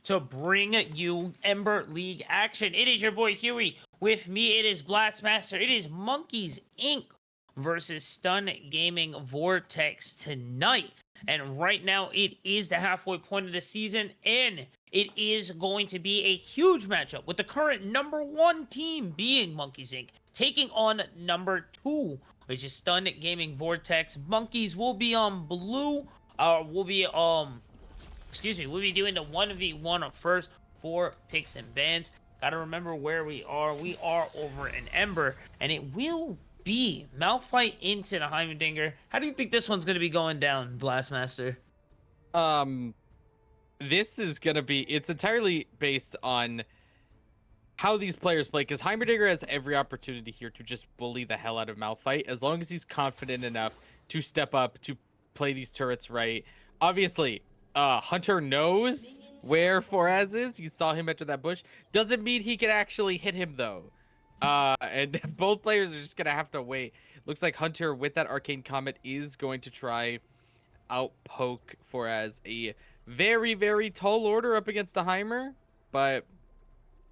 To bring you Ember League action. It is your boy Huey. With me, it is Blastmaster. It is Monkeys Inc. versus Stun Gaming Vortex tonight. And right now, it is the halfway point of the season, and it is going to be a huge matchup with the current #1 team being Monkeys Inc. taking on #2, which is Stun Gaming Vortex. Monkeys will be on blue. We'll be we'll be doing the 1v1 first for picks and bans. Gotta remember where we are. We are over in Ember, and it will be Malphite into the Heimerdinger. How do you think this one's gonna be going down, Blastmaster? This is gonna be, it's entirely based on how these players play, because Heimerdinger has every opportunity here to just bully the hell out of Malphite, as long as he's confident enough to step up, to play these turrets right. Obviously, Hunter knows where Foraz is. You saw him enter that bush. Doesn't mean he can actually hit him, though. And both players are just going to have to wait. Looks like Hunter, with that Arcane Comet, is going to try outpoke Foraz. A very, very tall order up against the Heimer. But,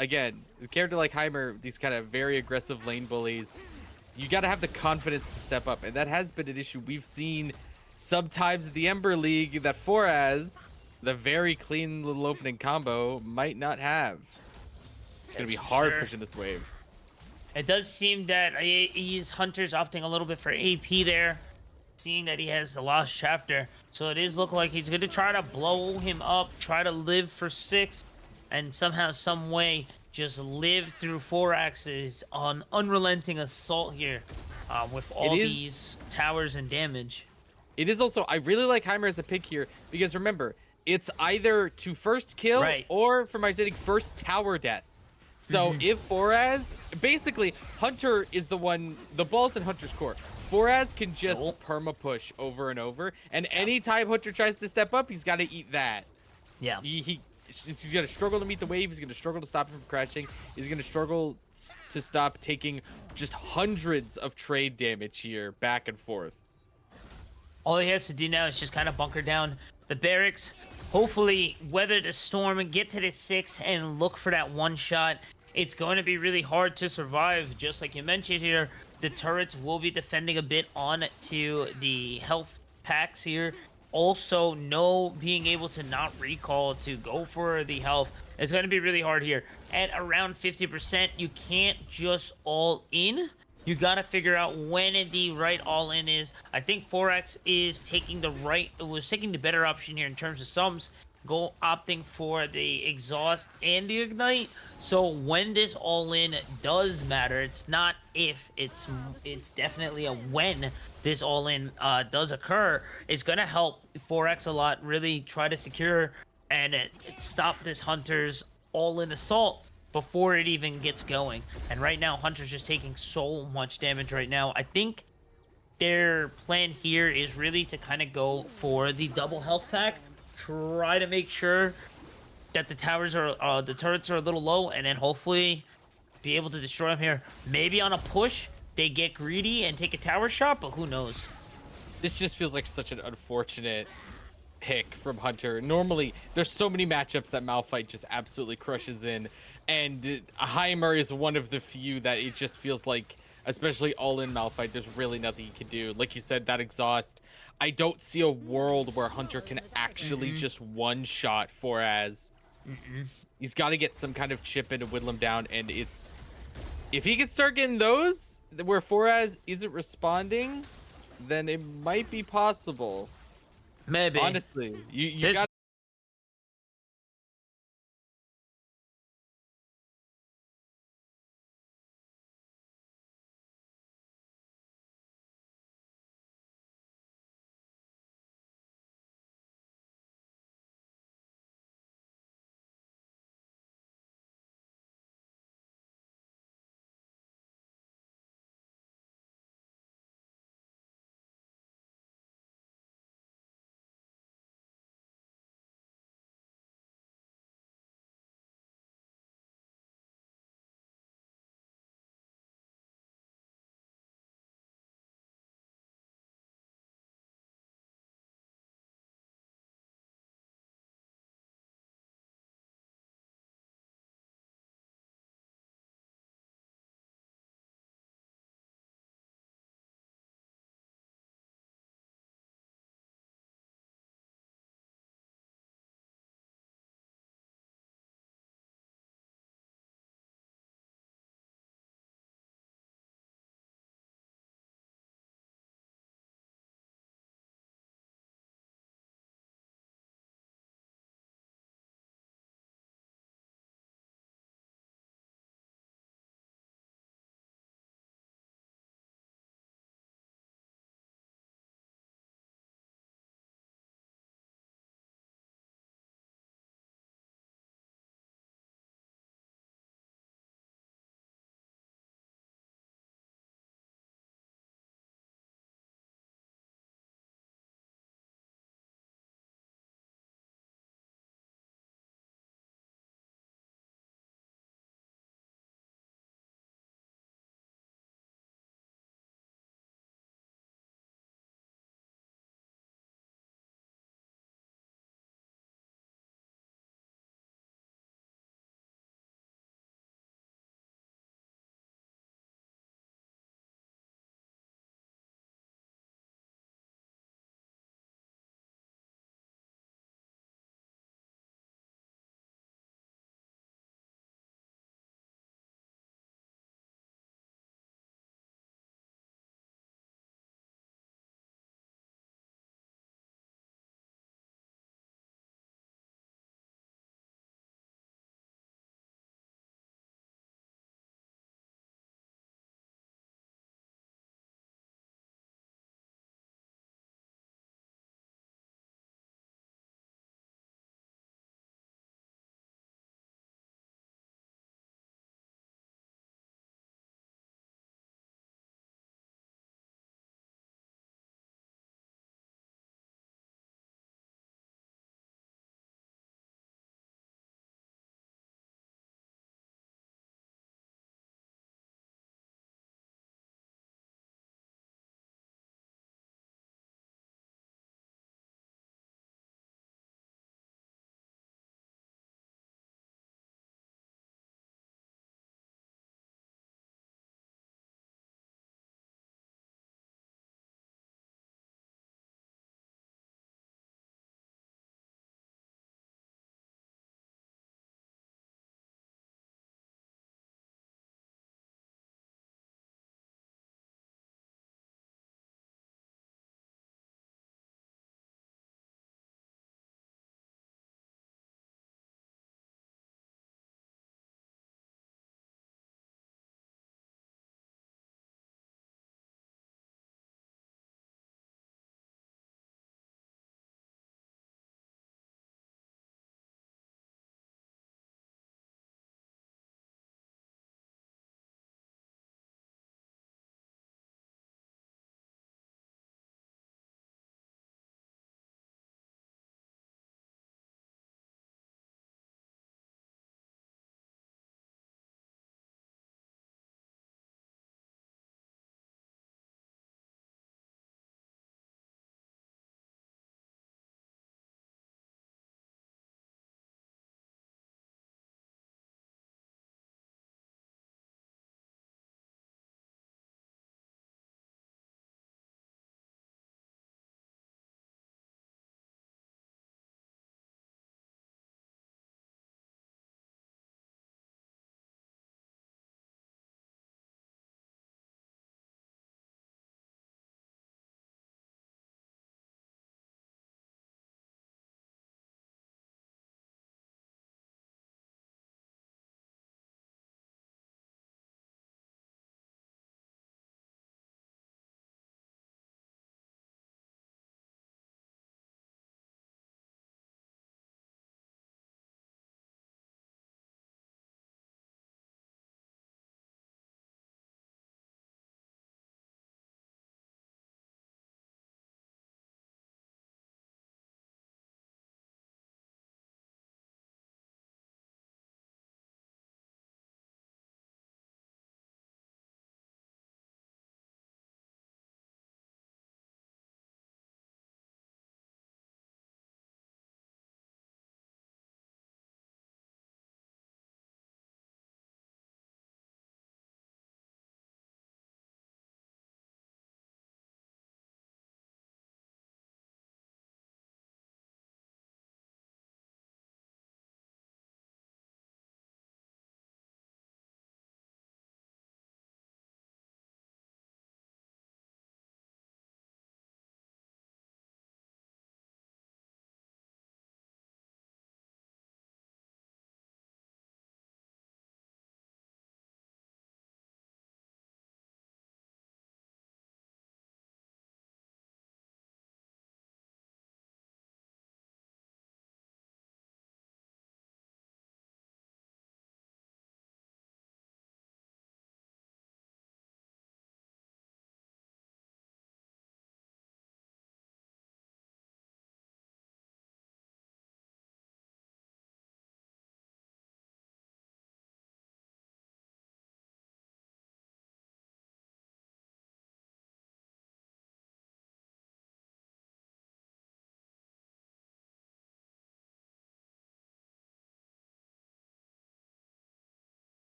again, a character like Heimer, these kind of very aggressive lane bullies, you got to have the confidence to step up. And that has been an issue we've seen sometimes the Ember League that Foraz, the very clean little opening combo, might not have. It's going to be hard pushing this wave. It does seem that Hunter's opting a little bit for AP there, seeing that he has the Lost Chapter. So it is looking like he's going to try to blow him up, try to live for 6, and somehow, some way, just live through Forax's on unrelenting assault here with all these towers and damage. It is also, I really like Heimer as a pick here, because remember, it's either to first kill or, for my sake, first tower death. So if Foraz, basically, Hunter is the one, the ball's in Hunter's court. Foraz can just perma push over and over, and anytime Hunter tries to step up, he's got to eat that. Yeah. He's going to struggle to meet the wave. He's going to struggle to stop him from crashing. He's going to struggle to stop taking just hundreds of trade damage here, back and forth. All he has to do now is just kind of bunker down the barracks, hopefully weather the storm and get to the 6 and look for that one shot. It's going to be really hard to survive, just like you mentioned here. The turrets will be defending a bit on to the health packs here. Also, no being able to not recall to go for the health. It's going to be really hard here. At around 50%, you can't just all in. You got to figure out when the right all-in is. I think Forax is taking the better option here in terms of sums. Opting for the exhaust and the ignite. So when this all-in does matter, it's not if, it's definitely a when this all-in does occur. It's going to help Forax a lot, really try to secure and stop this Hunter's all-in assault before it even gets going. And right now, Hunter's just taking so much damage right now. I think their plan here is really to kind of go for the double health pack. Try to make sure that the towers are, the turrets are a little low, and then hopefully be able to destroy them here. Maybe on a push, they get greedy and take a tower shot, but who knows? This just feels like such an unfortunate pick from Hunter. Normally, there's so many matchups that Malphite just absolutely crushes in, and Heimer is one of the few that it just feels like, especially all-in Malphite, there's really nothing he can do. Like you said, that exhaust, I don't see a world where Hunter can actually just one-shot Foraz. He's got to get some kind of chip in to whittle him down, and it's... if he can start getting those, where Foraz isn't responding, then it might be possible. Maybe. Honestly, you There's got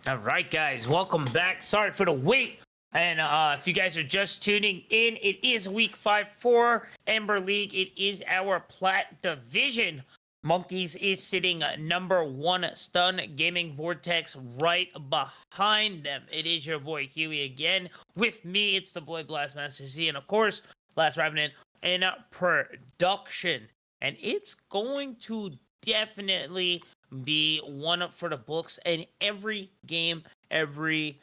All right, guys, welcome back. Sorry for the wait. And if you guys are just tuning in, it is week 5 for Ember League. It is our Plat Division. Monkeys is sitting number 1, Stun Gaming Vortex right behind them. It is your boy Huey again. With me, it's the boy Blastmaster Z, and of course, Blast Revenant in production. And it's going to definitely be one up for the books, and every game, every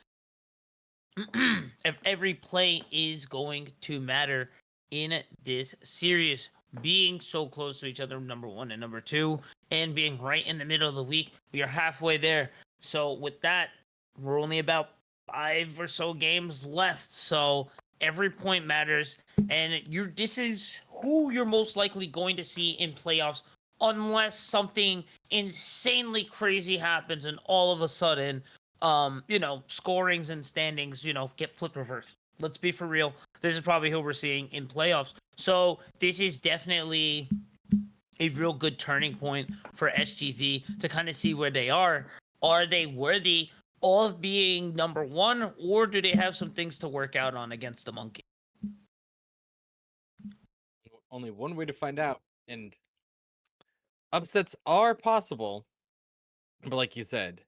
play is going to matter in this series. Being so close to each other, number 1 and number 2, and being right in the middle of the week, we are halfway there. So with that, we're only about 5 or so games left. So every point matters, and this is who you're most likely going to see in playoffs, unless something insanely crazy happens and all of a sudden, scorings and standings, get flipped reversed. Let's be for real. This is probably who we're seeing in playoffs. So this is definitely a real good turning point for SGV to kind of see where they are. Are they worthy of being number 1, or do they have some things to work out on against the Monkey? Only one way to find out, and upsets are possible. But like you said,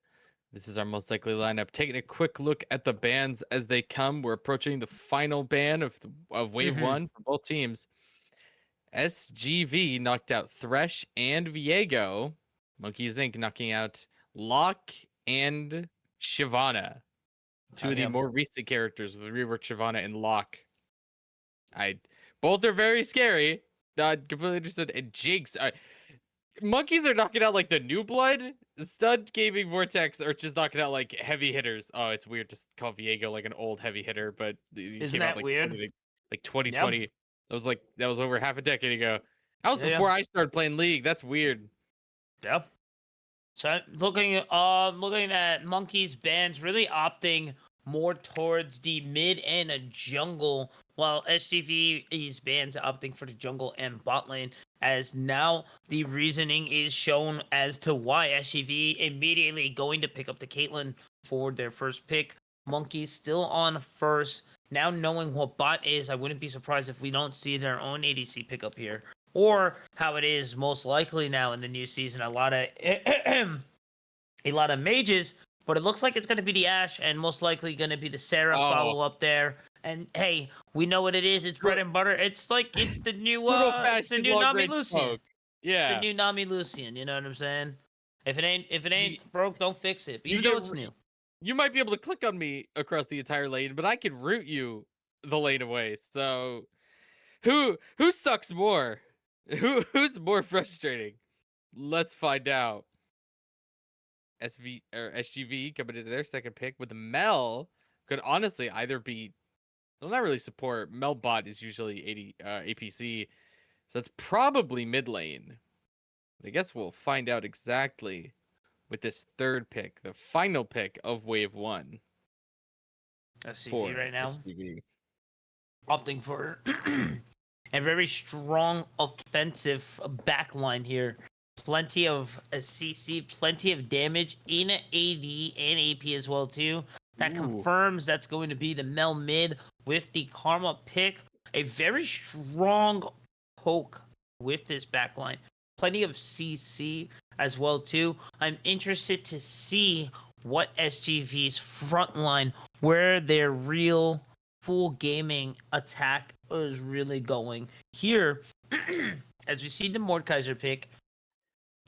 this is our most likely lineup. Taking a quick look at the bans as they come. We're approaching the final ban of Wave 1 for both teams. SGV knocked out Thresh and Viego. Monkeys Inc. knocking out Locke and Shyvana. Two of the more recent characters with reworked Shyvana and Locke. Both are very scary. Completely understood. And Jinx. Monkeys are knocking out like the new blood. Stud Gaming Vortex are just knocking out like heavy hitters. Oh, it's weird to call Viego like an old heavy hitter, but Isn't that weird? Like 2020. Yep. That was over half a decade ago. That was Yeah, before I started playing League. That's weird. Yep. So looking at Monkeys bans really opting more towards the mid and a jungle, while SGV's bans opting for the jungle and bot lane, as now the reasoning is shown as to why SGV immediately going to pick up the Caitlyn for their first pick. Monkeys still on first. Now knowing what bot is, I wouldn't be surprised if we don't see their own ADC pickup here. Or how it is most likely now in the new season, a lot of mages, but it looks like it's going to be the Ashe and most likely going to be the Sarah follow up there. And hey, we know what it is. It's bread and butter. It's the new Nami Lucian. Yeah, it's the new Nami Lucian. You know what I'm saying? If it ain't broke, don't fix it. But even though it's new, you might be able to click on me across the entire lane, but I could root you the lane away. So who sucks more? Who's more frustrating? Let's find out. SGV coming into their second pick with Mel could honestly either be, well, not really support. Mel bot is usually APC, so it's probably mid lane. But I guess we'll find out exactly with this third pick, the final pick of Wave 1. SGV right now. SGV. Opting for a very strong offensive backline here. Plenty of CC, plenty of damage in AD and AP as well too. That confirms that's going to be the Mel mid with the Karma pick. A very strong poke with this backline. Plenty of CC as well too. I'm interested to see what SGV's front line, where their real full gaming attack is really going. Here, as we see the Mordekaiser pick,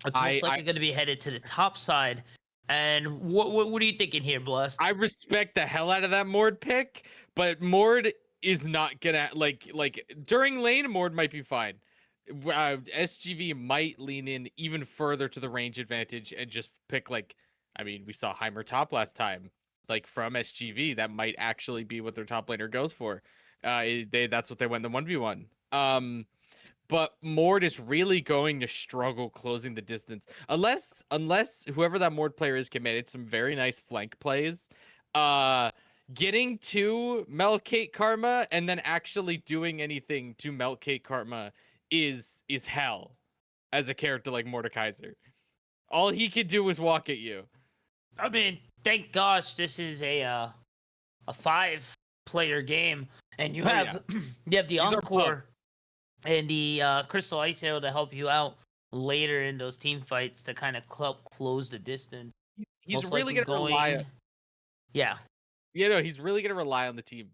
it's most likely going to be headed to the top side. And what are you thinking here, Blast? I respect the hell out of that Mord pick, but Mord is not gonna like during lane. Mord might be fine. SGV might lean in even further to the range advantage and just pick we saw Heimer top last time, from SGV. That might actually be what their top laner goes for. That's what they went in the 1v1. But Mord is really going to struggle closing the distance unless whoever that Mord player is can manage some very nice flank plays. Getting to Melkate Karma and then actually doing anything to Melkate Karma is hell as a character like Mordekaiser. All he could do was walk at you. I mean, thank gosh this is a 5-player game, and you Oh, have yeah. you have the These are encore pubs. and the Crystal Ice Arrow to help you out later in those team fights to kind of close the distance. He's Most really likely gonna rely. going, yeah. He's really gonna rely on the team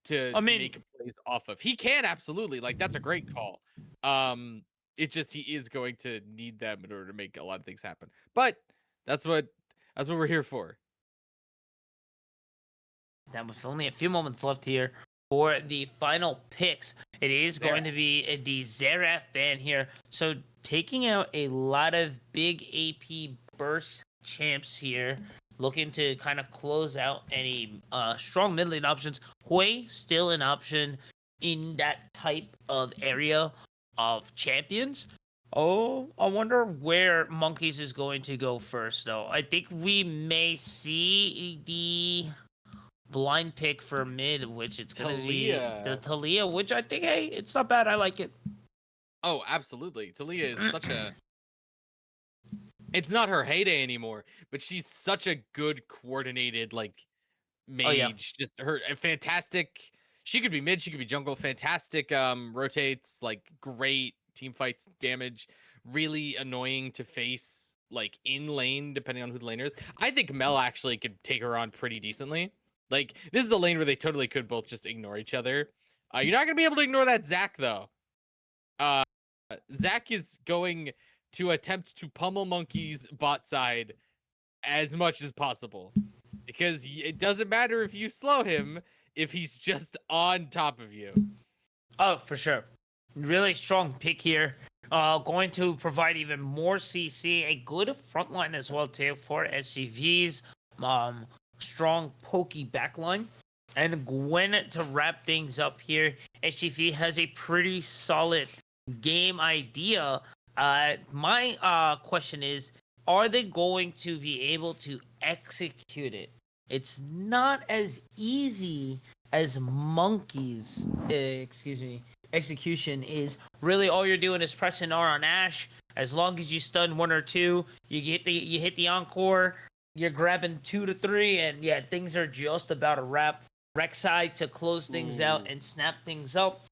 to I mean, make plays off of. He can absolutely, like, that's a great call. Um, it's just he is going to need them in order to make a lot of things happen. But that's what we're here for. now with only a few moments left here for the final picks, it is going to be the Xerath band here. So taking out a lot of big AP burst champs here, looking to kind of close out any strong mid lane options. Hui still an option in that type of area of champions. Oh, I wonder where Monkeys is going to go first, though. I think we may see the blind pick for mid, which it's going to be the Talia, which I think, hey, it's not bad. I like it. Oh, absolutely. Talia is such a. It's not her heyday anymore, but she's such a good coordinated like mage. Oh, yeah. Just her a fantastic. She could be mid, she could be jungle. Fantastic rotates, like great team fights damage. Really annoying to face like in lane depending on who the laner is. I think Mel actually could take her on pretty decently. Like this is a lane where they totally could both just ignore each other. You're not gonna be able to ignore that Zac though. Uh, Zac is going to attempt to pummel Monkey's bot side as much as possible because it doesn't matter if you slow him if he's just on top of you. Oh, for sure. Really strong pick here. Going to provide even more CC, a good front line as well too for SGVs. Strong pokey backline. And Gwen to wrap things up here. SGV has a pretty solid game idea. My question is, are they going to be able to execute it? It's not as easy as Monkeys, execution is. Really, all you're doing is pressing R on Ashe. As long as you stun 1 or 2, you hit the encore. You're grabbing 2 to 3, and yeah, things are just about a wrap. Rek'Sai to close things out and snap things up.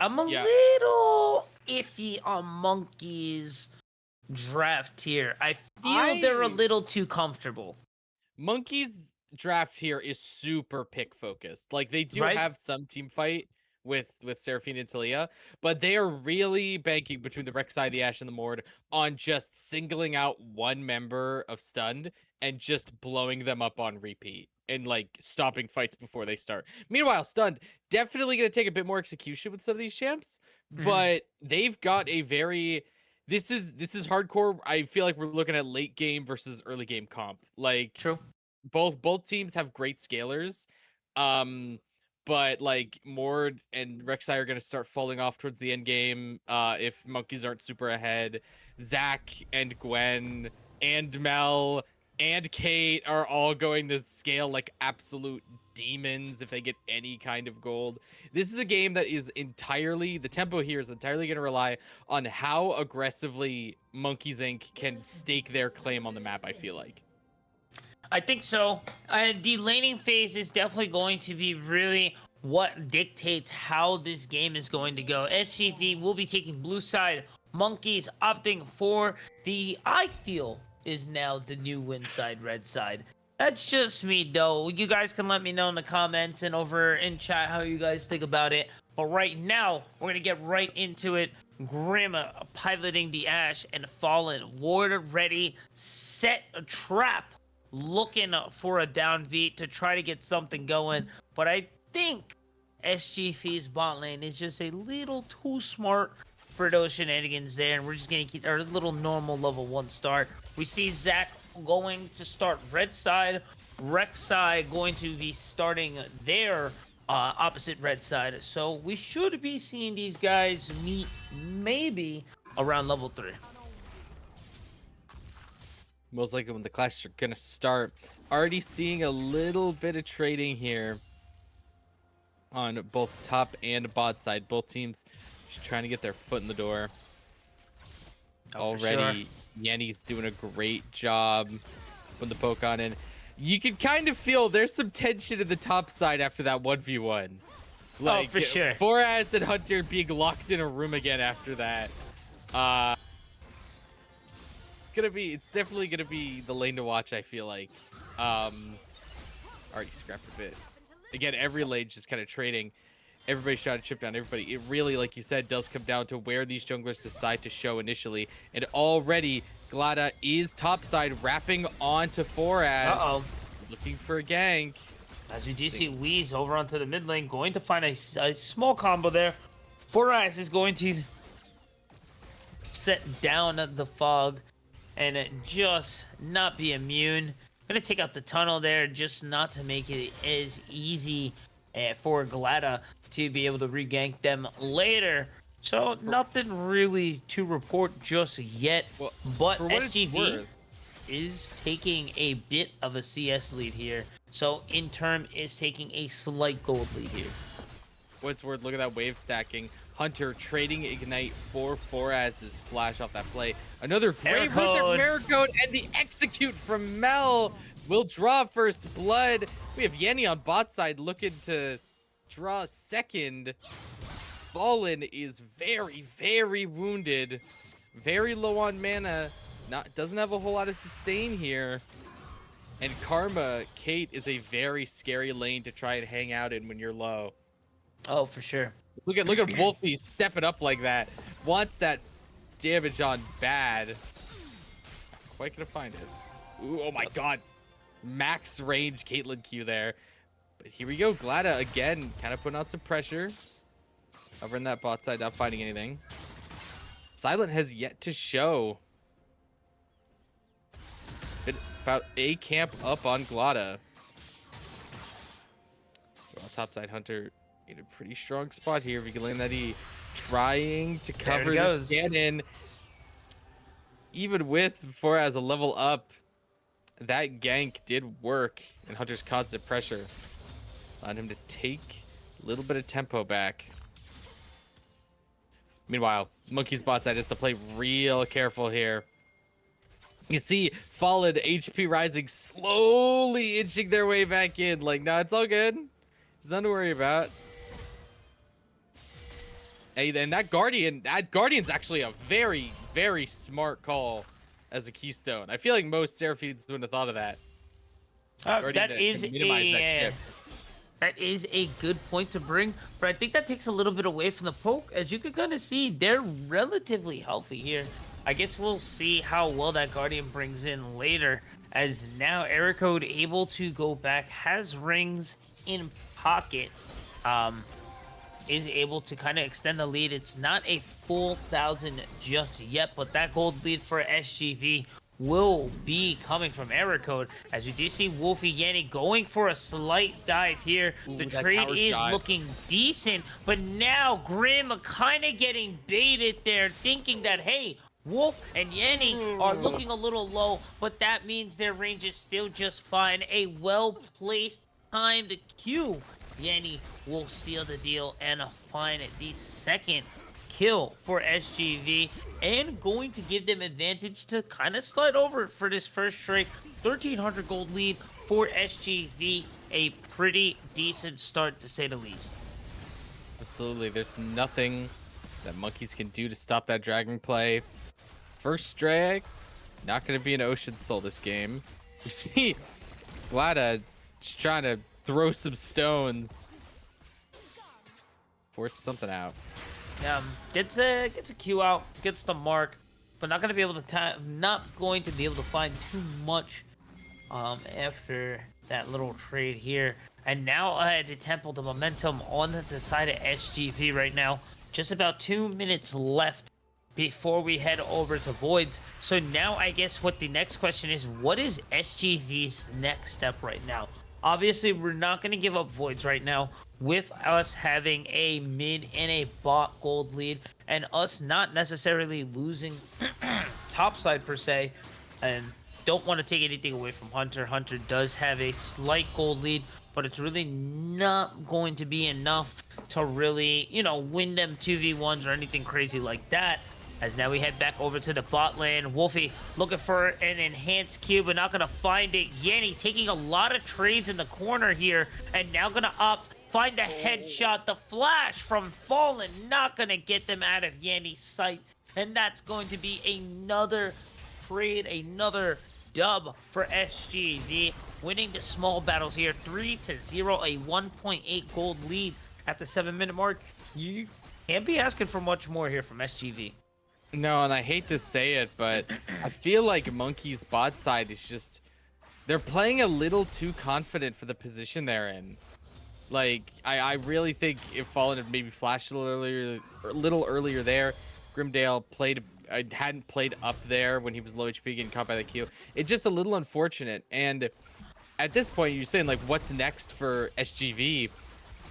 I'm a little iffy on Monkeys draft here. I feel they're a little too comfortable. Monkey's draft here is super pick focused. Like they do have some team fight with Seraphine and Talia, but they are really banking between the Rek'Sai, the Ashe, and the Mord on just singling out one member of Stunned and just blowing them up on repeat and like stopping fights before they start. Meanwhile, Stunned definitely going to take a bit more execution with some of these champs, but they've got a very this is hardcore. I feel like we're looking at late game versus early game comp. Like True. Both teams have great scalers. But like Mord and Rek'Sai are going to start falling off towards the end game if Monkeys aren't super ahead. Zac and Gwen and Mel and Kate are all going to scale like absolute demons if they get any kind of gold. This is a game that is entirely, the tempo here is entirely going to rely on how aggressively Monkeys Inc. can stake their claim on the map, I feel like. I think so. The laning phase is definitely going to be really what dictates how this game is going to go. SGV will be taking blue side. Monkeys opting for the, I feel, is now the new win side, red side. That's just me, though. You guys can let me know in the comments and over in chat how you guys think about it. But right now, we're going to get right into it. Grim piloting the Ashe and Fallen. Ward ready, set a trap. Looking for a downbeat to try to get something going. But I think SGV's bot lane is just a little too smart for those shenanigans there. And we're just going to keep our little normal level 1 start. We see Zac going to start red side. Rek'Sai going to be starting their opposite red side. So we should be seeing these guys meet maybe around level 3. Most likely when the clash are gonna start. Already seeing a little bit of trading here on both top and bot side. Both teams just trying to get their foot in the door. Already, Yenny's doing a great job putting the poke on in. you can kind of feel there's some tension in the top side after that 1v1. Like, for sure. Foraz and Hunter being locked in a room again after that. It's definitely gonna be the lane to watch, I feel like. Already scrapped a bit. Again, every lane just kind of trading. Everybody's trying to chip down everybody. It really, like you said, does come down to where these junglers decide to show initially. And already, Glada is topside, wrapping onto Foraz. Uh-oh. Looking for a gank. As we do see Wheeze over onto the mid lane, going to find a small combo there. Foraz is going to set down the fog and just not be immune. Gonna take out the tunnel there, just not to make it as easy for Glada to be able to regank them later. So nothing really to report just yet, Well, but for what it's SGV worth, is taking a bit of a CS lead here. So in turn is taking a slight gold lead here. what's worth, look at that wave stacking. Hunter trading Ignite for Foraz's flash off that play. Another great mirror code, and the execute from Mel will draw first blood. We have Yenny on bot side looking to draw second. Fallen is very, very wounded. Very low on mana. Doesn't have a whole lot of sustain here. And Karma, Kate is a very scary lane to try and hang out in when you're low. Oh, for sure. Look at Wolfie stepping up like that. Wants that damage on bad. Not quite gonna find it. Ooh, oh my god. Max range Caitlyn Q there. But here we go. Glada again, kind of putting out some pressure. Over in that bot side, not finding anything. Silent has yet to show. Been about a camp up on Glada. Well, topside Hunter in a pretty strong spot here. If you can land that E, trying to cover this cannon. Even with Foraz a level up, that gank did work, and Hunter's constant pressure allowed him to take a little bit of tempo back. Meanwhile, Monkey's bot side has to play real careful here. You see Fallen HP rising, slowly inching their way back in. Like, no, it's all good. There's nothing to worry about. Hey, and that Guardian's actually a very, very smart call as a keystone. I feel like most Seraphids wouldn't have thought of that. That is a good point to bring, but I think that takes a little bit away from the poke. As you can kind of see, they're relatively healthy here. I guess we'll see how well that Guardian brings in later, as now Ericode able to go back, has rings in pocket, is able to kind of extend the lead. It's not a full 1,000 just yet, but that gold lead for SGV will be coming from Ericode, as we do see Wolfie Yenny going for a slight dive here. Ooh, the trade is looking decent, but now Grim kind of getting baited there, thinking that, hey, Wolf and Yenny are looking a little low, but that means their range is still just fine. A well-placed timed Q. Yenny will seal the deal and find the second kill for SGV, and going to give them advantage to kind of slide over for this first straight 1,300 gold lead for SGV. A pretty decent start, to say the least. Absolutely. There's nothing that Monkeys can do to stop that dragon play. First drag, not going to be an Ocean Soul this game. We see Glada just trying to throw some stones. Force something out. Gets a Q out, gets the mark, but not going to be able to find too much after that little trade here. And now the Temple, the momentum on the side of SGV right now. Just about 2 minutes left before we head over to Voids. So now I guess what the next question is, what is SGV's next step right now? Obviously, we're not going to give up Voids right now, with us having a mid and a bot gold lead, and us not necessarily losing topside per se, and don't want to take anything away from Hunter. Hunter does have a slight gold lead, but it's really not going to be enough to really, win them 2v1s or anything crazy like that. As now we head back over to the bot lane. Wolfie looking for an enhanced cube, but not going to find it. Yanni taking a lot of trades in the corner here, and now going to find a headshot. The flash from Fallen, not going to get them out of Yanni's sight. And that's going to be another trade, another dub for SGV. Winning the small battles here, 3-0, a 1.8 gold lead at the 7-minute mark. You can't be asking for much more here from SGV. No, and I hate to say it, but I feel like Monkey's bot side is just... They're playing a little too confident for the position they're in. Like, I really think if Fallen had maybe flashed a little earlier there, Grimdale hadn't played up there when he was low HP getting caught by the Q. It's just a little unfortunate. And at this point, you're saying, like, what's next for SGV?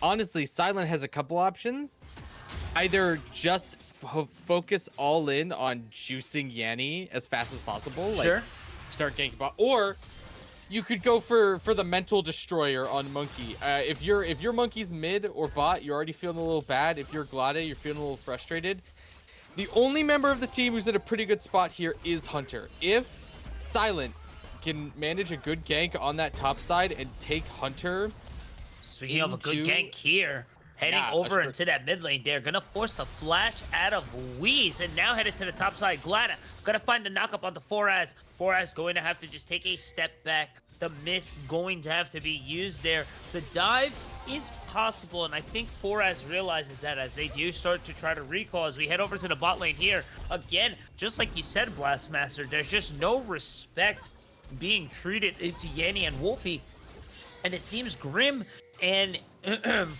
Honestly, Silent has a couple options. Either just focus all in on juicing Yanni as fast as possible, like sure, start ganking bot, or you could go for the mental destroyer on Monkey. If your Monkey's mid or bot, you're already feeling a little bad. If you're Glade, you're feeling a little frustrated. The only member of the team who's in a pretty good spot here is Hunter. If Silent can manage a good gank on that top side and take Hunter, speaking of a good gank here, heading over into that mid lane there. Gonna force the flash out of Wheeze. And now headed to the top side. Glada gonna find the knockup on the Foraz. Foraz going to have to just take a step back. The miss going to have to be used there. The dive is possible, and I think Foraz realizes that as they do start to try to recall as we head over to the bot lane here. Again, just like you said, Blastmaster, there's just no respect being treated to Yanni and Wolfie. And it seems Grim and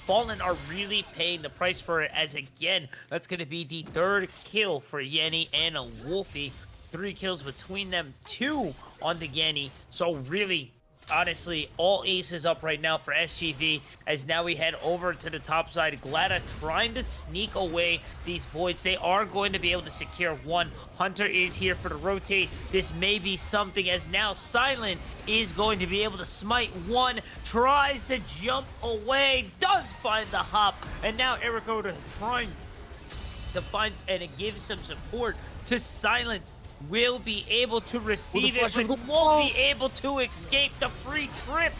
Fallen are really paying the price for it, as again, that's going to be the third kill for Yanni and Wolfie. 3 kills between them, 2 on the Yanni. So really, honestly, all aces up right now for SGV, as now we head over to the top side. Glada trying to sneak away these voids. They are going to be able to secure one. Hunter is here for the rotate. This may be something, as now Silent is going to be able to smite one. Tries to jump away, does find the hop, and now Ericoda trying to find and give some support to Silent. Will be able to receive it, but won't be able to escape the free trip.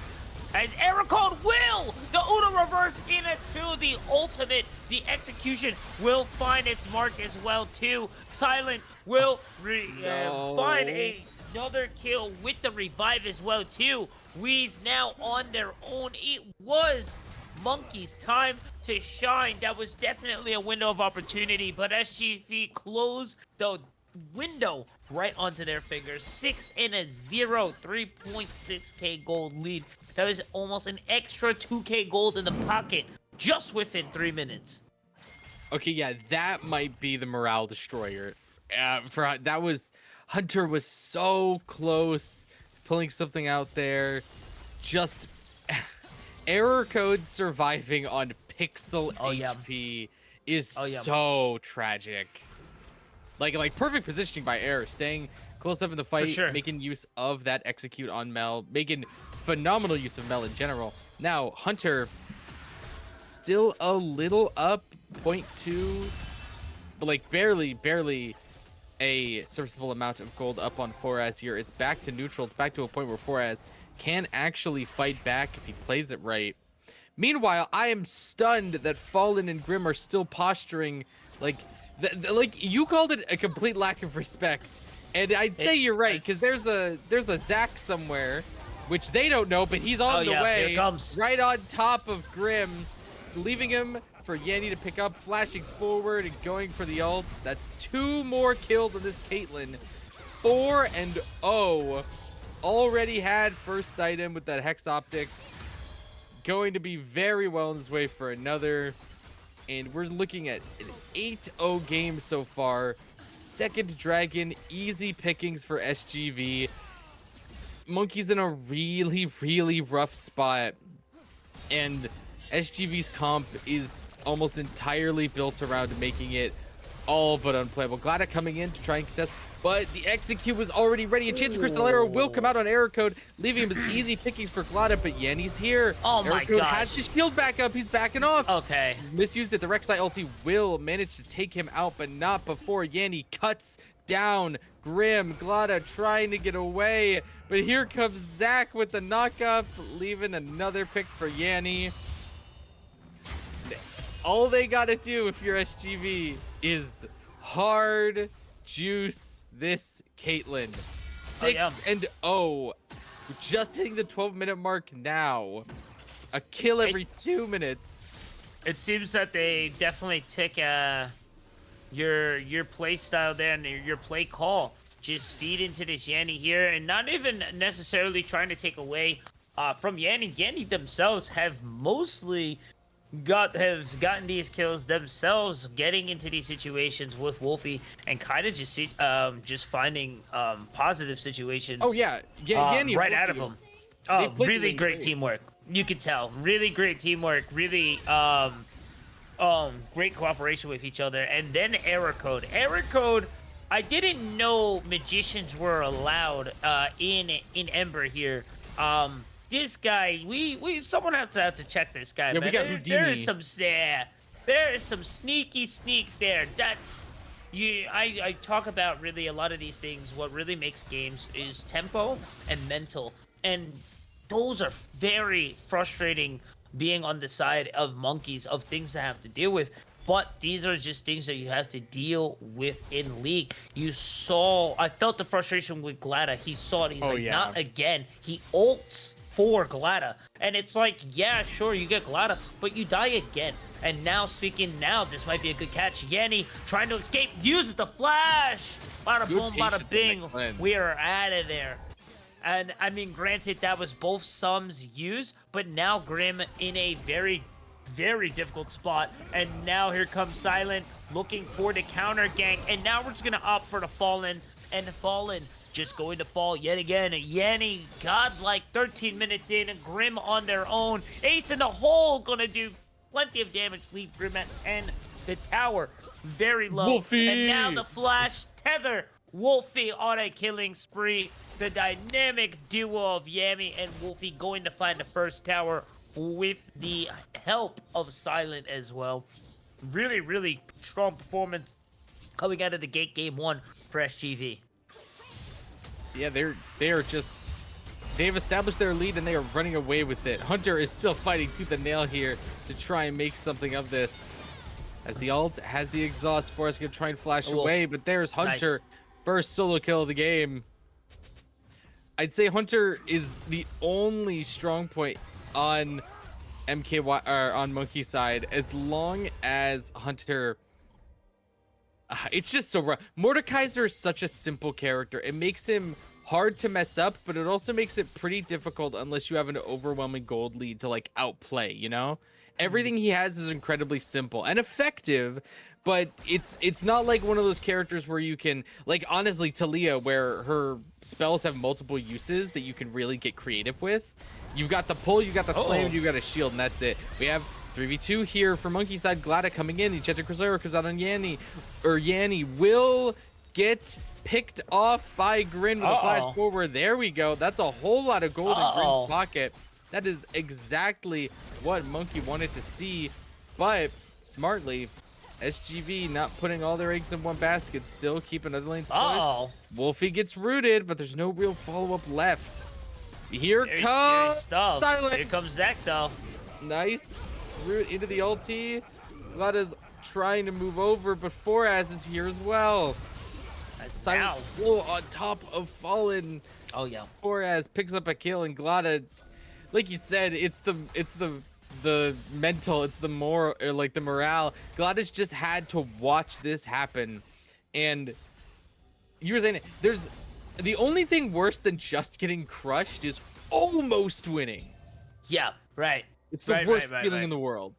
As Ericode will! The Uno reverse into the ultimate. The execution will find its mark as well, too. Silent will find another kill with the revive as well, too. Wee's now on their own. It was Monkey's time to shine. That was definitely a window of opportunity, but SGV closed the window right onto their fingers. 6-0, 3.6k gold lead. That was almost an extra 2k gold in the pocket just within 3 minutes. Okay, yeah, that might be the morale destroyer. Hunter was so close pulling something out there. Just error code surviving on pixel HP is so tragic. Like perfect positioning by Air, staying close up in the fight, making use of that execute on Mel, making phenomenal use of Mel in general. Now, Hunter still a little up, 0.2, but like barely a serviceable amount of gold up on Foraz here. It's back to neutral. It's back to a point where Foraz can actually fight back if he plays it right. Meanwhile, I am stunned that Fallen and Grim are still posturing like you called it a complete lack of respect, and I'd say you're right, because there's a Zach somewhere, which they don't know, but he's on the way. Here comes. Right on top of Grim, leaving him for Yanni to pick up, flashing forward and going for the ult. That's 2 more kills on this Caitlyn. 4-0. Already had first item with that Hex Optics. Going to be very well on his way for another. And we're looking at an 8-0 game so far. Second dragon, easy pickings for SGV. Monkey's in a really rough spot. And SGV's comp is almost entirely built around making it all but unplayable. Glada coming in to try and contest. but the execute was already ready. A chance of Crystalero will come out on error code, leaving him as easy pickings for Glada, but Yanni's here. Oh my Error code gosh. has his shield back up. He's backing off. Okay. Misused it. The Rek'Sai ulti will manage to take him out, but not before Yanni cuts down Grim. Glada trying to get away, but here comes Zach with the knockup, leaving another pick for Yanni. All they gotta do if you're SGV is hard juice this Caitlyn. 6-0. Just hitting the 12-minute mark now. A kill every 2 minutes. It seems that they definitely took your play style there and your play call. Just feed into this Yanni here, and not even necessarily trying to take away from Yanni. Yanni themselves have mostly gotten these kills themselves, getting into these situations with Wolfie, and kind of just finding positive situations. Oh yeah, Yanni right out of them. Really great teamwork. You could tell. Really great teamwork. Really great cooperation with each other. And then error code. Error code. I didn't know magicians were allowed in Ember here. This guy, someone have to check this guy. Yeah, man. we got Houdini. There is some sneaky sneak there. That's I talk about really a lot of these things. What really makes games is tempo and mental, and those are very frustrating. Being on the side of monkeys, of things to have to deal with. But these are just things that you have to deal with in League. I felt the frustration with Glada. He saw it. He's not again. He ults for Glada. And it's like, yeah, sure, you get Glada, but you die again. And now, this might be a good catch. Yanni trying to escape, uses the flash. Bada boom, bada bing. We are out of there. And, I mean, granted, that was both sums used, but now Grim in a very, very difficult spot. And now here comes Silent looking for the counter gank. And now we're just going to opt for the Fallen. And the Fallen just going to fall yet again. Yanni, godlike 13 minutes in. And Grim on their own. Ace in the hole going to do plenty of damage. Leave Grim at 10. The tower very low. Wolfie. And now the flash tether. Wolfie on a killing spree. The dynamic duo of Yami and Wolfie going to find the first tower with the help of Silent as well. Really, really strong performance coming out of the gate game 1 for SGV. Yeah, they've established their lead and they are running away with it. Hunter is still fighting tooth and nail here to try and make something of this. As the ult has the exhaust for us, gonna try and flash away, but there's Hunter. Nice. First solo kill of the game. I'd say Hunter is the only strong point on MKI or on Monkey side. As long as Hunter, it's just so rough. Mordekaiser is such a simple character. It makes him hard to mess up, but it also makes it pretty difficult unless you have an overwhelming gold lead to like outplay. You know, everything he has is incredibly simple and effective. But it's not like one of those characters where you can, like, honestly, Talia, where her spells have multiple uses that you can really get creative with. You've got the pull, you got the slam, you got a shield, and that's it. We have 3v2 here for Monkey side. Glada coming in. The Enchanted Crusader comes out on Yanni. Yanni will get picked off by Grin with a flash forward. There we go. That's a whole lot of gold in Grin's pocket. That is exactly what Monkey wanted to see. But smartly, SGV not putting all their eggs in one basket, still keeping other lanes closed. Wolfie gets rooted, but there's no real follow-up left. Here comes Silent. Here comes Zach, though. Nice root into the ulti. Glada's trying to move over, but Foraz is here as well. Silent slow on top of Fallen. Oh yeah. Foraz picks up a kill, and Glada, like you said, it's the mental, it's the more like the morale. Glada's just had to watch this happen, and you were saying it, there's the only thing worse than just getting crushed is almost winning. Yeah, right. It's the worst feeling in the world.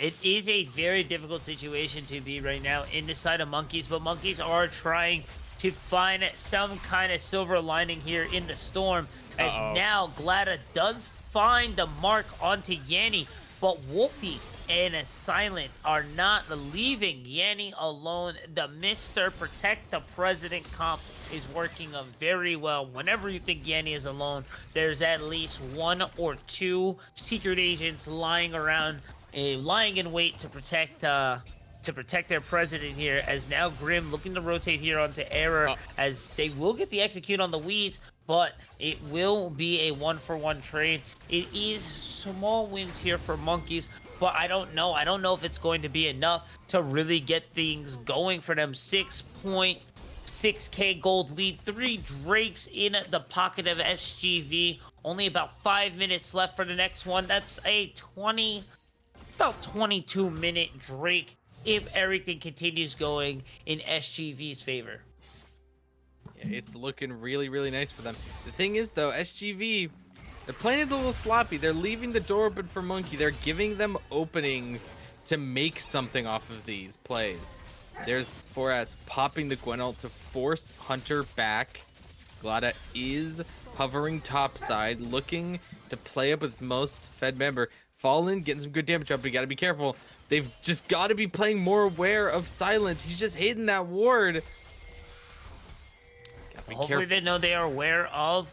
It is a very difficult situation to be right now in the side of Monkeys, but Monkeys are trying to find some kind of silver lining here in the storm, as now Glada does find the mark onto Yanni. But Wolfie and Silent are not leaving Yanni alone. The Mr. Protect the President comp is working very well. Whenever you think Yanni is alone, there's at least 1 or 2 secret agents lying around, lying in wait to protect their president here, as now Grim looking to rotate here onto Error, as they will get the execute on the Wheeze, but it will be a 1-for-1 trade. It is small wins here for Monkeys, but I don't know. I don't know if it's going to be enough to really get things going for them. 6.6k gold lead, 3 Drakes in the pocket of SGV. Only about 5 minutes left for the next one. That's a about 22-minute Drake if everything continues going in SGV's favor. Yeah, it's looking really, really nice for them. The thing is, though, SGV, they're playing it a little sloppy. They're leaving the door open for Monkey. They're giving them openings to make something off of these plays. There's Foraz popping the Gwen ult to force Hunter back. Glada is hovering topside, looking to play up with its most fed member. Fallen, getting some good damage up, but you gotta be careful. They've just got to be playing more aware of Silence. He's just hitting that ward. Hopefully they know they are aware of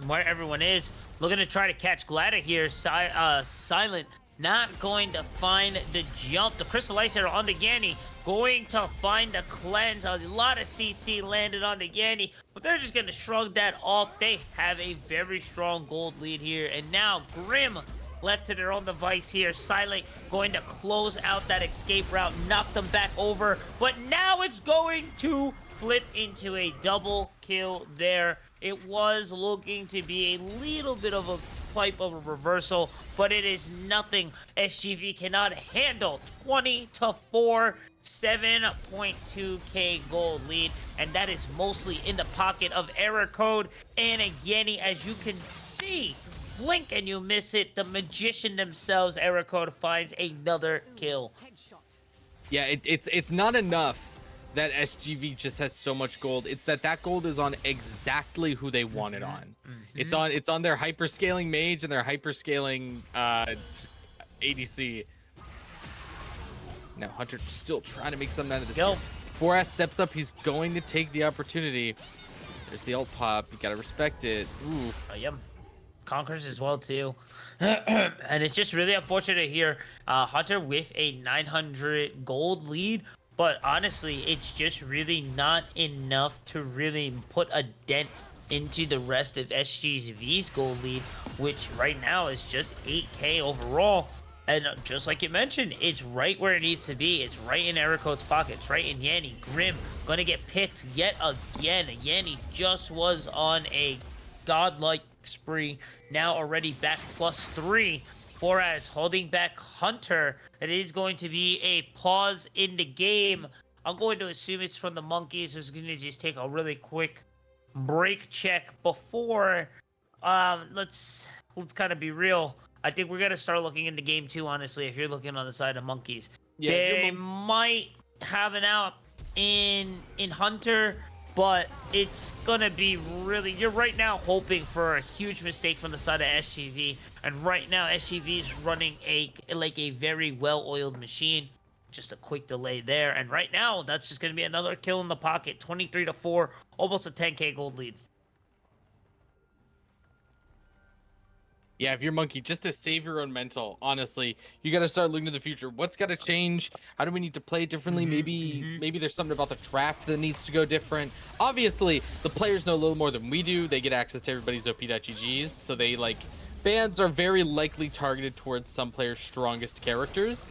where everyone is. Looking to try to catch Glada here. Silent not going to find the jump. The Crystallizer on the Yanni. Going to find the cleanse. A lot of CC landed on the Yanni, but they're just going to shrug that off. They have a very strong gold lead here. And now Grim left to their own device here. Silent going to close out that escape route, knock them back over, but now it's going to flip into a double kill there. It was looking to be a little bit of a type of a reversal, but it is nothing SGV cannot handle. 20-4, 7.2k gold lead, and that is mostly in the pocket of Error Code and a Yanni, as you can see. Blink and you miss it. The magician themselves, Error Code, finds another kill. Yeah, it's not enough that SGV just has so much gold. It's that gold is on exactly who they want it on. It's on their hyperscaling mage and their hyperscaling just ADC. Now Hunter still trying to make something out of this. Go. Foraz steps up. He's going to take the opportunity. There's the ult pop. You gotta respect it. Ooh. Yep. Conquers as well too. And it's just really unfortunate here. Hunter with a 900 gold lead, but honestly, it's just really not enough to really put a dent into the rest of SGV's gold lead, which right now is just 8k overall. And just like you mentioned, it's right where it needs to be. It's right in Error Code's pockets, right in Yanni. Grim gonna get picked yet again. Yanni just was on a godlike spree, now already back +3. Foraz holding back Hunter. It is going to be a pause in the game. I'm going to assume it's from the Monkeys. It's going to just take a really quick break check before let's kind of be real. I think we're going to start looking into game 2, honestly, if you're looking on the side of Monkeys. Yeah, they might have an out in Hunter, but it's gonna be really, you're right now hoping for a huge mistake from the side of SGV, and right now SGV is running a very well-oiled machine. Just a quick delay there, and right now that's just gonna be another kill in the pocket. 23-4, almost a 10k gold lead. Yeah, if you're Monkey, just to save your own mental, honestly, you got to start looking to the future. What's got to change? How do we need to play it differently? Maybe there's something about the draft that needs to go different. Obviously, the players know a little more than we do. They get access to everybody's OP.GGs, so they, bans are very likely targeted towards some players' strongest characters.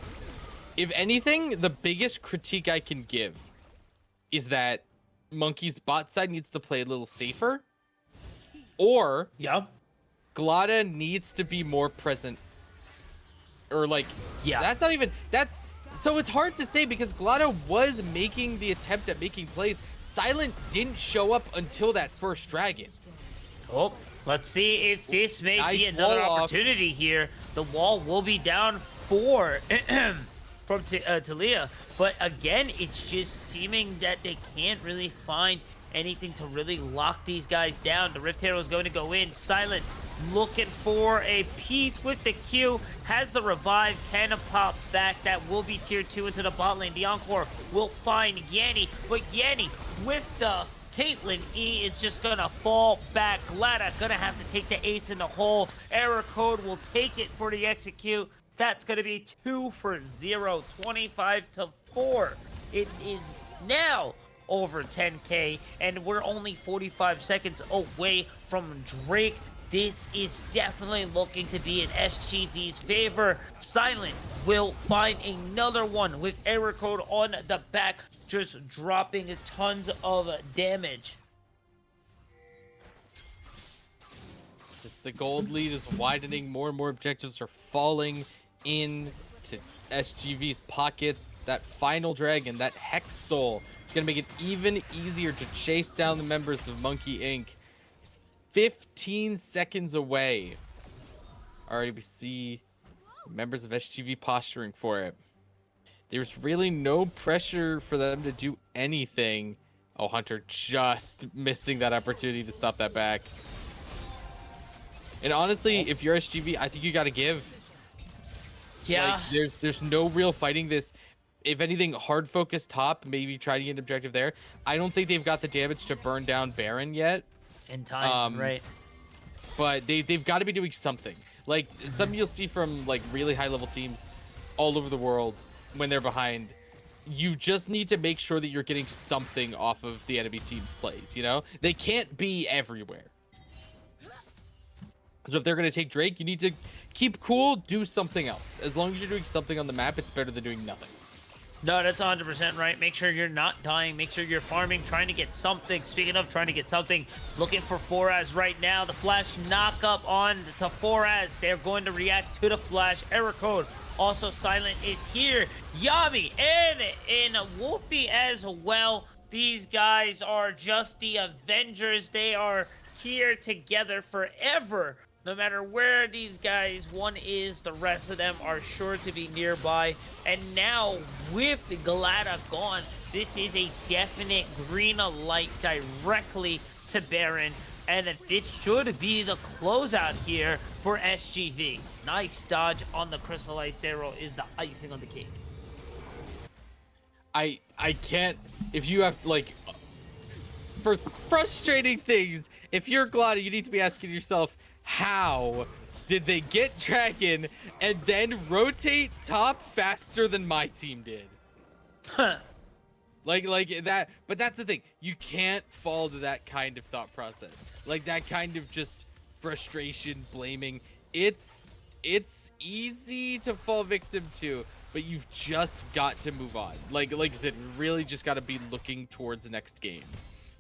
If anything, the biggest critique I can give is that Monkey's bot side needs to play a little safer, or... Yeah. Glada needs to be more present, or yeah, that's so it's hard to say because Glada was making the attempt at making plays. Silent didn't show up until that first dragon. Oh, let's see if this may be another opportunity here. The wall will be down 4 from Talia, but again, it's just seeming that they can't really find anything to really lock these guys down. The Rift Hero is going to go in. Silent looking for a piece with the Q. Has the revive, can pop back. That will be tier 2 into the bot lane. The Encore will find Yanni, but Yanni with the Caitlyn E is just gonna fall back. Glada gonna have to take the ace in the hole. Error code will take it for the execute. That's gonna be 2 for 0, 25-4. It is now over 10K, and we're only 45 seconds away from Drake. This is definitely looking to be in SGV's favor. Silent will find another one with error code on the back, just dropping tons of damage. Just the gold lead is widening. More and more objectives are falling into SGV's pockets. That final dragon, that Hex Soul, is going to make it even easier to chase down the members of Monkey Inc. 15 seconds away. Already we see members of SGV posturing for it. There's really no pressure for them to do anything. Oh, Hunter just missing that opportunity to stop that back. And honestly, if you're SGV, I think you got to give. Yeah. Like, there's no real fighting this. If anything, hard focus top, maybe try to get an objective there. I don't think they've got the damage to burn down Baron yet. In time, right. But they've got to be doing something. Like, some you'll see from, like, really high-level teams all over the world when they're behind. You just need to make sure that you're getting something off of the enemy team's plays, you know? They can't be everywhere. So if they're going to take Drake, you need to keep cool, do something else. As long as you're doing something on the map, it's better than doing nothing. No, that's 100% right. Make sure you're not dying. Make sure you're farming, trying to get something. Speaking of trying to get something, looking for Foraz right now. The flash knock up on to Foraz. They're going to react to the flash. Error code. Also, Silent is here. Yami and in Wolfie as well. These guys are just the Avengers. They are here together forever. No matter where these guys, one is, the rest of them are sure to be nearby. And now, with Glada gone, this is a definite green light directly to Baron. And this should be the closeout here for SGV. Nice dodge on the Crystallized Arrow is the icing on the cake. I can't, if you have, like, for frustrating things, if you're Glada, you need to be asking yourself, how did they get Dragon and then rotate top faster than my team did? Huh. Like that, but that's the thing. You can't fall to that kind of thought process. Like that kind of just frustration, blaming. It's easy to fall victim to, but you've just got to move on. Like I said, really just got to be looking towards the next game.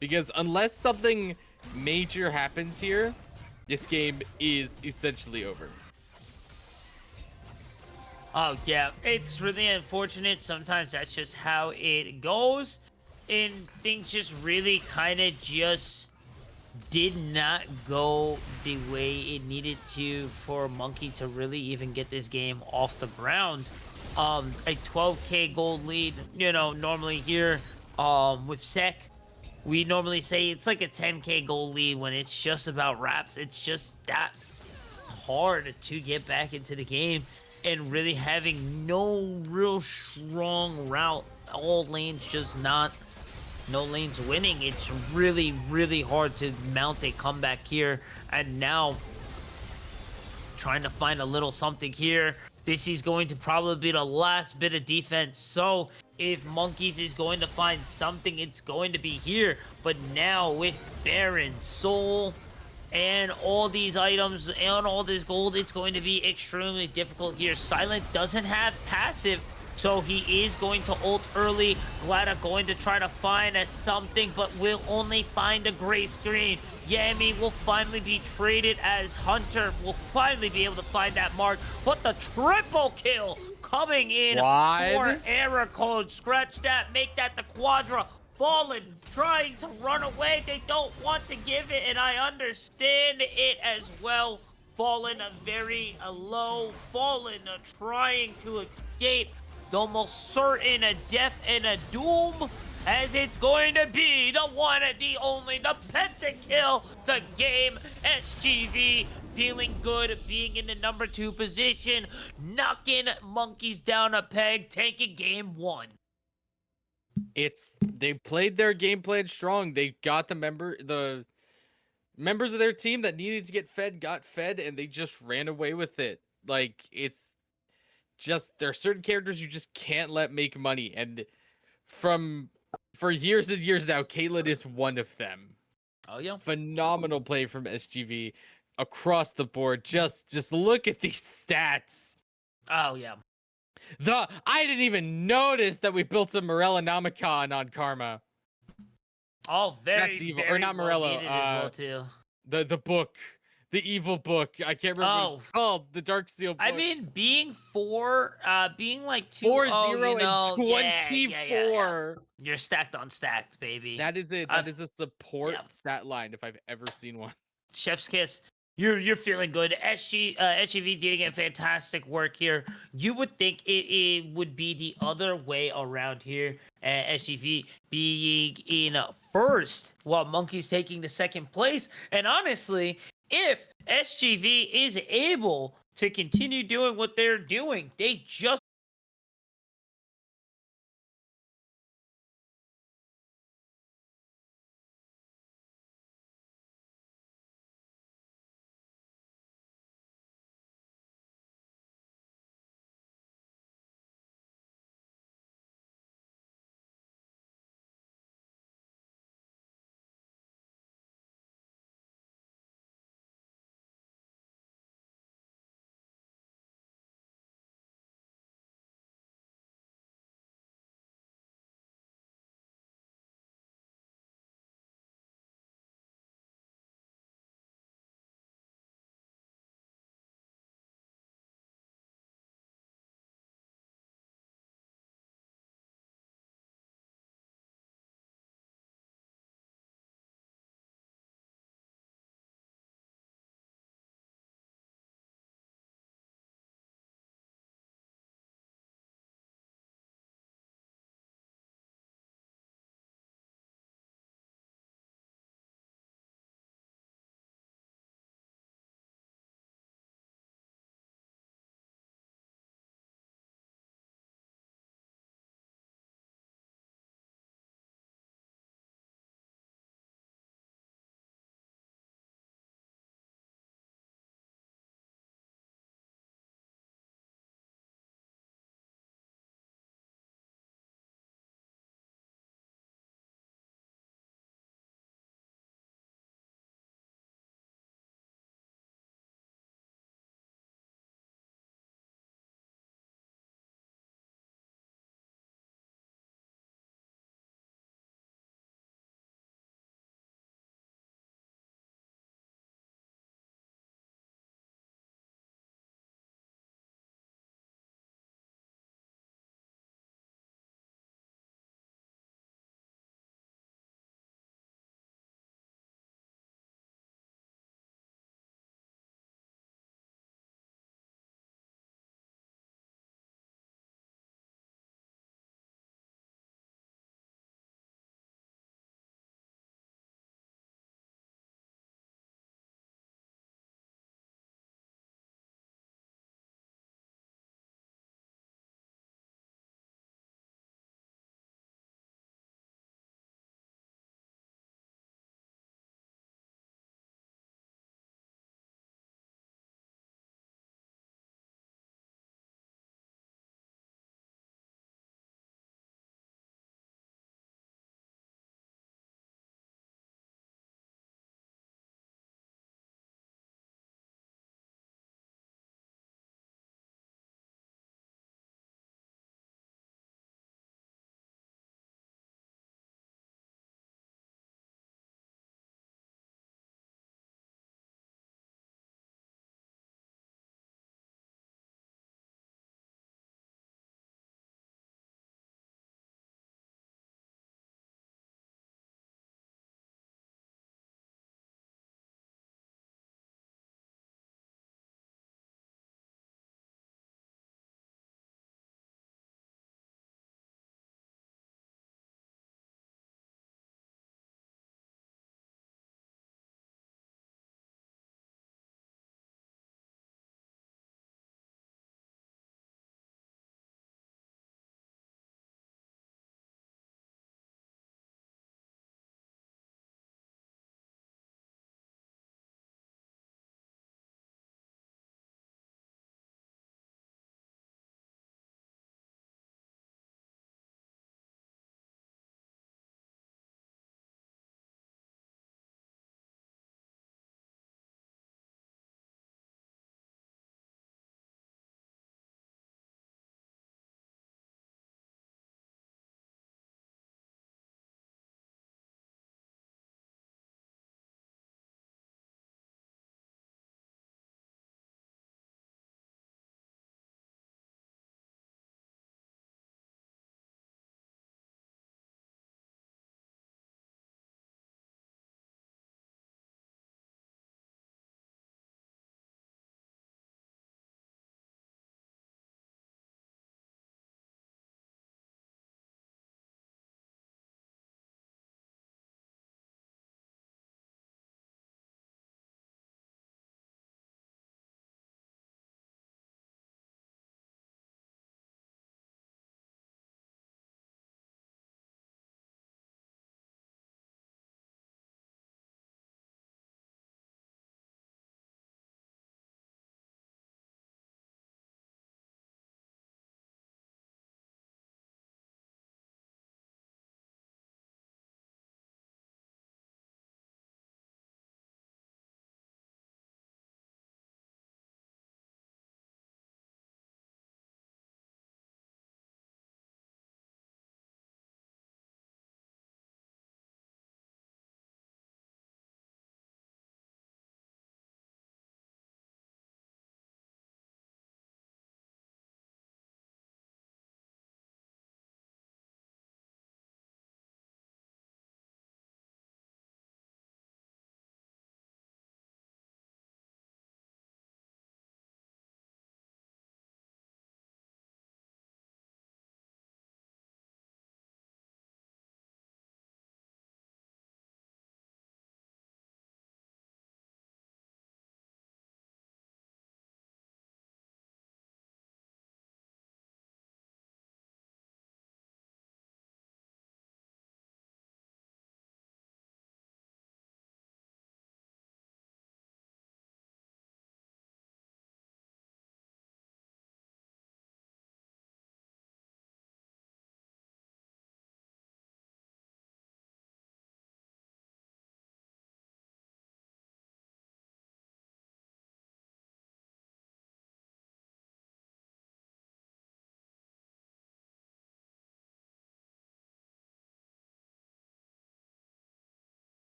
Because unless something major happens here, this game is essentially over. Oh, yeah. It's really unfortunate. Sometimes that's just how it goes. And things just really kind of just did not go the way it needed to for Monkey to really even get this game off the ground. A 12K gold lead, you know, normally here with Sec, we normally say it's like a 10K gold lead when it's just about wraps. It's just that hard to get back into the game and really having no real strong route. All lanes just not, no lanes winning. It's really, really hard to mount a comeback here. And now trying to find a little something here. This is going to probably be the last bit of defense. So if Monkeys is going to find something, it's going to be here. But now with Baron, Soul, and all these items and all this gold, it's going to be extremely difficult here. Silent doesn't have passive, so he is going to ult early. Glada going to try to find something, but will only find a gray screen. Yami will finally be traded as Hunter will finally be able to find that mark. But the triple kill coming in for error code. Scratch that, make that the quadra. Fallen trying to run away. They don't want to give it, and I understand it as well. Fallen very low. Fallen trying to escape. the most certain a death and a doom, as it's going to be the one, the only, the pentakill, the game. SGV feeling good, being in the number 2 position, knocking monkeys down a peg, taking game 1. They played their game plan strong. They got the members of their team that needed to get fed got fed, and they just ran away with it. Like, it's just, there are certain characters you just can't let make money, and for years and years now, Caitlyn is one of them. Oh yeah. Phenomenal play from SGV across the board. Just look at these stats. Oh yeah. I didn't even notice that we built a Morellonomicon on Karma. Oh, very, That's evil. very Or not well Morello. needed as well too. The book. The evil book. I can't remember what it's called. The Dark Seal book. I mean, being 4, being like 2, 4, oh, 0, you know, and 24. yeah. You're stacked on stacked, baby. That is it. That is a support yeah. stat line if I've ever seen one. Chef's kiss. You're feeling good. SGV doing a fantastic work here. You would think it would be the other way around here. SGV being in first, while Monkey's taking the second place. And honestly, if SGV is able to continue doing what they're doing, they just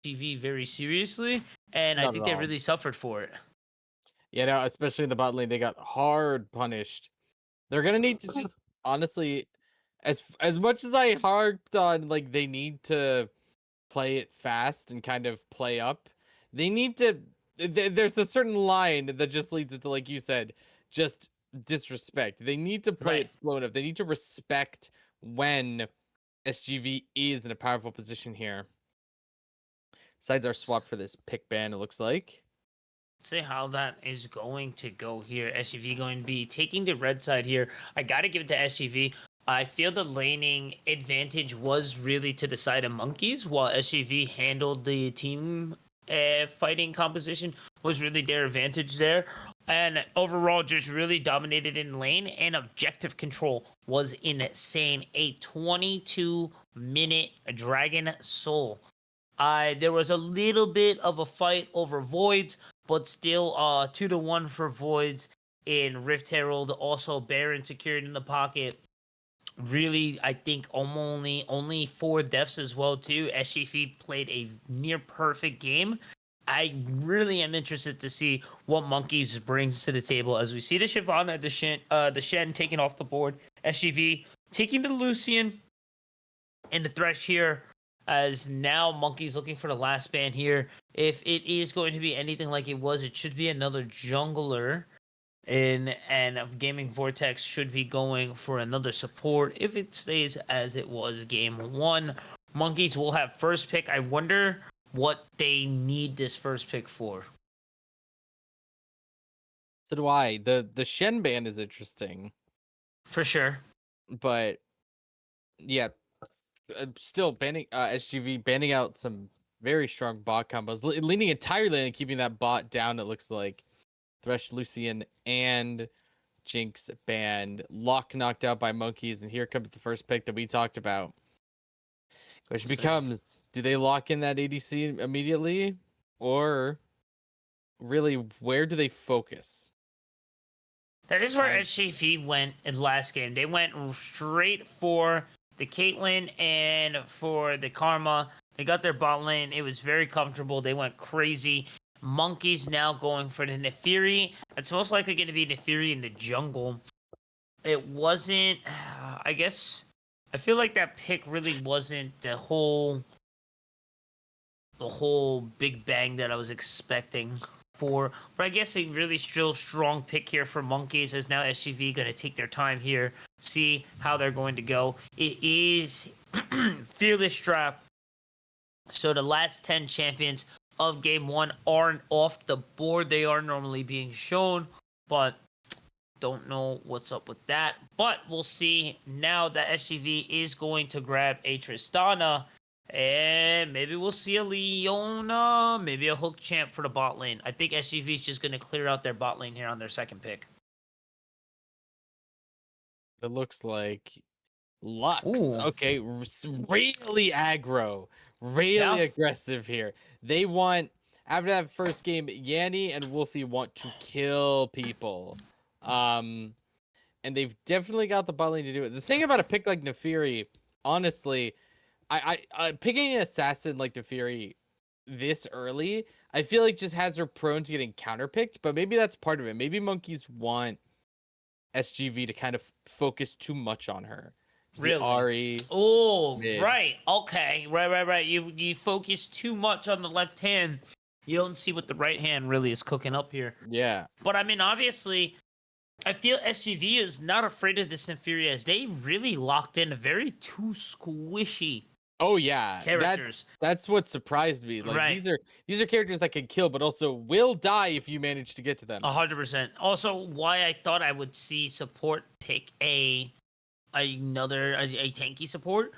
SGV very seriously, and I Not at think they all. really suffered for it. Yeah, no, especially in the bot lane, they got hard punished. They're gonna need to just honestly, as much as I harped on, like they need to play it fast and kind of play up. They need to. There's a certain line that just leads into, like you said, just disrespect. They need to play Right. it slow enough. They need to respect when SGV is in a powerful position here. Sides are swapped for this pick ban, it looks like. See how that is going to go here. SGV going to be taking the red side here. I got to give it to SGV. I feel the laning advantage was really to the side of Monkeys, while SGV handled the team fighting composition was really their advantage there. And overall, just really dominated in lane, and objective control was insane. A 22-minute Dragon Soul. There was a little bit of a fight over Voids, but still 2-1 for Voids in Rift Herald. Also Baron secured in the pocket. Really, I think only 4 deaths as well too. SGV played a near perfect game. I really am interested to see what Monkeys brings to the table as we see the Shyvana, the Shen taking off the board. SGV taking the Lucian and the Thresh here, as now Monkey's looking for the last ban here. If it is going to be anything like it was, it should be another jungler. And Gaming Vortex should be going for another support if it stays as it was game 1. Monkeys will have first pick. I wonder what they need this first pick for. So do I. The Shen ban is interesting, For sure. but yeah, still banning SGV banning out some very strong bot combos, leaning entirely on keeping that bot down. It looks like Thresh, Lucian, and Jinx banned. Lock knocked out by Monkeys, and here comes the first pick that we talked about. Which becomes, do they lock in that ADC immediately, or really, where do they focus? That is where SGV went in the last game. They went straight for the Caitlyn and for the Karma. They got their bot lane. It was very comfortable. They went crazy. Monkeys now going for the Nefiri. It's most likely going to be Nefiri in the jungle. It wasn't, I guess, I feel like that pick really wasn't the whole big bang that I was expecting for. But I guess a really still strong pick here for Monkeys, as now SGV going to take their time here, see how they're going to go. It is Fearless Draft. So the last 10 champions of game 1 aren't off the board. They are normally being shown, but don't know what's up with that. But we'll see now that SGV is going to grab a Tristana. And maybe we'll see a Leona, maybe a Hook Champ for the bot lane. I think SGV is just going to clear out their bot lane here on their second pick. It looks like Lux. Ooh. Okay, really aggro, really aggressive here. They want, after that first game, Yanni and Wolfie want to kill people. And they've definitely got the bot lane to do it. The thing about a pick like Nefiri, honestly, I picking an assassin like Nefiri this early, I feel like just has her prone to getting counterpicked, but maybe that's part of it. Maybe Monkeys want SGV to kind of focus too much on her. Really? The Ari. Oh, mid. right. Okay. Right. You focus too much on the left hand. You don't see what the right hand really is cooking up here. Yeah. But I mean, obviously, I feel SGV is not afraid of this Nefiri, as they really locked in a very two squishy Oh yeah, characters. That's what surprised me. Like Right. these are characters that can kill, but also will die if you manage to get to them. 100%. Also, why I thought I would see support pick another tanky support,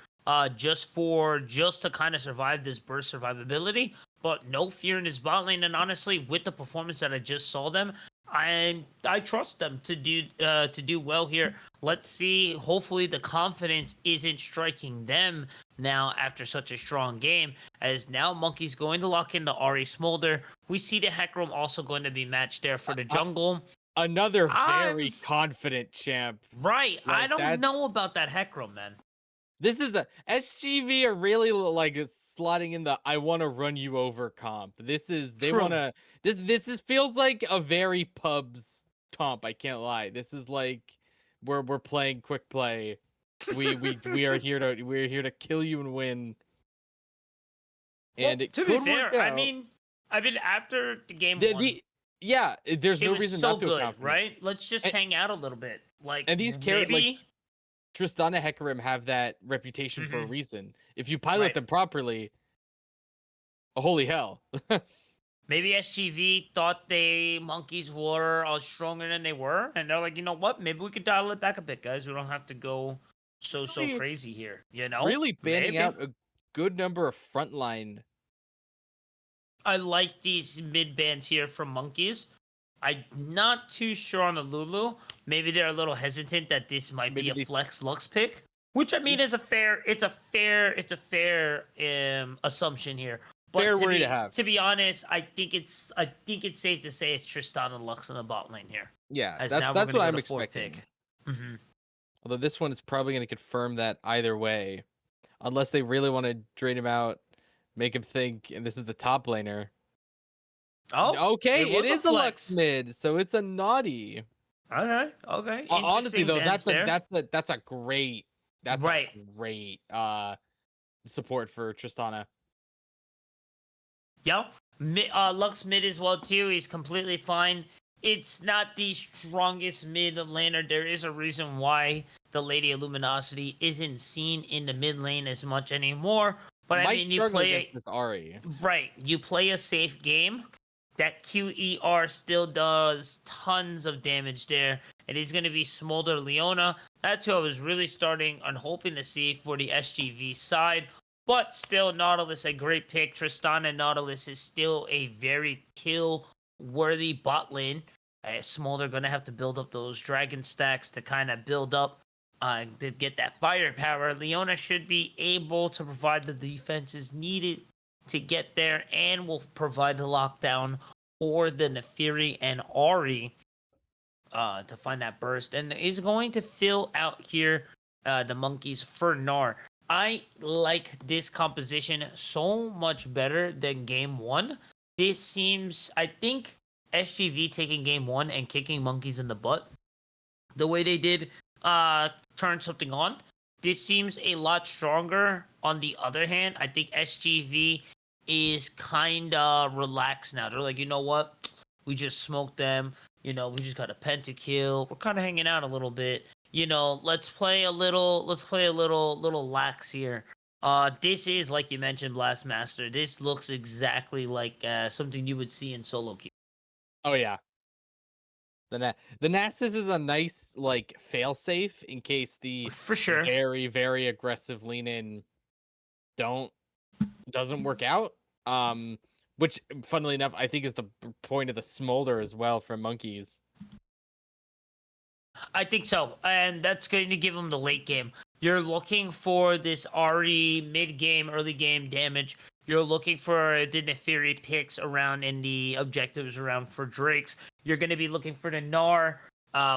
just to kind of survive this burst survivability, but no fear in his bot lane. And honestly, with the performance that I just saw them, I trust them to do well here. Let's see. Hopefully, the confidence isn't striking them now after such a strong game. As now, Monkey's going to lock in the Ari Smolder. We see the Hecarim also going to be matched there for the jungle. Another very confident champ. Right. Like, I don't know about that Hecarim, man. This is a SGV are really like slotting in the I want to run you over comp. This is they True. want to this is feels like a very pubs comp. I can't lie. This is like we're playing quick play. We're here to kill you and win. And Well, it to be could work fair, I out. mean, after the game The, one, the yeah, there's it no was reason so not to good, account for it. right? Let's just And, hang out a little bit. Like and these carrot like maybe, Tristana Hecarim have that reputation for a Mhm. reason. If you pilot Right. them properly, holy hell. maybe SGV thought they monkeys were stronger than they were, and they're like, you know what? Maybe we could dial it back a bit, guys. We don't have to go so Really, crazy here. You know? really banning Maybe. out a good number of frontline. I like these mid bands here from monkeys. I'm not too sure on the Lulu. Maybe they're a little hesitant that this might be Maybe a they flex Lux pick, which I mean is a fair. It's a fair assumption here. But fair worry to have. to be honest, I think it's safe to say it's Tristan and Lux in the bot lane here. Yeah, As that's now that's we're what gonna I'm go to fourth expecting. pick. Hmm. Although this one is probably going to confirm that either way, unless they really want to drain him out, make him think, and this is the top laner. Oh, Okay, it was is a Lux flex. mid, so it's a naughty. Okay. Honestly Interesting though, bans there. that's a great Right. support for Tristana. Yep. Lux mid as well too. He's completely fine. It's not the strongest mid laner. There is a reason why the Lady of Luminosity isn't seen in the mid lane as much anymore. But I Might mean, you struggle play against this Ari. right. You play a safe game. That QER still does tons of damage there. It is going to be Smolder Leona. That's who I was really starting on hoping to see for the SGV side. But still, Nautilus, a great pick. Tristana and Nautilus is still a very kill-worthy bot lane. Smolder going to have to build up those dragon stacks to kind of build up to get that firepower. Leona should be able to provide the defenses needed to get there and will provide the lockdown for the Nefiri and Ari to find that burst. And is going to fill out here the monkeys for Gnar. I like this composition so much better than game one. This seems, I think, SGV taking game one and kicking monkeys in the butt the way they did turn something on. This seems a lot stronger. On the other hand, I think SGV is kind of relaxed now. They're like, you know what? We just smoked them. You know, we just got a pentakill. We're kind of hanging out a little bit. You know, let's play a little lax here. This is, like you mentioned, Blastmaster. This looks exactly like something you would see in solo queue. Oh yeah. The Nasus is a nice like failsafe in case the For sure. very, very aggressive lean in doesn't work out. Which funnily enough, I think is the point of the smolder as well for monkeys. I think so, and that's going to give them the late game. You're looking for this Ari mid game, early game damage. You're looking for the Nefiri picks around in the objectives around for Drakes. You're going to be looking for the Gnar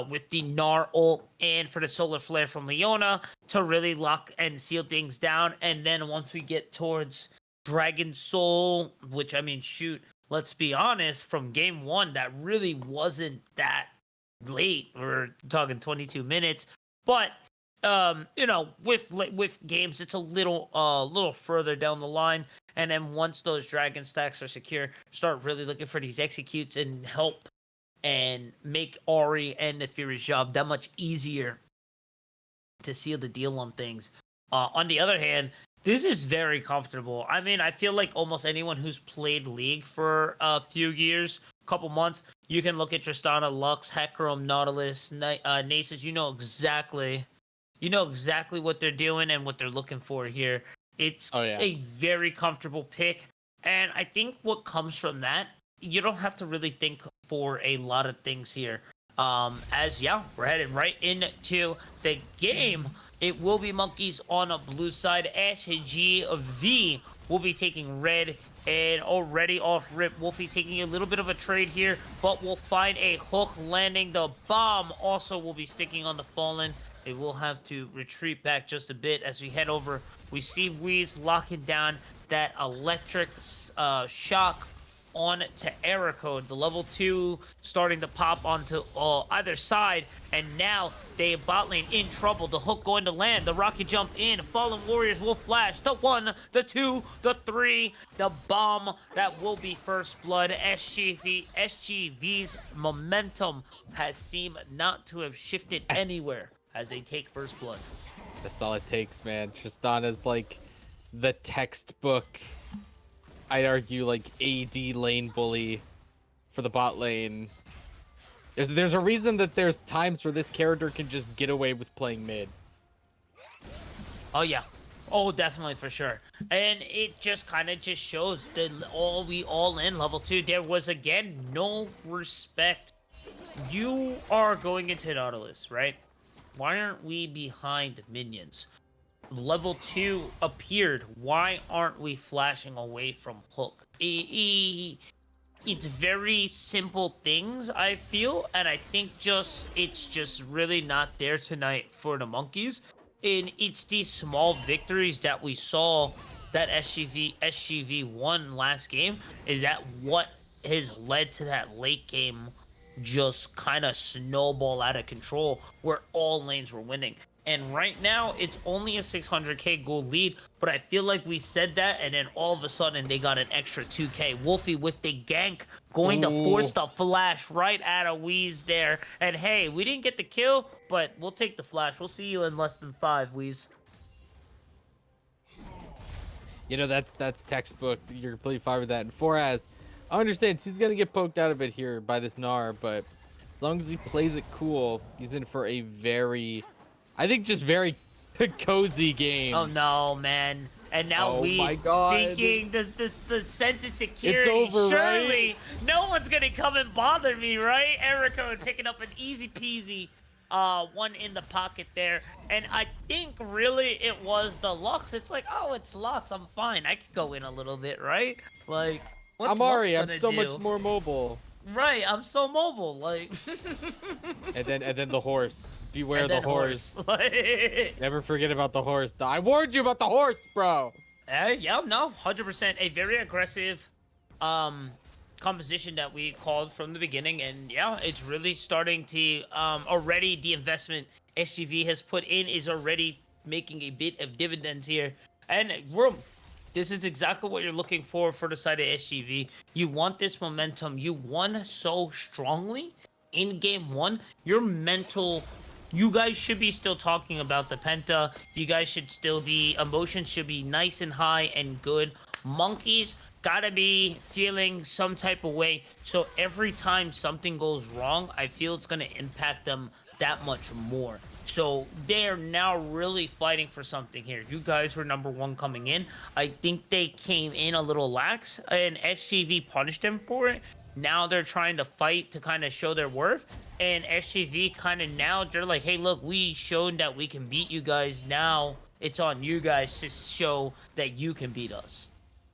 with the Gnar ult and for the Solar Flare from Leona to really lock and seal things down. And then once we get towards Dragon Soul, which I mean, shoot, let's be honest, from game one, that really wasn't that late. We're talking 22 minutes, but you know, with games, it's a little further down the line. And then once those dragon stacks are secure, start really looking for these executes and help and make Ari and Nefiri's job that much easier to seal the deal on things. On the other hand, this is very comfortable. I mean, I feel like almost anyone who's played League for a few years, couple months, you can look at Tristana, Lux, Hecarim, Nautilus, Nasus. You know exactly what they're doing and what they're looking for here. It's a very comfortable pick. And I think what comes from that, you don't have to really think for a lot of things here. We're headed right into the game. It will be monkeys on a blue side. SGV will be taking red. And already off rip, Wolfie taking a little bit of a trade here, but will find a hook landing. The bomb also will be sticking on the Fallen. It will have to retreat back just a bit as we head over. We see Wheeze locking down that electric shock on to error code. The level 2 starting to pop onto either side, and now they bot lane in trouble. The hook going to land. The rocket jump in. Fallen Warriors will flash. The 1, the 2, the 3, the bomb. That will be first blood. SGV's momentum has seemed not to have shifted anywhere as they take first blood. That's all it takes, man. Tristana's like the textbook, I'd argue, like AD lane bully for the bot lane. There's a reason that there's times where this character can just get away with playing mid. Oh yeah. Oh, definitely, for sure. And it just kind of just shows that we all in level 2. There was, again, no respect. You are going into Nautilus, right? Why aren't we behind minions? Level 2 appeared. Why aren't we flashing away from Hook? It's very simple things, I feel, and I think it's just really not there tonight for the Monkeys. And it's these small victories that we saw that SGV won last game, is that what has led to that late game just kind of snowball out of control where all lanes were winning. And right now, it's only a 600k gold lead, but I feel like we said that, and then all of a sudden, they got an extra 2k. Wolfie with the gank, going to force the flash right at a Wheeze there. And hey, we didn't get the kill, but we'll take the flash. We'll see you in less than 5, Wheeze. You know, that's textbook. You're completely fine with that. And Foraz, I understand he's going to get poked out a bit here by this Gnar, but as long as he plays it cool, he's in for a very... I think just very cozy game. Oh no, man. And now Wheeze thinking the sense of security. It's over, surely right? no one's gonna come and bother me, right? Erico picking up an easy peasy one in the pocket there. And I think really it was the Lux. It's like, oh, it's Lux. I'm fine. I could go in a little bit, right? Like, what's I'm Ari. Lux I'm so gonna do? much more mobile. Right, I'm so mobile, like. and then the horse. Beware the horse. Like... Never forget about the horse. I warned you about the horse, bro. Yeah, no, 100%. A very aggressive composition that we called from the beginning, and yeah, it's really starting to already the investment SGV has put in is already making a bit of dividends here, and this is exactly what you're looking for the side of SGV. You want this momentum. You won so strongly in game 1. Your mental, you guys should be still talking about the penta. You guys should still be, emotions should be nice and high and good. Monkeys gotta be feeling some type of way. So every time something goes wrong, I feel it's gonna impact them that much more. So they're now really fighting for something here. You guys were number 1 coming in. I think they came in a little lax, and SGV punished them for it. Now they're trying to fight to kind of show their worth, and SGV kind of now, they're like, hey, look, we showed that we can beat you guys. Now it's on you guys to show that you can beat us.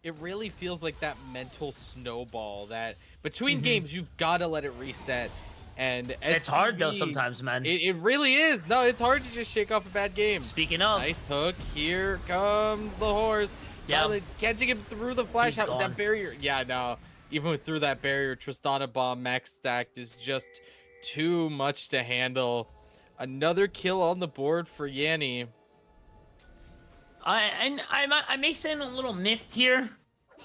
It really feels like that mental snowball that between games, you've got to let it reset. And SGV, it's hard though sometimes, man. It really is. No, it's hard to just shake off a bad game. Speaking of, nice hook. Here comes the horse. Silent, catching him through the flash out that barrier. Yeah, no. Even through that barrier, Tristana bomb max stacked is just too much to handle. Another kill on the board for Yanni. I may sound a little miffed here,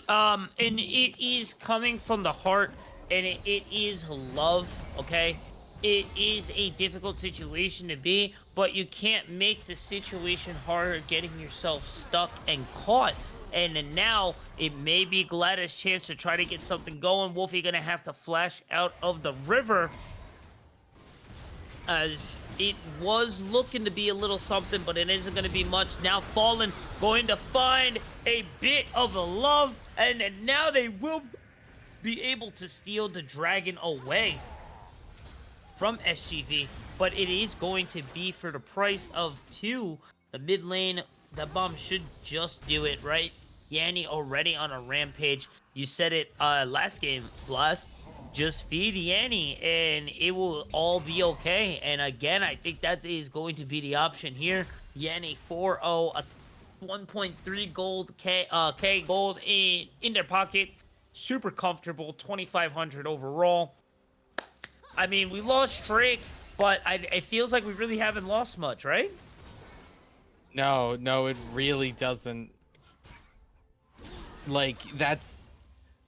and it is coming from the heart, and it is love, okay? It is a difficult situation to be, but you can't make the situation harder getting yourself stuck and caught. And then now, it may be Gladys' chance to try to get something going. Wolfie gonna have to flash out of the river, as it was looking to be a little something, but it isn't going to be much. Now Fallen going to find a bit of a love, and then now they will be able to steal the dragon away from SGV, but it is going to be for the price of 2. The mid lane, the bomb should just do it, right? Yanni already on a rampage. You said it last game, Blast. just feed Yanni and it will all be okay. And again, I think that is going to be the option here. Yanni 4-0, a 1.3 gold K gold in their pocket. Super comfortable, 2,500 overall. I mean, we lost Drake, but it feels like we really haven't lost much, right? No, no, it really doesn't. Like,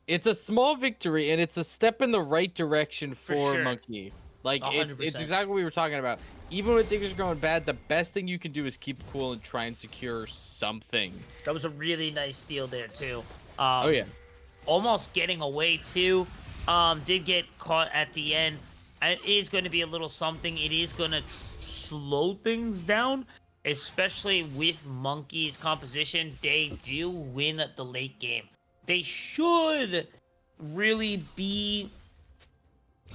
it's a small victory, and it's a step in the right direction for sure. Monkey. Like, it's 100%. exactly what we were talking about. Even when things are going bad, the best thing you can do is keep cool and try and secure something. That was a really nice steal there, too. Oh, yeah. Almost getting away, too. Did get caught at the end. It is going to be a little something. It is going to slow things down, especially with Monkey's composition. They do win the late game. They should really be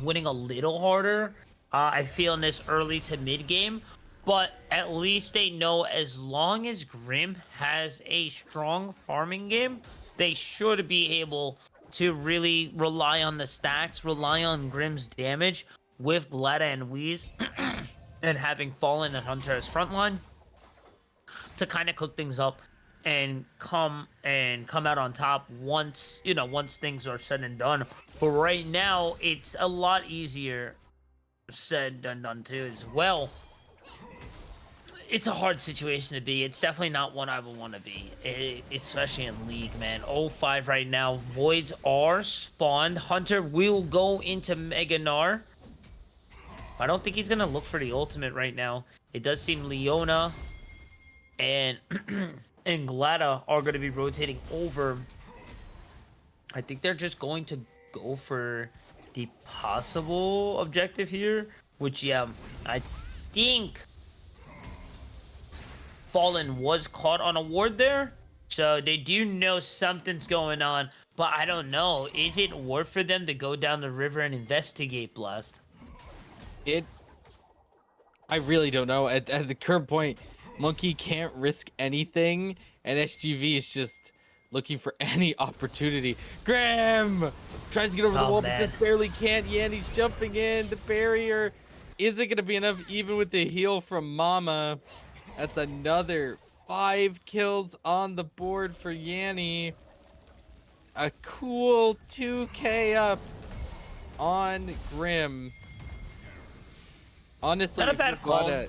winning a little harder, I feel, in this early to mid game. But at least they know as long as Grim has a strong farming game, they should be able to really rely on the stacks, rely on Grim's damage with Glada and Wheeze, and having Fallen and Hunter as frontline to kind of cook things up and come out on top once things are said and done. But right now, it's a lot easier said than done too as well. It's a hard situation to be. It's definitely not one I would want to be, especially in League, man. 0-5 right now. Voids are spawned. Hunter will go into Mega Gnar. I don't think he's going to look for the ultimate right now. It does seem Leona and and Glada are going to be rotating over. I think they're just going to go for the possible objective here, which, yeah, I think Fallen was caught on a ward there, so they do know something's going on, but I don't know. Is it worth for them to go down the river and investigate Blast? I really don't know. At the current point, Monkey can't risk anything, and SGV is just looking for any opportunity. Graham tries to get over the wall, but just barely can't. Yanni's jumping in. The barrier isn't going to be enough, even with the heal from Mama. That's another 5 kills on the board for Yanni. A cool 2k up on Grim. Honestly, not a bad call.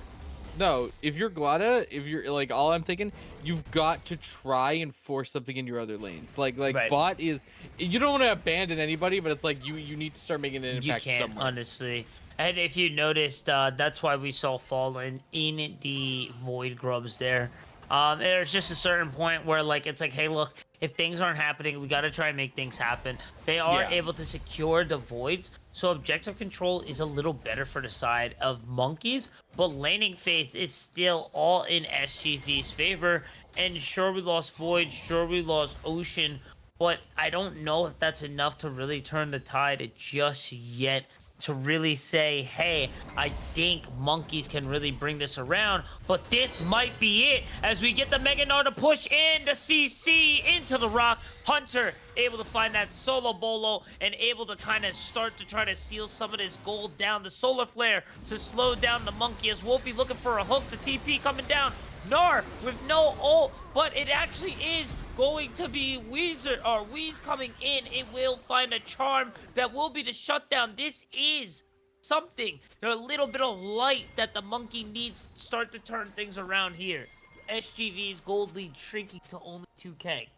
No, if you're Glada, if you're like, all I'm thinking, you've got to try and force something in your other lanes. Like right. Bot is, you don't want to abandon anybody, but it's like you need to start making an impact. You can't, somewhere. Honestly. And if you noticed, that's why we saw Fallen in the Void Grubs there. There's just a certain point where, like, it's like, hey, look, if things aren't happening, we got to try and make things happen. They are able to secure the Voids, so objective control is a little better for the side of Monkeys, but laning phase is still all in SGV's favor. And sure, we lost Void, sure, we lost Ocean, but I don't know if that's enough to really turn the tide just yet. To really say, hey, I think Monkeys can really bring this around, but this might be it as we get the Mega Gnar to push in the CC into the rock. Hunter able to find that solo bolo and able to kind of start to try to seal some of this gold down. The solar flare to slow down the Monkey as Wolfie looking for a hook. The TP coming down. Gnar with no ult, but it actually is going to be Wheeze coming in. It will find a charm that will be the shutdown. This is something. There's a little bit of light that the Monkey needs to start to turn things around here. SGV's gold lead shrinking to only 2k.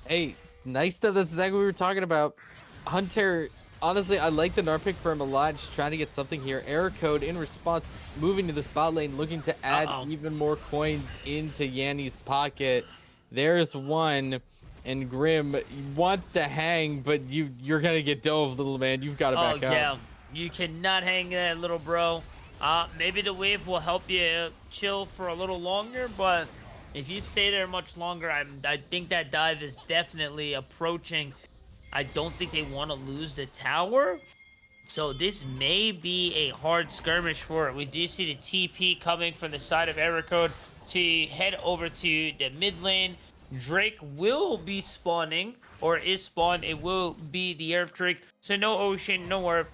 Hey, nice stuff. That's exactly what we were talking about. Hunter, honestly, I like the Gnar pick for him a lot. Just trying to get something here. Error code in response, moving to this bot lane, looking to add even more coins into Yanni's pocket. There's one, and Grim wants to hang, but you're gonna get dove, little man. You've got to back out. Oh yeah, you cannot hang there, little bro. Maybe the wave will help you chill for a little longer, but if you stay there much longer, I think that dive is definitely approaching. I don't think they want to lose the tower. So this may be a hard skirmish for it. We do see the TP coming from the side of Error Code to head over to the mid lane. Drake will be spawning, or is spawned. It will be the Earth Drake. So no Ocean, no Earth.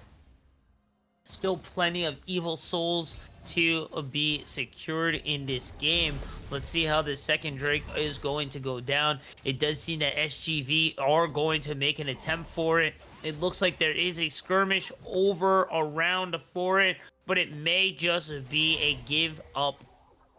Still plenty of evil souls to be secured in this game. Let's see how this second Drake is going to go down. It does seem that SGV are going to make an attempt for it. It looks like there is a skirmish over around for it, but it may just be a give up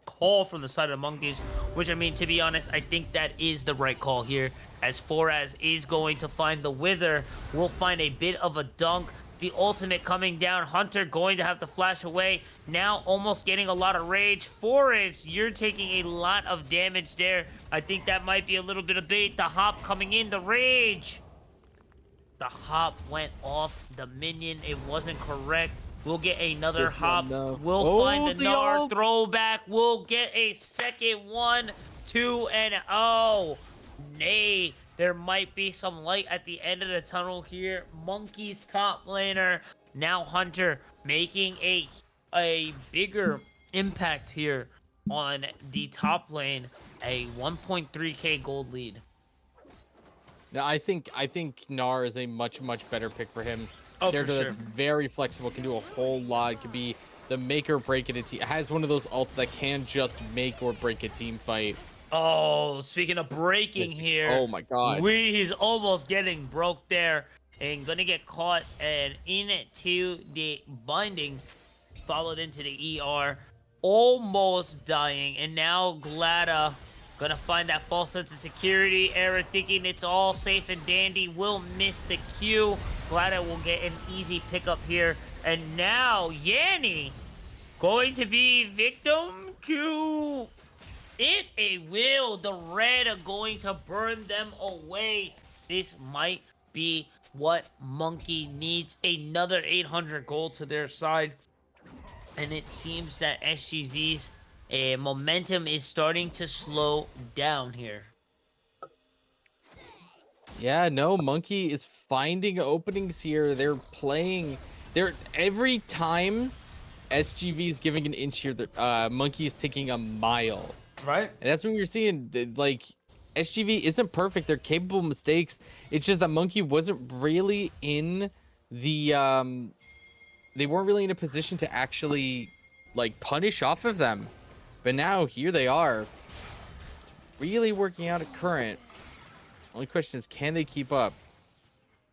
call from the side of the Monkeys, which, I mean, to be honest, I think that is the right call here, as Foraz is going to find the Wither. We'll find a bit of a dunk. The ultimate coming down. Hunter going to have to flash away. Now almost getting a lot of rage. Forrest, you're taking a lot of damage there. I think that might be a little bit of bait. The hop coming in. The rage. The hop went off the minion. It wasn't correct. We'll get another hop. We'll find the Gnar throwback. We'll get a second one. 2-0. Nay. There might be some light at the end of the tunnel here. Monkey's top laner. Now Hunter making a bigger impact here on the top lane. A 1.3k gold lead. Now I think Gnar is a much better pick for him. Oh, Character for sure. that's very flexible, can do a whole lot. Can be the make or break in a team. It has one of those ults that can just make or break a team fight. Oh, speaking of breaking here. Oh my god. He's almost getting broke there and gonna get caught and into the binding, followed into the ER, almost dying. And now Glada gonna find that false sense of security. Era thinking it's all safe and dandy, will miss the Q. Glada will get an easy pickup here. And now Yanni going to be victim to it. A will. The red are going to burn them away. This might be what Monkey needs. Another 800 gold to their side. And it seems that SGV's momentum is starting to slow down here. Yeah, no, Monkey is finding openings here. They're playing. Every time SGV is giving an inch here, Monkey is taking a mile. Right? And that's when we're seeing, like, SGV isn't perfect. They're capable of mistakes. It's just that Monkey wasn't really in the, they weren't really in a position to actually, like, punish off of them. But now, here they are. It's really working out at current. Only question is, can they keep up?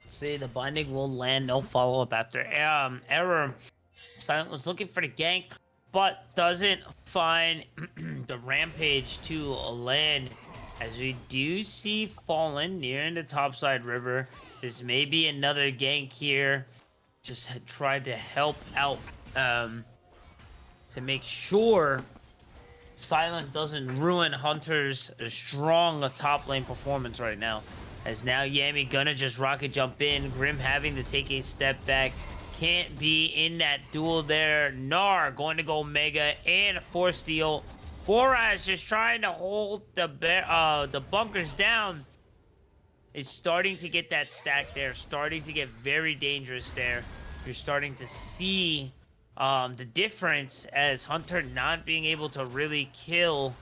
See, the binding will land. No follow-up after error. Silent was looking for the gank, but doesn't find the rampage to land, as we do see Fallen near in the topside river. This may be another gank here. Just had tried to help out to make sure Silent doesn't ruin Hunter's strong top lane performance right now. As now Yami gonna just rocket jump in. Grim having to take a step back. Can't be in that duel there. Gnar going to go mega and force steal. Foraz just trying to hold the bunkers down. Is starting to get that stack there. Starting to get very dangerous there. You're starting to see the difference as Hunter not being able to really kill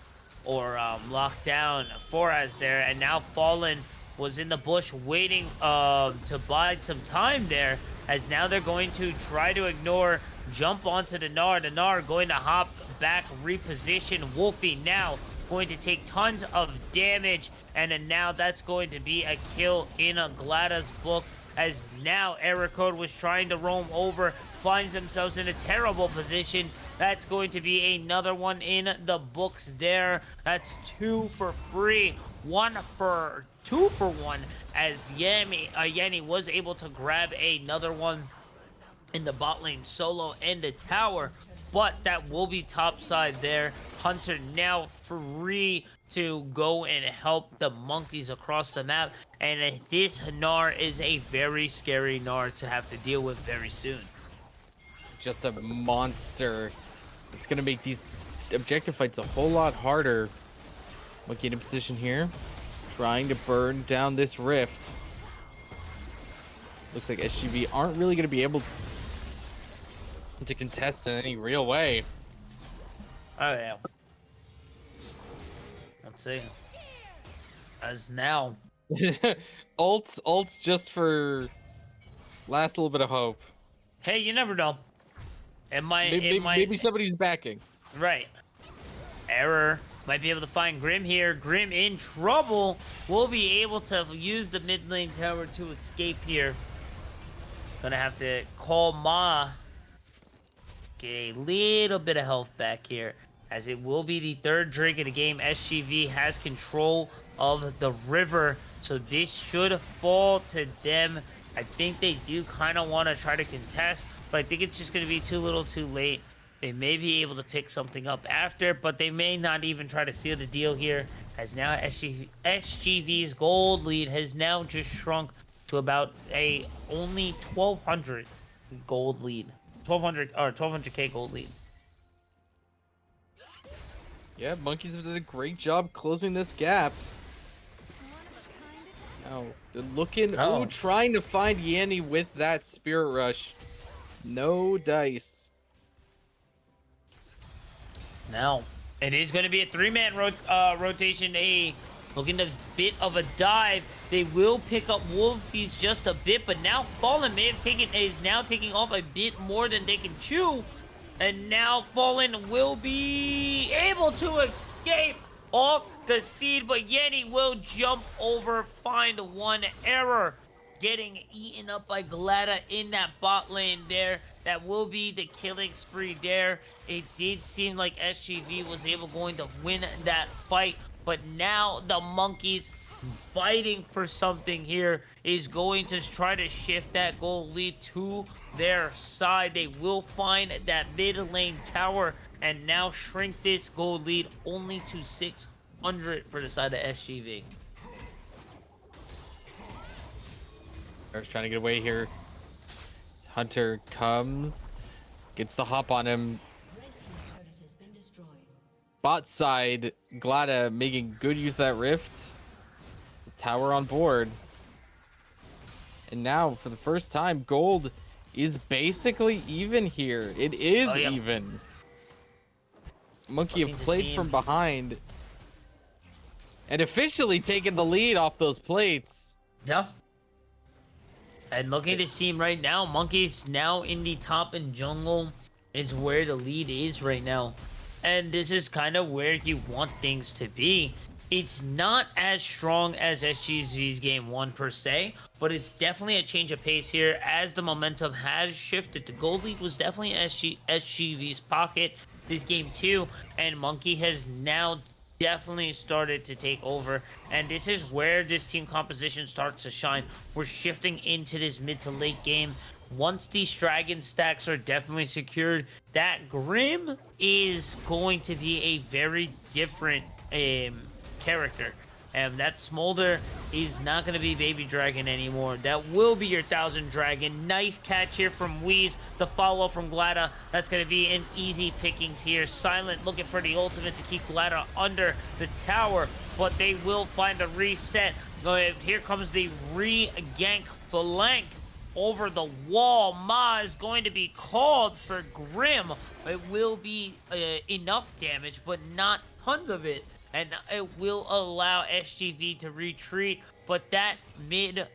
or lock down Foraz there. And now Fallen was in the bush waiting to bide some time there, as now they're going to try to ignore, jump onto the Gnar. The Gnar going to hop back, reposition. Wolfie now going to take tons of damage, and then now that's going to be a kill in a Glada's book, as now Error Code was trying to roam over, finds themselves in a terrible position. That's going to be another one in the books there. That's 2 for free, 2 for 1, as Yanni was able to grab another one in the bot lane solo and the tower, but that will be topside there. Hunter now free to go and help the Monkeys across the map, and this Gnar is a very scary Gnar to have to deal with very soon. Just a monster. It's gonna make these objective fights a whole lot harder. Monkey in position here, trying to burn down this rift. Looks like SGV aren't really gonna be able to contest in any real way. Oh yeah. Let's see. As now, Ults just for last little bit of hope. hey, you never know. Maybe somebody's backing. Right. Error. Might be able to find Grim here. Grim in trouble. Will be able to use the mid lane tower to escape here. Gonna have to call Ma. Get a little bit of health back here. As it will be the third Drake of the game. SGV has control of the river. So this should fall to them. I think they do kind of want to try to contest. But I think it's just going to be too little too late. They may be able to pick something up after, but they may not even try to seal the deal here. As now SGV's gold lead has now just shrunk to about a only 1,200 gold lead. 1,200 or 1,200k gold lead. Yeah, Monkeys have done a great job closing this gap. Now, they're looking, trying to find Yanni with that Spirit Rush. No dice. Now, it is going to be a three-man rotation. Looking a bit of a dive. They will pick up Wolfies just a bit, but now Fallen is now taking off a bit more than they can chew. And now Fallen will be able to escape off the seed, but Yeti will jump over, find one error. Getting eaten up by Glada in that bot lane there. That will be the killing spree there. It did seem like SGV was going to win that fight, but now the Monkeys fighting for something here is going to try to shift that goal lead to their side. They will find that mid lane tower and now shrink this goal lead only to 600 for the side of SGV. Eric's trying to get away here. Hunter comes, gets the hop on him. Bot side, Glada making good use of that rift. The tower on board. And now, for the first time, gold is basically even here. It is even. Monkey have played from behind and officially taken the lead off those plates. Yeah. And looking to see him right now, Monkey's now in the top and jungle is where the lead is right now. And this is kind of where you want things to be. It's not as strong as SGV's game 1 per se, but it's definitely a change of pace here as the momentum has shifted. The gold lead was definitely SGV's pocket this game 2, and Monkey has now definitely started to take over, and this is where this team composition starts to shine. We're shifting into this mid to late game. Once these dragon stacks are definitely secured, that Grim is going to be a very different character. And that Smolder is not going to be Baby Dragon anymore. That will be your 1,000 Dragon. Nice catch here from Wheeze. The follow from Glada. That's going to be an easy pickings here. Silent looking for the ultimate to keep Glada under the tower. But they will find a reset. Here comes the re-gank flank over the wall. Ma is going to be called for Grim. It will be enough damage, but not tons of it. And it will allow SGV to retreat, but that mid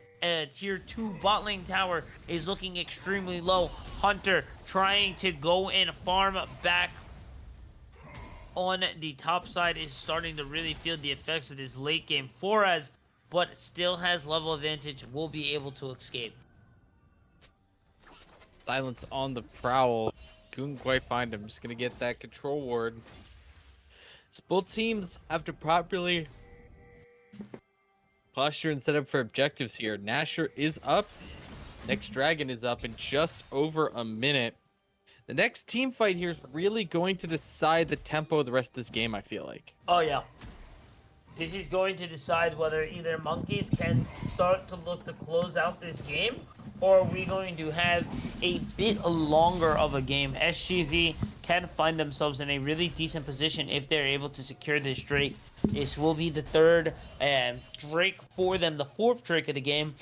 tier 2 bot lane tower is looking extremely low. Hunter trying to go and farm back on the top side is starting to really feel the effects of this late game. Forez, but still has level advantage, will be able to escape. Silence on the prowl. Couldn't quite find him. Just gonna get that control ward. Both teams have to properly posture and set up for objectives here. Nasher is up. Next Dragon is up in just over a minute. The next team fight here is really going to decide the tempo of the rest of this game, I feel like. Oh, yeah. This is going to decide whether either Monkeys can start to look to close out this game, or are we going to have a bit longer of a game. SGV can find themselves in a really decent position if they're able to secure this Drake. This will be the third Drake for them, the fourth Drake of the game.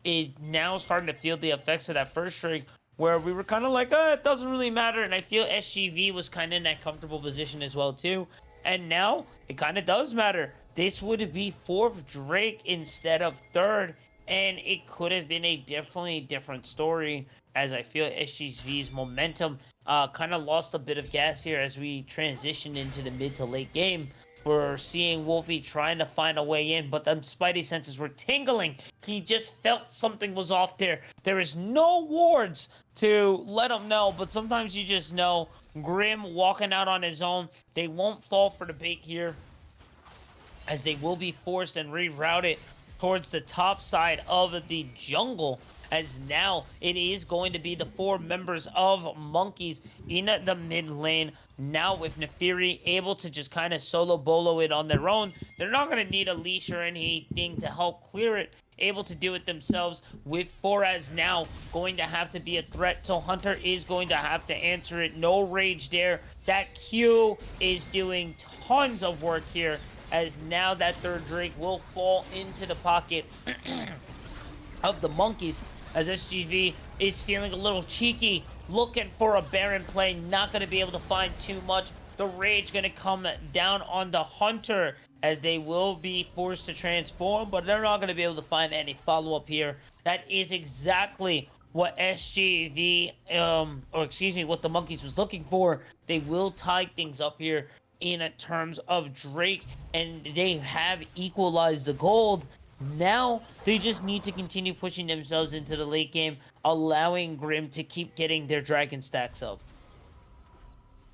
Is now starting to feel the effects of that first Drake, where we were kind of like, it doesn't really matter. And I feel SGV was kind of in that comfortable position as well, too. And now, it kind of does matter. this would be fourth Drake instead of third, and it could have been a definitely different story, as I feel SGV's momentum kind of lost a bit of gas here as we transitioned into the mid to late game. We're seeing Wolfie trying to find a way in, but the Spidey senses were tingling. He just felt something was off there. There is no wards to let him know, but sometimes you just know. Grim walking out on his own. They won't fall for the bait here, as they will be forced and rerouted towards the top side of the jungle, as now it is going to be the 4 members of Monkeys in the mid lane. Now with Nefiri able to just kind of solo bolo it on their own, they're not going to need a leash or anything to help clear it. Able to do it themselves, with Foraz now going to have to be a threat, so Hunter is going to have to answer it. No rage there. That Q is doing tons of work here, as now that third Drake will fall into the pocket of the Monkeys, as SGV is feeling a little cheeky, looking for a Baron play, not going to be able to find too much. The rage going to come down on the Hunter, as they will be forced to transform, but they're not going to be able to find any follow-up here. That is exactly what SGV, what the Monkeys was looking for. They will tie things up here in terms of Drake, and they have equalized the gold. Now they just need to continue pushing themselves into the late game, allowing Grim to keep getting their dragon stacks up.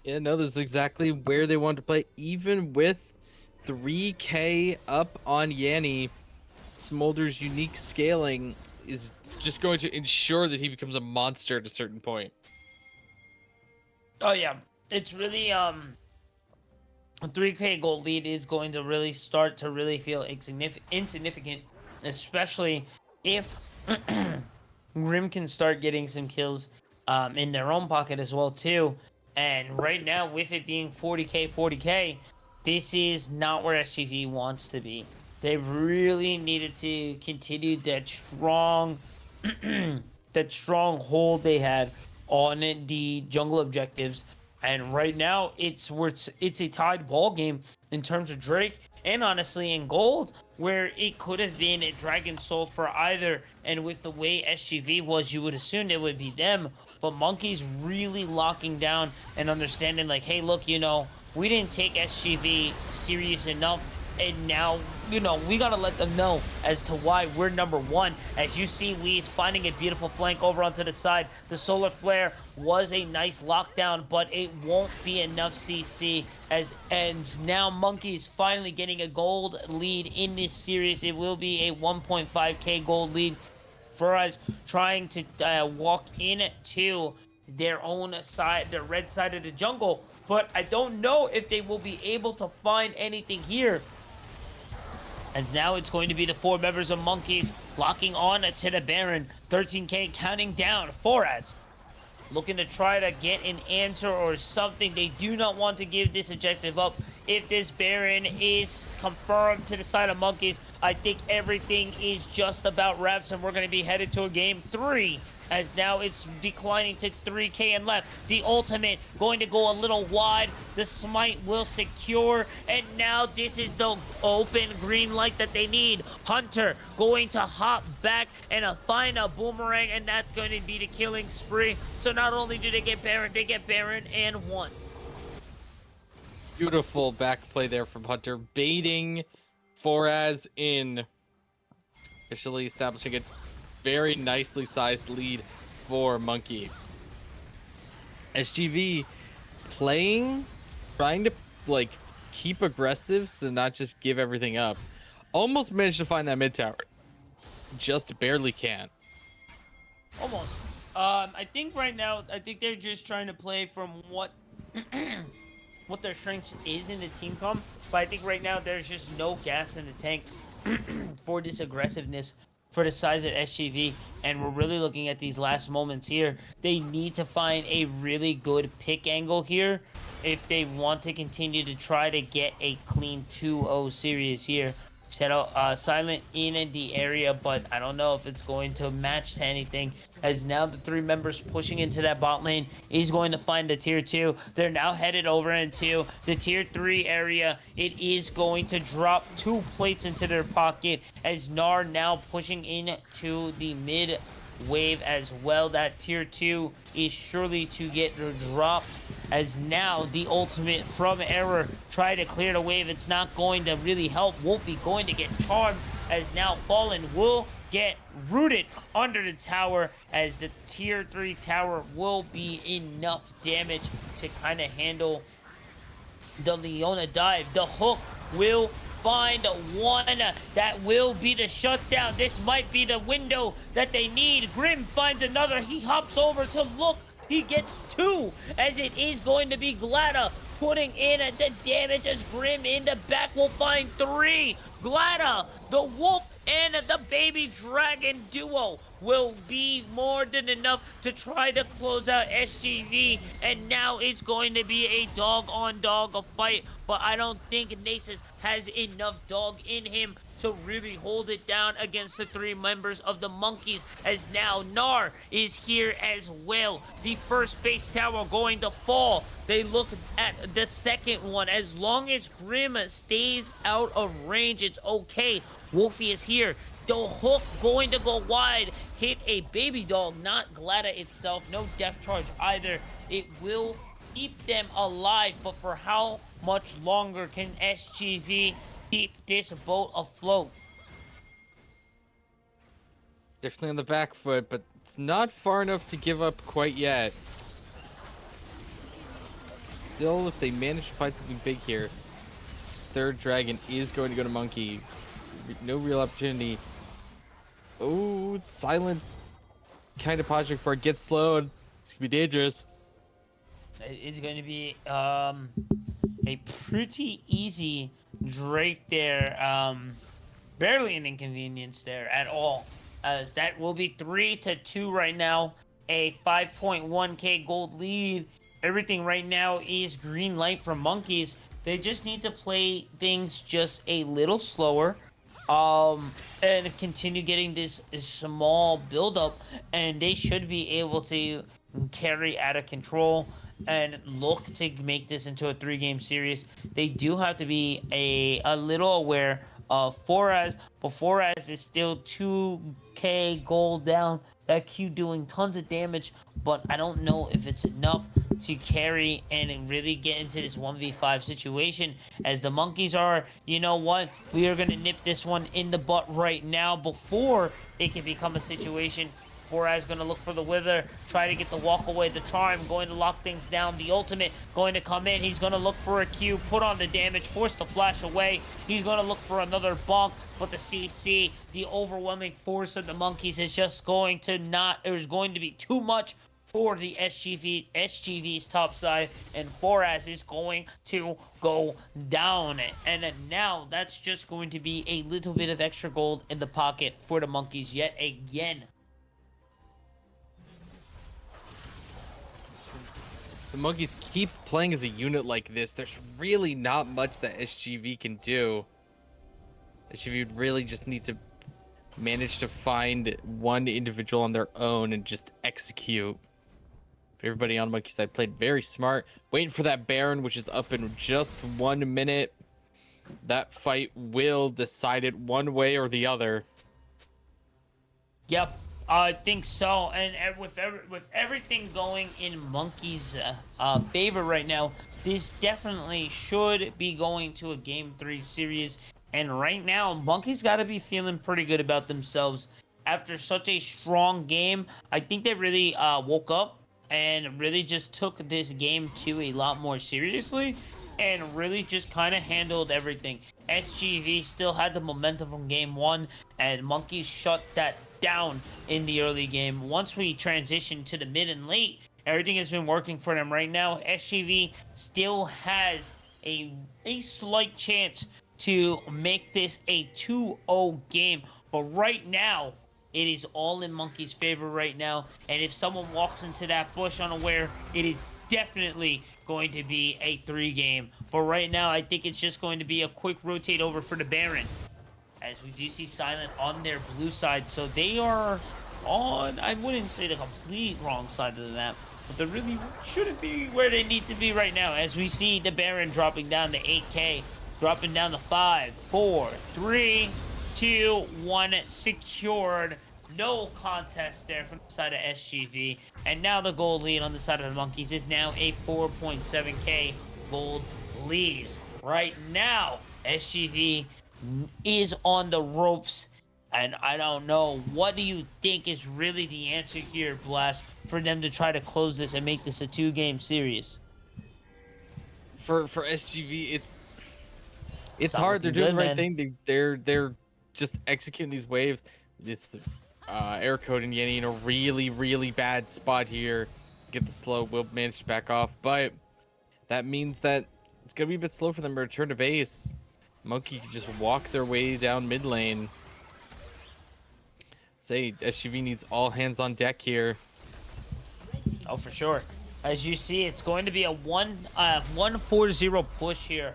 Yeah, no, this is exactly where they want to play. Even with 3k up on Yanni, Smolder's unique scaling is just going to ensure that he becomes a monster at a certain point. Oh yeah, it's really a 3k gold lead is going to really start to really feel insignificant, especially if Grim can start getting some kills in their own pocket as well too. And right now, with it being 40k, this is not where SGV wants to be. They really needed to continue that strong hold they had on the jungle objectives. And right now, it's a tied ball game in terms of Drake, and honestly in gold, where it could have been a Dragon Soul for either. And with the way SGV was, you would assume it would be them. But Monkeys really locking down and understanding, like, hey, look, you know, we didn't take SGV serious enough, and now, you know, we gotta let them know as to why we're number one. As you see, Wee's finding a beautiful flank over onto the side. The Solar Flare was a nice lockdown, but it won't be enough CC, as ends now Monkeys finally getting a gold lead in this series. It will be a 1.5k gold lead for us, trying to walk into their own side, the red side of the jungle. But I don't know if they will be able to find anything here, as now it's going to be the 4 members of Monkeys locking on to the Baron. 13k counting down for us, looking to try to get an answer or something. They do not want to give this objective up. If this Baron is confirmed to the side of Monkeys, I think everything is just about wraps, and we're going to be headed to a game 3, as now it's declining to 3k and left. The ultimate going to go a little wide. The smite will secure, and now this is the open green light that they need. Hunter going to hop back and find a boomerang, and that's going to be the killing spree. So not only do they get Baron and 1. Beautiful back play there from Hunter, baiting Foraz in, officially establishing a very nicely sized lead for Monkey. SGV playing, trying to like keep aggressive to not just give everything up. Almost managed to find that mid tower, just barely can't. Almost. I think right now, I think they're just trying to play from what what their strength is in the team comp. But I think right now there's just no gas in the tank for this aggressiveness for the size of SGV. And we're really looking at these last moments here. They need to find a really good pick angle here if they want to continue to try to get a clean 2-0 series here. set out silent in the area, but I don't know if it's going to match to anything, as now the three members pushing into that bot lane is going to find the tier 2. They're now headed over into the tier 3 area. It is going to drop 2 plates into their pocket, as Gnar now pushing into the mid wave as well. That tier 2 is surely to get dropped, as now the ultimate from Error try to clear the wave. It's not going to really help. Wolfie going to get charmed, as now Fallen will get rooted under the tower, as the tier 3 tower will be enough damage to kind of handle the Leona dive. The hook will find one. That will be the shutdown. This might be the window that they need. Grim finds another. He hops over to look. He gets 2, as it is going to be Glada putting in the damage, as Grim in the back will find 3. Glada, the wolf, and the baby dragon duo will be more than enough to try to close out SGV, and now it's going to be a dog-on-dog fight, but I don't think Nasus has enough dog in him to really hold it down against the 3 members of the Monkeys, as now Gnar is here as well. The first base tower going to fall. They look at the second one. As long as Grim stays out of range, it's okay. Wolfie is here. The hook going to go wide. Hit a baby dog, not Glada itself. No death charge either. It will keep them alive, but for how much longer can SGV keep this boat afloat? Definitely on the back foot, but it's not far enough to give up quite yet. Still, if they manage to find something big here, this third dragon is going to go to Monkey. No real opportunity. Oh, silence. Kind of pausing for it gets slowed. It's going to be dangerous. It's going to be a pretty easy Drake there. Barely an inconvenience there at all, as that will be 3-2 right now. A 5.1k gold lead. Everything right now is green light for Monkeys. They just need to play things just a little slower, and continue getting this small build-up, and they should be able to carry out of control and look to make this into a 3-game series. They do have to be a little aware of Foraz, but Foraz is still 2k gold down. That Q doing tons of damage, but I don't know if it's enough to carry and really get into this 1v5 situation, as the Monkeys are, you know what, we are going to nip this one in the butt right now before it can become a situation. Foraz going to look for the Wither, try to get the walk away, the Charm going to lock things down, the ultimate going to come in, he's going to look for a Q, put on the damage, force the flash away, he's going to look for another bonk, but the CC, the overwhelming force of the Monkeys is just going to there's going to be too much for the SGV's top side, and Foraz is going to go down. And then now that's just going to be a little bit of extra gold in the pocket for the Monkeys yet again. The Monkeys keep playing as a unit like this. There's really not much that SGV can do. SGV would really just need to manage to find one individual on their own and just execute. Everybody on Monkey side played very smart, waiting for that Baron, which is up in just 1 minute. That fight will decide it one way or the other. Yep, I think so. And with everything going in Monkey's favor right now, this definitely should be going to a Game 3 series. And right now, Monkey's got to be feeling pretty good about themselves. After such a strong game, I think they really woke up and really just took this game to a lot more seriously and really just kind of handled everything. SGV still had the momentum from game 1, and Monkeys shut that down in the early game. Once we transition to the mid and late, everything has been working for them right now. SGV still has a slight chance to make this a 2-0 game, but right now it is all in Monkey's favor right now, and if someone walks into that bush unaware, it is definitely going to be a 3-game. But right now, I think it's just going to be a quick rotate over for the Baron. as we do see Silent on their blue side. So they are on, I wouldn't say the complete wrong side of the map, but they really shouldn't be where they need to be right now, as we see the Baron dropping down to 8K, dropping down to 5, 4, 3, 2, 1, secured. No contest there from the side of SGV. And now the gold lead on the side of the Monkeys is now a 4.7K gold lead. Right now, SGV is on the ropes. And I don't know, what do you think is really the answer here, Blast, for them to try to close this and make this a 2-game series? For SGV, it's Not hard. They're looking doing good, the right man. thing. They're just executing these waves. This air code and Yenny in a really bad spot here. Get the slow. Will manage to back off, but that means that it's gonna be a bit slow for them to return to base. Monkey can just walk their way down mid lane. Say SGV needs all hands on deck here. Oh, for sure. As you see, it's going to be a 1-4-0 push here.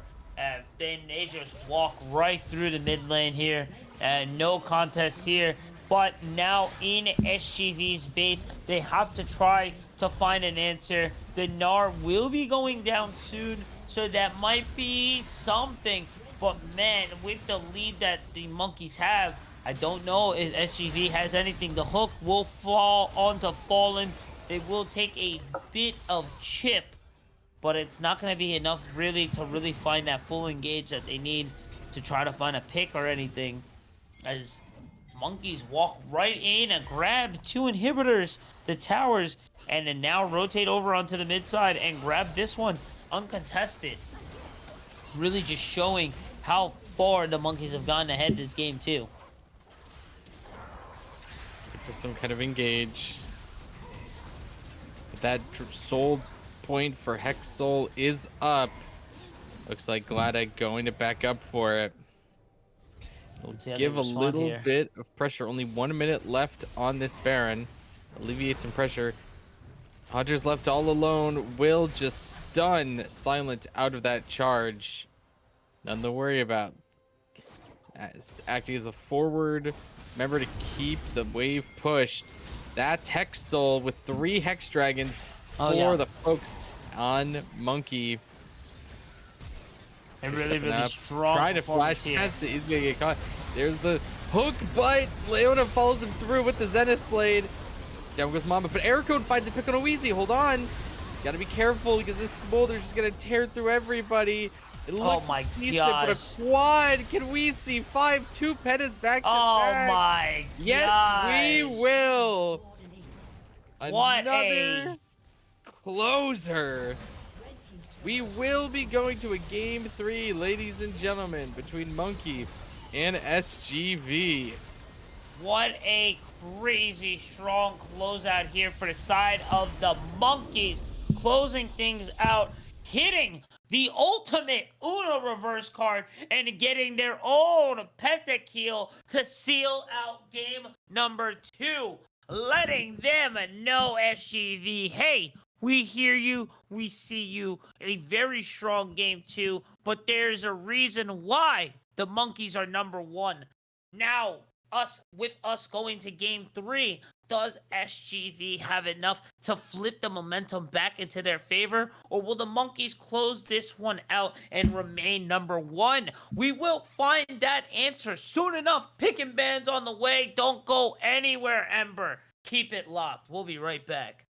Then they just walk right through the mid lane here. No contest here. But now in SGV's base, they have to try to find an answer. The Gnar will be going down soon, so that might be something. But man, with the lead that the Monkeys have, I don't know if SGV has anything. The hook will fall onto Fallen. They will take a bit of chip, but it's not going to be enough really to really find that full engage that they need to try to find a pick or anything. As Monkeys walk right in and grab 2 inhibitors, the towers, and then now rotate over onto the mid side and grab this one uncontested. Really just showing how far the Monkeys have gotten ahead this game too. For some kind of engage. That soul point for Hex Soul is up. Looks like Glada going to back up for it. It'll give a little bit of pressure. Only 1 minute left on this Baron. Alleviate some pressure. Hodger's left all alone. Will just stun Silent out of that charge. Nothing to worry about. Acting as a forward. Remember to keep the wave pushed. That's Hex Soul with 3 Hex Dragons for the folks on Monkey. A really strong. Trying to flash past it. He's gonna get caught. There's the hook, but Leona follows him through with the Zenith Blade. Down goes Mama, but Air Code finds a pick on Oweezy. Hold on. Gotta be careful because this Smolder's just gonna tear through everybody. It looks my decent, gosh. but a quad. Can we see 5-2 Pettas back to back? Oh my Yes, we will. What Another closer. We will be going to a game 3, ladies and gentlemen, between Monkey and SGV. What a crazy strong closeout here for the side of the Monkeys. Closing things out, hitting the ultimate Uno reverse card and getting their own pentakill to seal out game number 2. Letting them know, SGV, hey, we hear you, we see you. A very strong game 2, but there's a reason why the Monkeys are number 1. Now, with us going to game 3, does SGV have enough to flip the momentum back into their favor, or will the Monkeys close this one out and remain number 1? We will find that answer soon enough. Picking bands on the way. Don't go anywhere, Ember. Keep it locked. We'll be right back.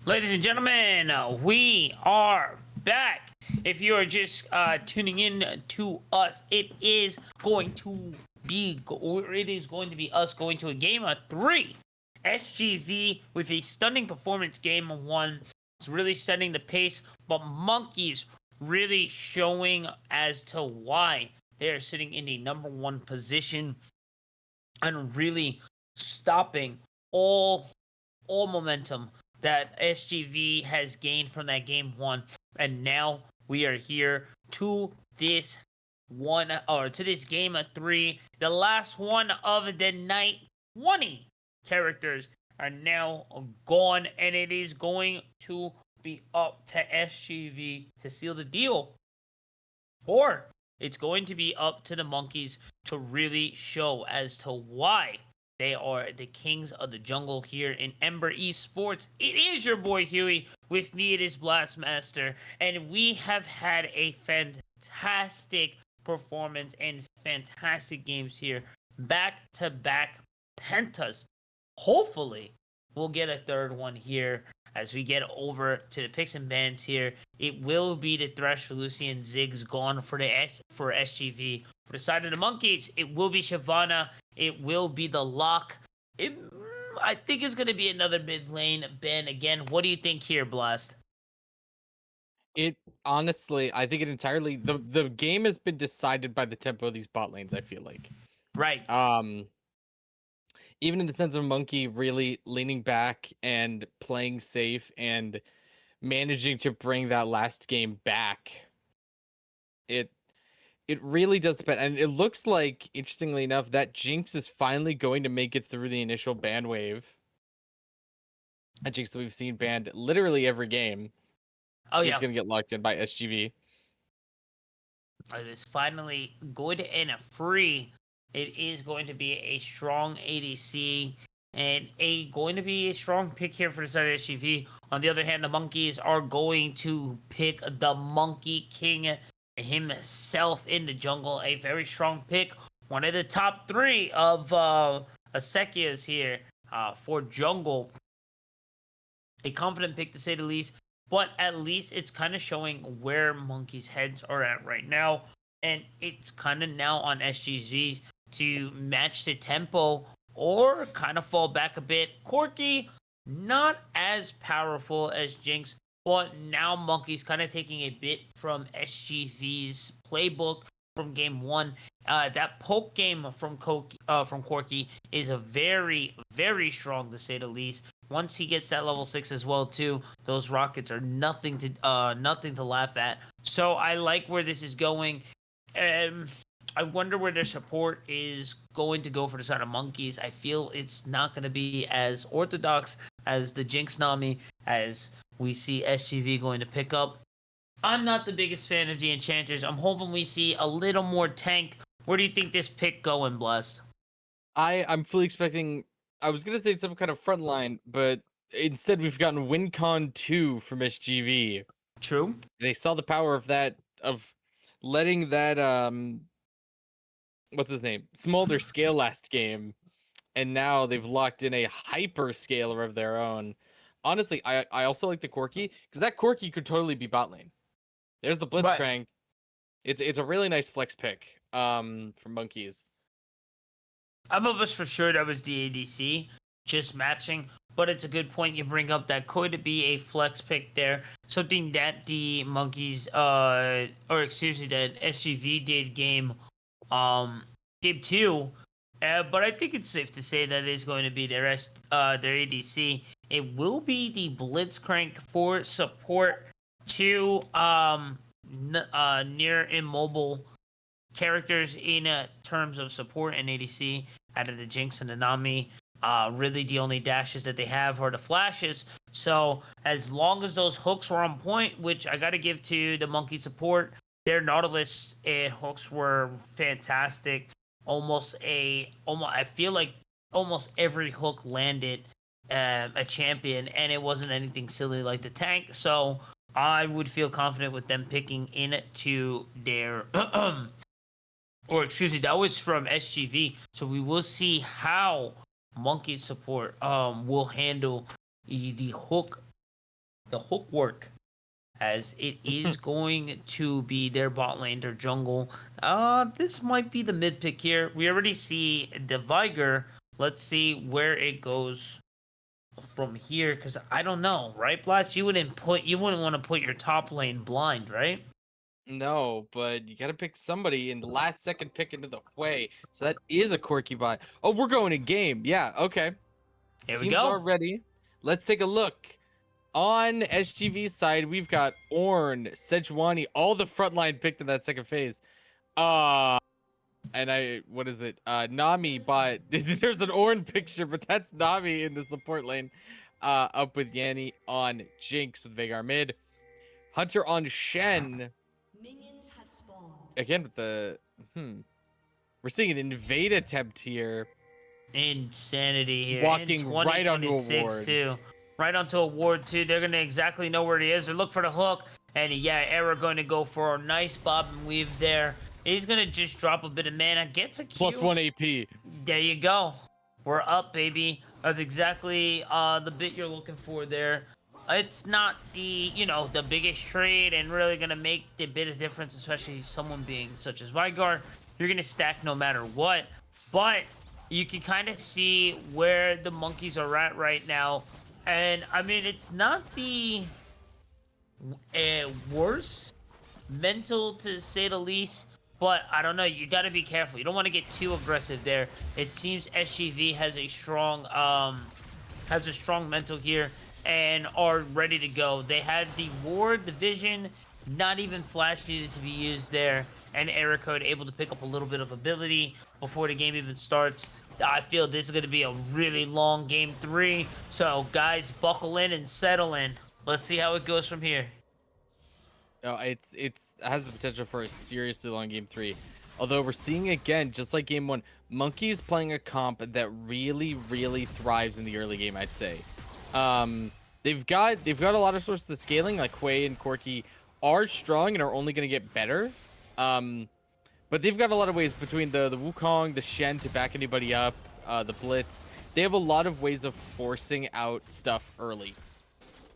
Ladies and gentlemen, we are back. If you are just tuning in to us, it is going to be us going to a game of 3. SGV with a stunning performance game of 1. It's really setting the pace, but Monkeys really showing as to why they are sitting in the number 1 position and really stopping all momentum that SGV has gained from that game 1, and now we are here to this game of 3, the last one of the night. 20 characters are now gone, and it is going to be up to SGV to seal the deal, or it's going to be up to the Monkeys to really show as to why they are the kings of the jungle here in Ember Esports. It is your boy Huey. With me, it is Blastmaster. And we have had a fantastic performance and fantastic games here. Back-to-back pentas. Hopefully, we'll get a third one here as we get over to the picks and bans here. It will be the Thresh, Lucy, and Ziggs gone for SGV. For the side of the Monkeys, it will be Shyvana. It will be the lock. I think it's going to be another mid lane ban again. What do you think here, Blast? It honestly, I think it entirely the game has been decided by the tempo of these bot lanes, I feel like. Right. Even in the sense of Monkey really leaning back and playing safe and managing to bring that last game back. It really does depend. And it looks like, interestingly enough, that Jinx is finally going to make it through the initial ban wave. A Jinx that we've seen banned literally every game. Oh, yeah. Is going to get locked in by SGV. It is finally good and free. It is going to be a strong ADC and going to be a strong pick here for the side of SGV. On the other hand, the Monkeys are going to pick the Monkey King himself in the jungle. A very strong pick. One of the top 3 of Asekias here for jungle. A confident pick to say the least. But at least it's kind of showing where Monkeys' heads are at right now. And it's kind of now on SGV to match the tempo or kind of fall back a bit. Corki, not as powerful as Jinx, but now Monkey's kind of taking a bit from SGV's playbook from game 1. That poke game from Corki is a very, very strong to say the least. Once he gets that level 6 as well too, those rockets are nothing to laugh at. So I like where this is going. I wonder where their support is going to go for the side of Monkeys. I feel it's not going to be as orthodox as the Jinx Nami as we see SGV going to pick up. I'm not the biggest fan of the Enchanters. I'm hoping we see a little more tank. Where do you think this pick going, Blessed? I'm fully expecting, I was going to say some kind of front line, but instead we've gotten WinCon 2 from SGV. True. They saw the power of that, of letting that, what's his name? Smolder scale last game. And now they've locked in a hyper scaler of their own. Honestly, I also like the Corki, because that Corki could totally be bot lane. There's the Blitzcrank. Right. It's a really nice flex pick from Monkeys. I'm almost for sure that was the ADC, just matching. But it's a good point you bring up. That could be a flex pick there. Something that the Monkeys, that SGV did game 2. But I think it's safe to say that is going to be their ADC. It will be the Blitzcrank for support to near immobile characters in terms of support and ADC out of the Jinx and the Nami. Really the only dashes that they have are the flashes. So as long as those hooks were on point, which I got to give to the Monkey support, their Nautilus hooks were fantastic. I feel like almost every hook landed a champion, and it wasn't anything silly like the tank. So I would feel confident with them picking into their that was from SGV. So we will see how Monkey support will handle the hook the hook work, as it is going to be their bot lane, their jungle. This might be the mid pick here. We already see the Viger. Let's see where it goes from here, because I don't know, right, Blast? You wouldn't want to put your top lane blind, right? No, but you gotta pick somebody in the last second pick into the way. So that is a quirky bot. Oh, we're going in game. Yeah, okay. Here we Teams go. are ready. Let's take a look. On SGV's side, we've got Ornn, Sejuani, all the frontline picked in that second phase. And what is it? Nami, but there's an Ornn picture, but that's Nami in the support lane. Up with Yanni on Jinx with Veigar mid. Hunter on Shen. Again with the we're seeing an invade attempt here. Insanity here. Walking in right onto a 2026 ward. too. Right onto a ward too. They're gonna exactly know where he is. They look for the hook, and yeah, Era going to go for a nice bob and weave there. He's gonna just drop a bit of mana, gets a Q. +1 AP. There you go. We're up, baby. That's exactly the bit you're looking for there. It's not the the biggest trade and really gonna make the bit of difference, especially someone being such as Veigar. You're gonna stack no matter what, but you can kind of see where the monkeys are at right now. And I mean, it's not the worst mental, to say the least, but I don't know. You got to be careful. You don't want to get too aggressive there. It seems SGV has a strong mental here and are ready to go. They had the ward, the vision, not even flash needed to be used there, and Ericode able to pick up a little bit of ability before the game even starts. I feel this is going to be a really long game 3, so guys, buckle in and settle in. Let's see how it goes from here. Oh, it has the potential for a seriously long game 3. Although we're seeing again, just like game 1, Monkey's playing a comp that really, really thrives in the early game, I'd say. They've got a lot of sources of scaling, like Hui and Corki are strong and are only going to get better. But they've got a lot of ways between the Wukong, the Shen to back anybody up, the Blitz. They have a lot of ways of forcing out stuff early.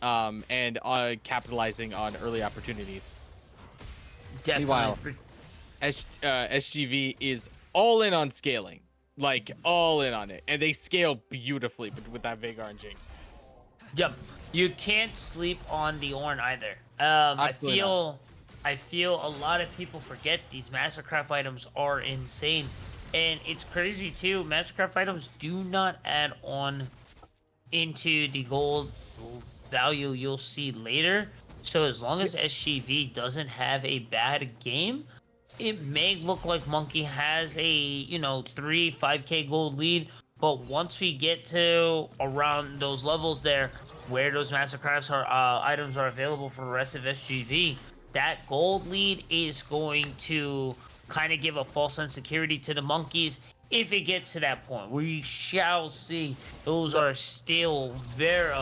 And capitalizing on early opportunities. Definitely. Meanwhile, SGV is all in on scaling. Like, all in on it. And they scale beautifully with that Veigar and Jinx. Yep. You can't sleep on the Ornn either. I feel a lot of people forget these Mastercraft items are insane. And it's crazy too. Mastercraft items do not add on into the gold value you'll see later. So as long as SGV doesn't have a bad game, it may look like Monkey has a 3-5k gold lead, but once we get to around those levels there where those Mastercrafts items are available for the rest of SGV, that gold lead is going to kind of give a false sense of security to the monkeys. If it gets to that point, we shall see. Those are still very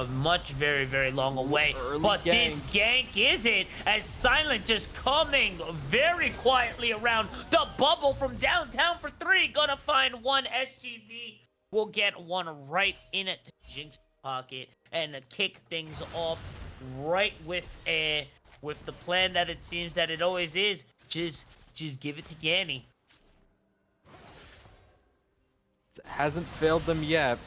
long away. But this gank isn't, as Silent just coming very quietly around the bubble from downtown for 3. Gonna find one. SGV will get one right in it to Jinx's pocket and kick things off right with the plan that it seems that it always is. Just give it to Yanni. Hasn't failed them yet.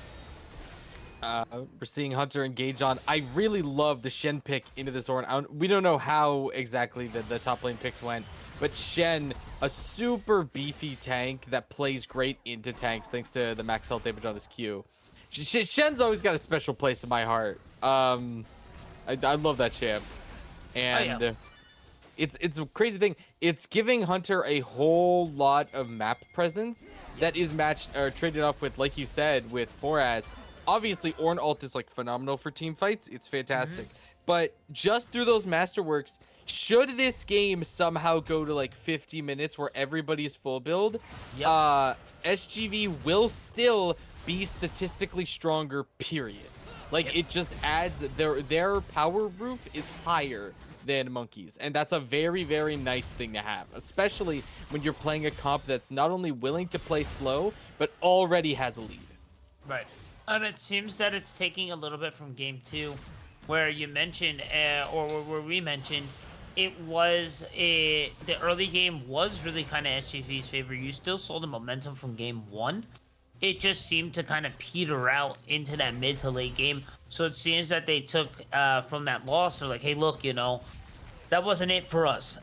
We're seeing Hunter engage on. I really love the Shen pick into this Ornn. We don't know how exactly the top lane picks went, but Shen, a super beefy tank that plays great into tanks thanks to the max health damage on his Q. Shen's always got a special place in my heart. I love that champ. And oh, yeah. It's a crazy thing. It's giving Hunter a whole lot of map presence that is matched or traded off with, like you said, with Foraz. Obviously, Ornn ult is like phenomenal for team fights. It's fantastic. But just through those masterworks, should this game somehow go to like 50 minutes where everybody's full build, SGV will still be statistically stronger, period. Like, it just adds, their power roof is higher than Monkeys, and that's a very, very nice thing to have, especially when you're playing a comp that's not only willing to play slow, but already has a lead. Right. And it seems that it's taking a little bit from game 2. where you mentioned, or where we mentioned, it was the early game was really kind of SGV's favor. You still saw the momentum from game one. It just seemed to kind of peter out into that mid to late game. So it seems that they took from that loss. They're like, hey, look, that wasn't it for us.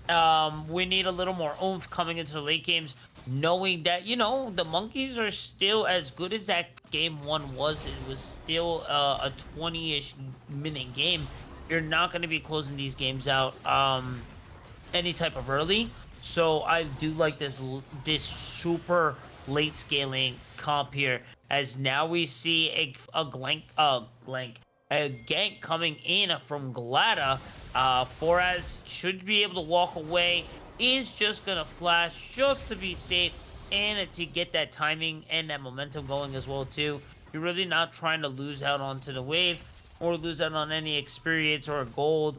We need a little more oomph coming into the late games, knowing that, the Monkeys are still as good as that game one was. It was still a 20-ish minute game. You're not going to be closing these games out any type of early. So I do like this super late scaling comp here, as now we see a gank coming in from Glada. Foraz should be able to walk away, is just gonna flash just to be safe and to get that timing and that momentum going as well too. You're really not trying to lose out onto the wave or lose out on any experience or gold,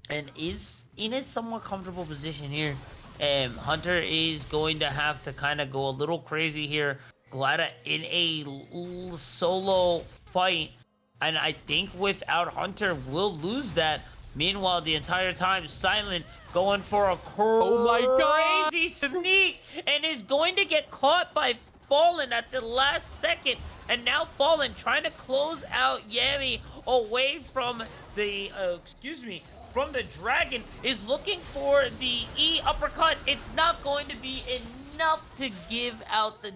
and is in a somewhat comfortable position here. Hunter is going to have to kind of go a little crazy here. Glada in a solo fight, and I think without Hunter, we'll lose that. Meanwhile, the entire time, Silent going for a crazy sneak, and is going to get caught by Fallen at the last second. And now Fallen trying to close out Yami away from the, from the dragon, is looking for the E uppercut. It's not going to be enough to give out to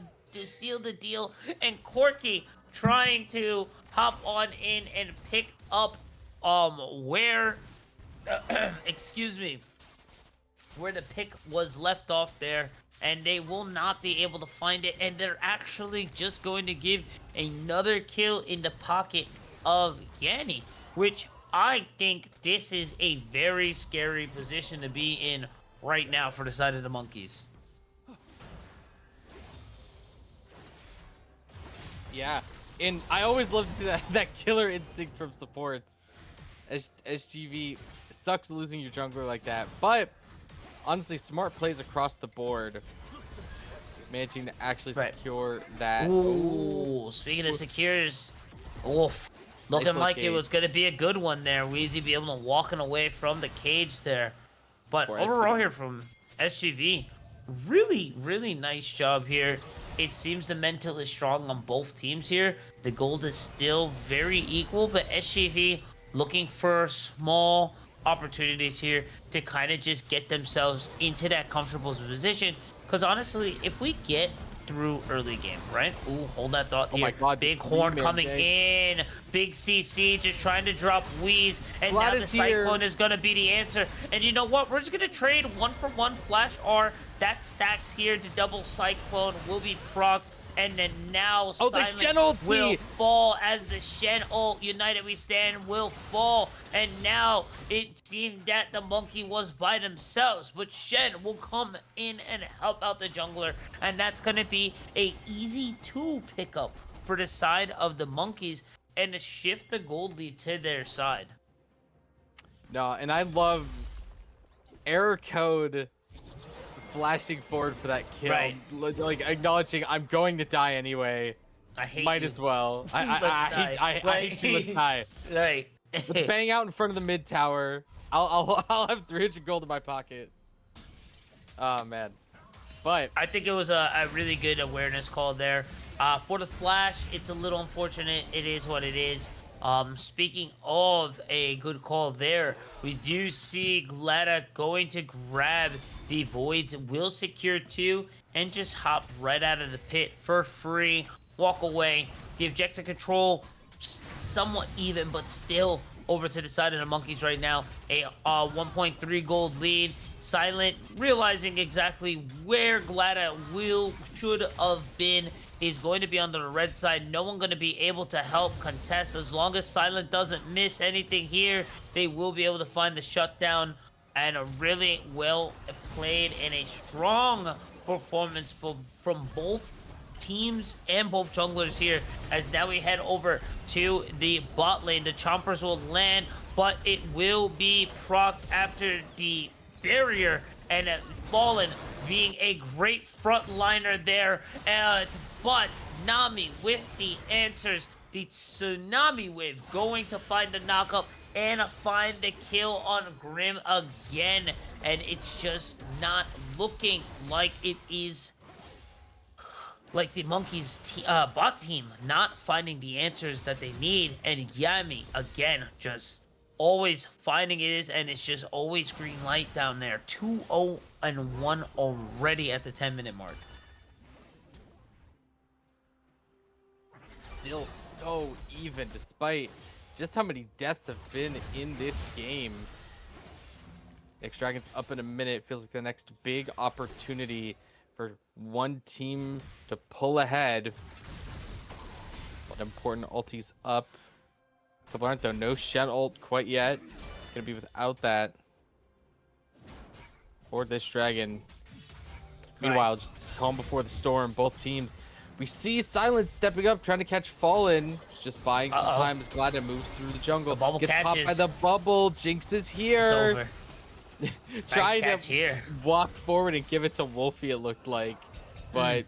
seal the deal, and Corky trying to hop on in and pick up where where the pick was left off there, and they will not be able to find it, and they're actually just going to give another kill in the pocket of Yanni, which I think this is a very scary position to be in right now for the side of the Monkeys. Yeah, and I always love to see that killer instinct from supports. SGV sucks losing your jungler like that, but honestly, smart plays across the board, managing to actually secure that. Ooh, speaking of secures, oof. Looking like it was going to be a good one there. Wheezy be able to walking away from the cage there. But overall here from SGV, really, really nice job here. It seems the mental is strong on both teams here. The gold is still very equal, but SGV looking for small opportunities here to kind of just get themselves into that comfortable position. Because honestly, if we get through early game, right? Ooh, hold that thought here. Oh my God, big horn coming in. Big CC just trying to drop Wheeze. And now the Cyclone is going to be the answer. And you know what? We're just going to trade 1-for-1 Flash R. That stacks here. The double Cyclone will be procced. And then now Silent will fall as the Shen ult, United We Stand, will fall. And now it seemed that the Monkey was by themselves, but Shen will come in and help out the jungler. And that's going to be a easy 2 pickup for the side of the Monkeys and to shift the gold lead to their side. No, and I love error code flashing forward for that kill, right. Like acknowledging I'm going to die anyway. I hate Might you. as well. I hate you. Let's die. Right. Let's bang out in front of the mid tower. I'll have 300 gold in my pocket. Oh man, but I think it was a really good awareness call there. For the flash, it's a little unfortunate. It is what it is. Speaking of a good call there, we do see Glada going to grab the Voids, will secure 2, and just hop right out of the pit for free. Walk away. The objective control somewhat even, but still over to the side of the Monkeys right now. A 1.3 gold lead. Silent realizing exactly where Glada should have been. He's going to be on the red side. No one going to be able to help contest. As long as Silent doesn't miss anything here, they will be able to find the shutdown. And a really well played and a strong performance from both teams and both junglers here. As now we head over to the bot lane. The chompers will land, but it will be procced after the barrier. And Fallen being a great frontliner there. But Nami with the answers. the tsunami wave, going to find the knockup and find the kill on Grim again. And it's just not looking like it is, like the Monkeys bot team not finding the answers that they need. And Yami, again, just always finding it is, and it's just always green light down there. 2-0-1 already at the 10-minute mark. Still so even despite just how many deaths have been in this game. Next Dragon's up in a minute. Feels like the next big opportunity for one team to pull ahead. But important ulti's up. Couple aren't though. No Shen ult quite yet. Gonna be without that for this Dragon. Meanwhile, just calm before the storm. Both teams. We see Silence stepping up, trying to catch Fallen. Just buying some time as Glada moves through the jungle. The bubble Gets catches. popped by the bubble. Jinx is here. It's over. Trying Nice to walk forward and give it to Wolfie, it looked like. But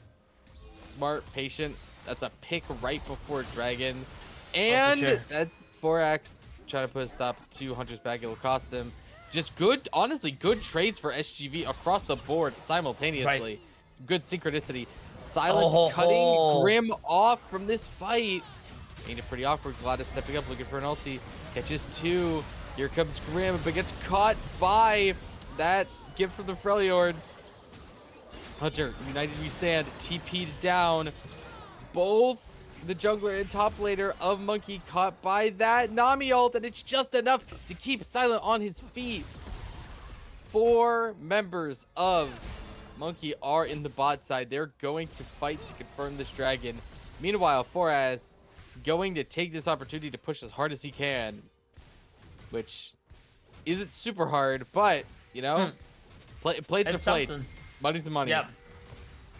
smart, patient. That's a pick right before Dragon. And sure. that's 4x trying to put a stop to Hunter's back. It'll cost him. Just good, honestly, good trades for SGV across the board simultaneously. Right. Good synchronicity. Silence cutting Grim off from this fight. Ain't it pretty awkward? Gladys stepping up, looking for an ulti. Catches two. Here comes Grim, but gets caught by that gift from the Freljord. Hunter, united we stand, TP'd down. Both the jungler and top laner of Monkey caught by that Nami ult, and it's just enough to keep Silent on his feet. 4 members of Monkey are in the bot side. They're going to fight to confirm this Dragon. Meanwhile, Foraz going to take this opportunity to push as hard as he can, which isn't super hard, but, you know, plates are plates. Money's the money. Yeah,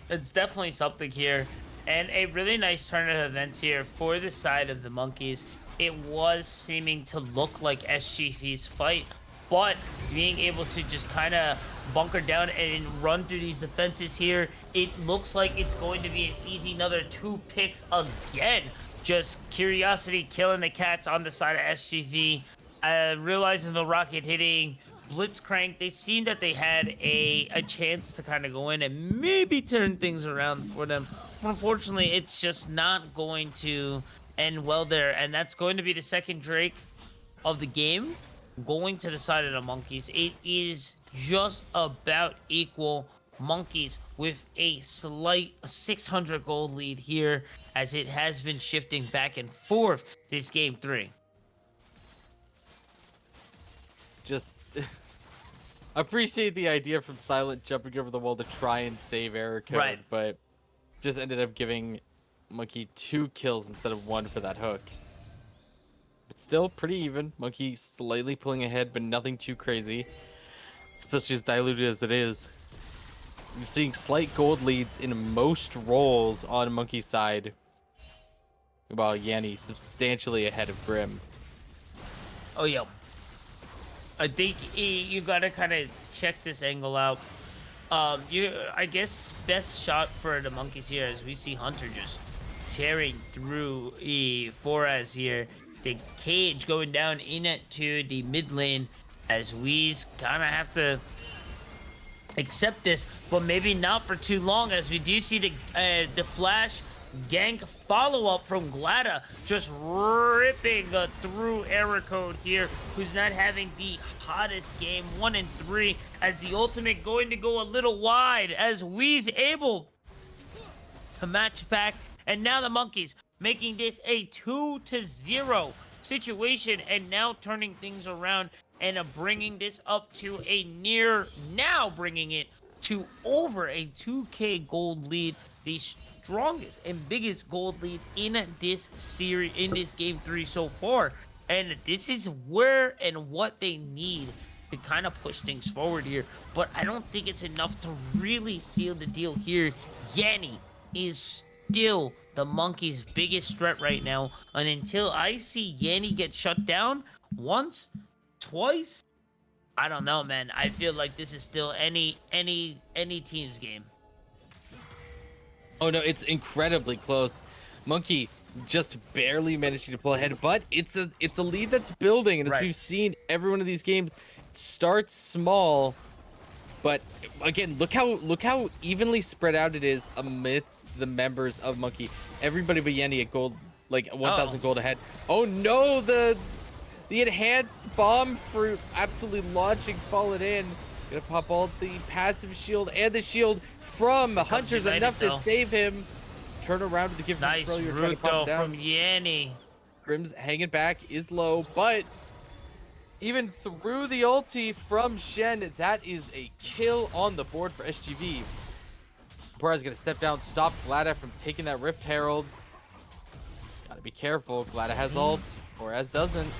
it's definitely something here. And a really nice turn of events here for the side of the Monkeys. It was seeming to look like SGV's fight, but being able to just kind of bunker down and run through these defenses here, it looks like it's going to be an easy another 2 picks again. Just Curiosity killing the cats on the side of SGV. Realizing the rocket hitting Blitzcrank, they seemed that they had a chance to kind of go in and maybe turn things around for them. Unfortunately, it's just not going to end well there, and that's going to be the second Drake of the game going to the side of the Monkeys. It is just about equal. Monkeys with a slight 600 gold lead here, as it has been shifting back and forth this game 3. Just appreciate the idea from Silent jumping over the wall to try and save error code, but just ended up giving Monkey 2 kills instead of 1 for that hook. But still pretty even. Monkey slightly pulling ahead, but nothing too crazy, especially as diluted as it is. You're seeing slight gold leads in most roles on Monkey's side, while Yanni substantially ahead of Grim. Oh, yeah. I think you gotta kind of check this angle out. I guess best shot for the Monkeys here as we see Hunter just tearing through Foraz here. The cage going down into the mid lane as we kind of have to accept this, but maybe not for too long, as we do see the flash gank follow-up from Glada, just ripping through error code here, who's not having the hottest game. 1 and 3 as the ultimate going to go a little wide, as Wee's able to match back, and now the Monkeys making this a 2-0 situation, and now turning things around and bringing this up to a bringing it to over a 2k gold lead, the strongest and biggest gold lead in this series, in this game 3 so far. And this is where and what they need to kind of push things forward here, but I don't think it's enough to really seal the deal here. Yanni is still the Monkeys' biggest threat right now, and until I see Yanni get shut down once, twice, I don't know, man. I feel like this is still any team's game. Oh no, it's incredibly close. Monkey just barely managing to pull ahead, but it's a lead that's building, and as Right. we've seen, every one of these games starts small, but again, look how evenly spread out it is amidst the members of Monkey. Everybody but Yenny at gold, like 1,000 gold ahead. Oh no, the enhanced bomb fruit absolutely launching, falling in. Gonna pop all the passive shield and the shield from Hunter's enough to save him. Turn around with the gift Nice from Pro, you're trying to root pop though it down. from Yanni. Grim's hanging back, is low, but even through the ulti from Shen, that is a kill on the board for SGV. Boraz gonna step down, stop Glada from taking that Rift Herald. Gotta be careful. Glada has ult, Boraz doesn't.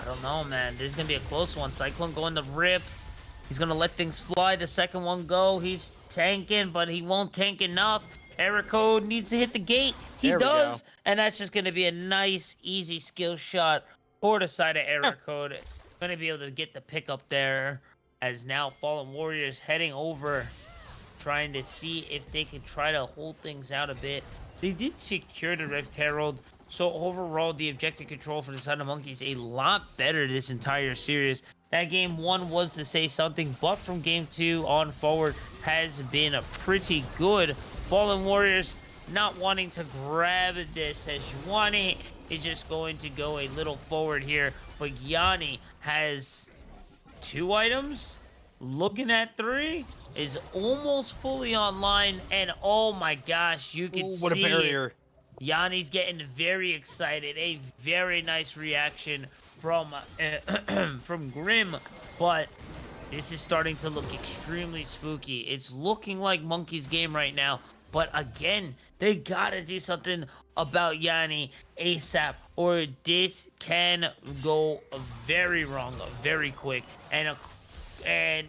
I don't know, man. This is gonna be a close one. Cyclone going to rip. He's gonna let things fly. The second one go. He's tanking, but he won't tank enough. Error code needs to hit the gate. He There we does, go. and that's just gonna be a nice, easy skill shot for the side of error code. Gonna be able to get the pick up there, as now Fallen Warriors heading over, trying to see if they can try to hold things out a bit. They did secure the Rift Herald. So overall, the objective control for the Son of Monkey is a lot better this entire series. That game 1 was to say something, but from game 2 on forward has been a pretty good. Fallen Warriors not wanting to grab this, as Juani is just going to go a little forward here, but Yanni has 2 items, looking at 3, is almost fully online, and oh my gosh, you can see What a barrier. Yanni's getting very excited. A very nice reaction from from Grim, but this is starting to look extremely spooky. It's looking like Monkey's game right now, but again, they gotta do something about Yanni ASAP, or this can go very wrong, very quick. And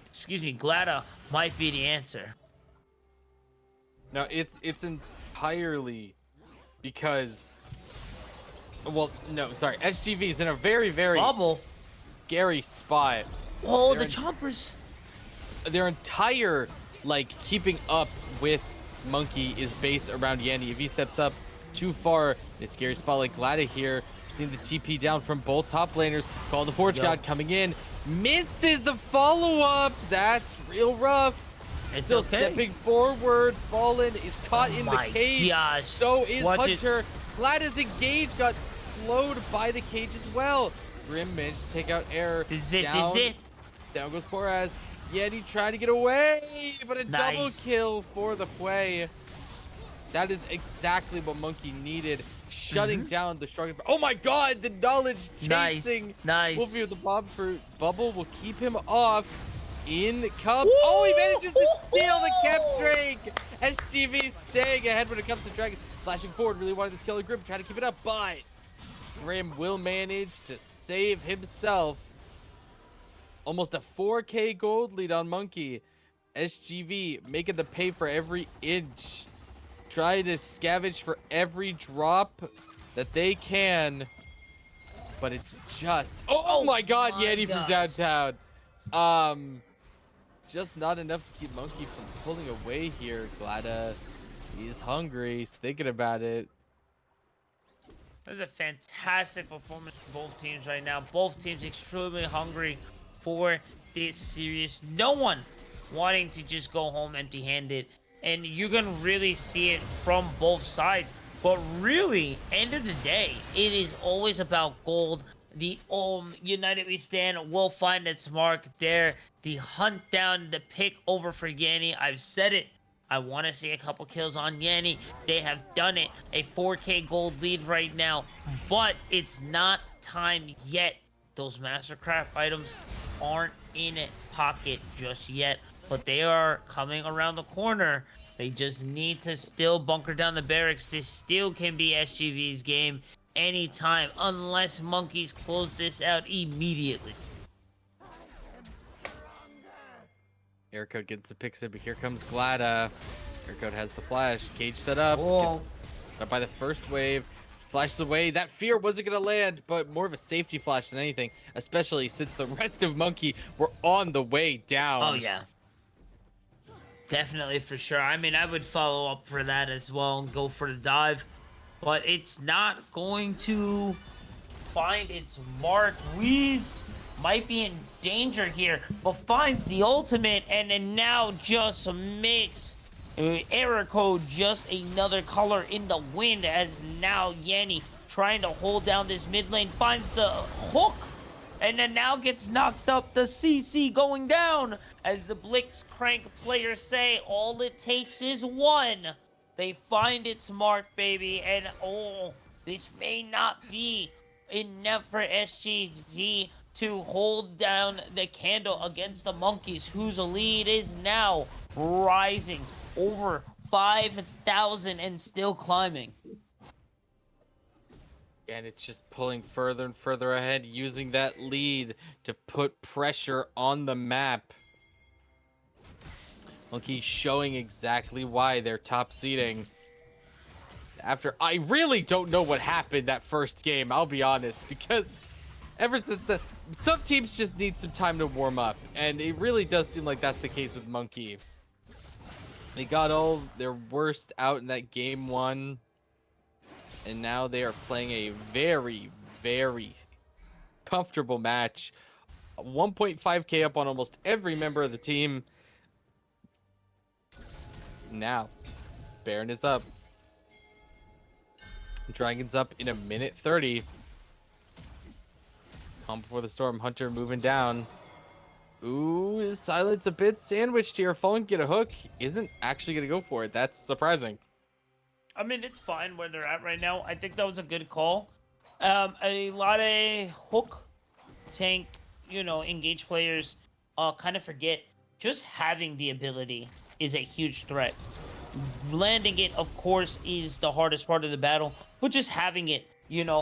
excuse me, Glada might be the answer. No, it's entirely because, well, no, sorry, SGV is in a very Bubble. scary spot. Oh, They're the chompers. Their entire, like, keeping up with Monkey is based around Yanni. If he steps up too far, in a scary spot like Glada here, we've seen the TP down from both top laners. Call the Forge God coming in, misses the follow-up. That's real rough. It's Still okay. stepping forward. Fallen is caught in the cage. Gosh. So is Watch Hunter. Glada's engaged, got slowed by the cage as well. Grim managed to take out Error. This is it. Down, This is it. down goes Boraz. Yeti trying to get away, but a double Nice. kill for the Hwei. That is exactly what Monkey needed. Shutting down the strongest. Oh my god, the knowledge chasing. Nice. Wolfie with the bomb fruit. Bubble will keep him off. In comes. Oh, he manages to steal the Cap Drake. SGV staying ahead when it comes to Dragon. Flashing forward, really wanted this killer Grim, trying to keep it up, but Grim will manage to save himself. Almost a 4K gold lead on Monkey. SGV making the pay for every inch. Try to scavenge for every drop that they can. But it's just... Oh my god, Yeti from downtown. Just not enough to keep Monkey from pulling away here. Glada, he's hungry. He's thinking about it. That was a fantastic performance from both teams right now. Both teams extremely hungry for this series. No one wanting to just go home empty-handed. And you're going to really see it from both sides. But really, end of the day, it is always about gold. The United We Stand will find its mark there. The hunt down, the pick over for Yanni. I've said it. I want to see a couple kills on Yanni. They have done it. A 4K gold lead right now. But it's not time yet. Those Mastercraft items aren't in pocket just yet. But they are coming around the corner. They just need to still bunker down the barracks. This still can be SGV's game anytime, unless Monkeys close this out immediately. Aircode gets the picks in, but here comes Glada. Aircode has the flash. Cage set up. Whoa. Gets up by the first wave. Flashes away. That fear wasn't going to land, but more of a safety flash than anything, especially since the rest of Monkey were on the way down. Oh, yeah. Definitely, for sure. I mean, I would follow up for that as well and go for the dive. but it's not going to find its mark. Weez might be in danger here, but finds the ultimate, and then now just makes error code just another color in the wind, as now Yanni trying to hold down this mid lane, finds the hook, and then now gets knocked up. The CC going down, as the Blitzcrank players say, all it takes is one. They find its mark, baby, and oh, this may not be enough for SGV to hold down the candle against the Monkeys, whose lead is now rising over 5,000 and still climbing. And it's just pulling further and further ahead, using that lead to put pressure on the map. Monkey showing exactly why they're top seeding. After, I really don't know what happened that first game, I'll be honest, because ever since some teams just need some time to warm up, and it really does seem like that's the case with Monkey. They got all their worst out in that game 1, and now they are playing a very, very comfortable match. 1.5k up on almost every member of the team. Now, Baron is up. Dragon's up in a minute 30. Calm before the storm. Hunter moving down. Ooh, Silence a bit sandwiched here. Fallen get a hook. Isn't actually going to go for it. That's surprising. I mean, it's fine where they're at right now. I think that was a good call. A lot of hook, tank, engage players kind of forget just having the ability is a huge threat. Landing it, of course, is the hardest part of the battle, but just having it,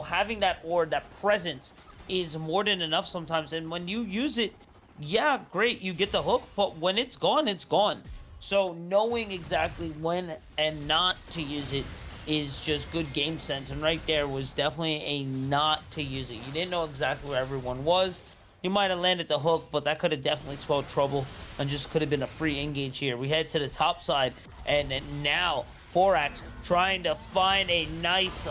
having that aura, that presence is more than enough sometimes. And when you use it, yeah, great, you get the hook, but when it's gone, it's gone. So knowing exactly when and not to use it is just good game sense. And right there was definitely a not to use it. You didn't know exactly where everyone was. You might have landed the hook, but that could have definitely spelled trouble and just could have been a free engage here. We head to the top side, and now Forax trying to find a nice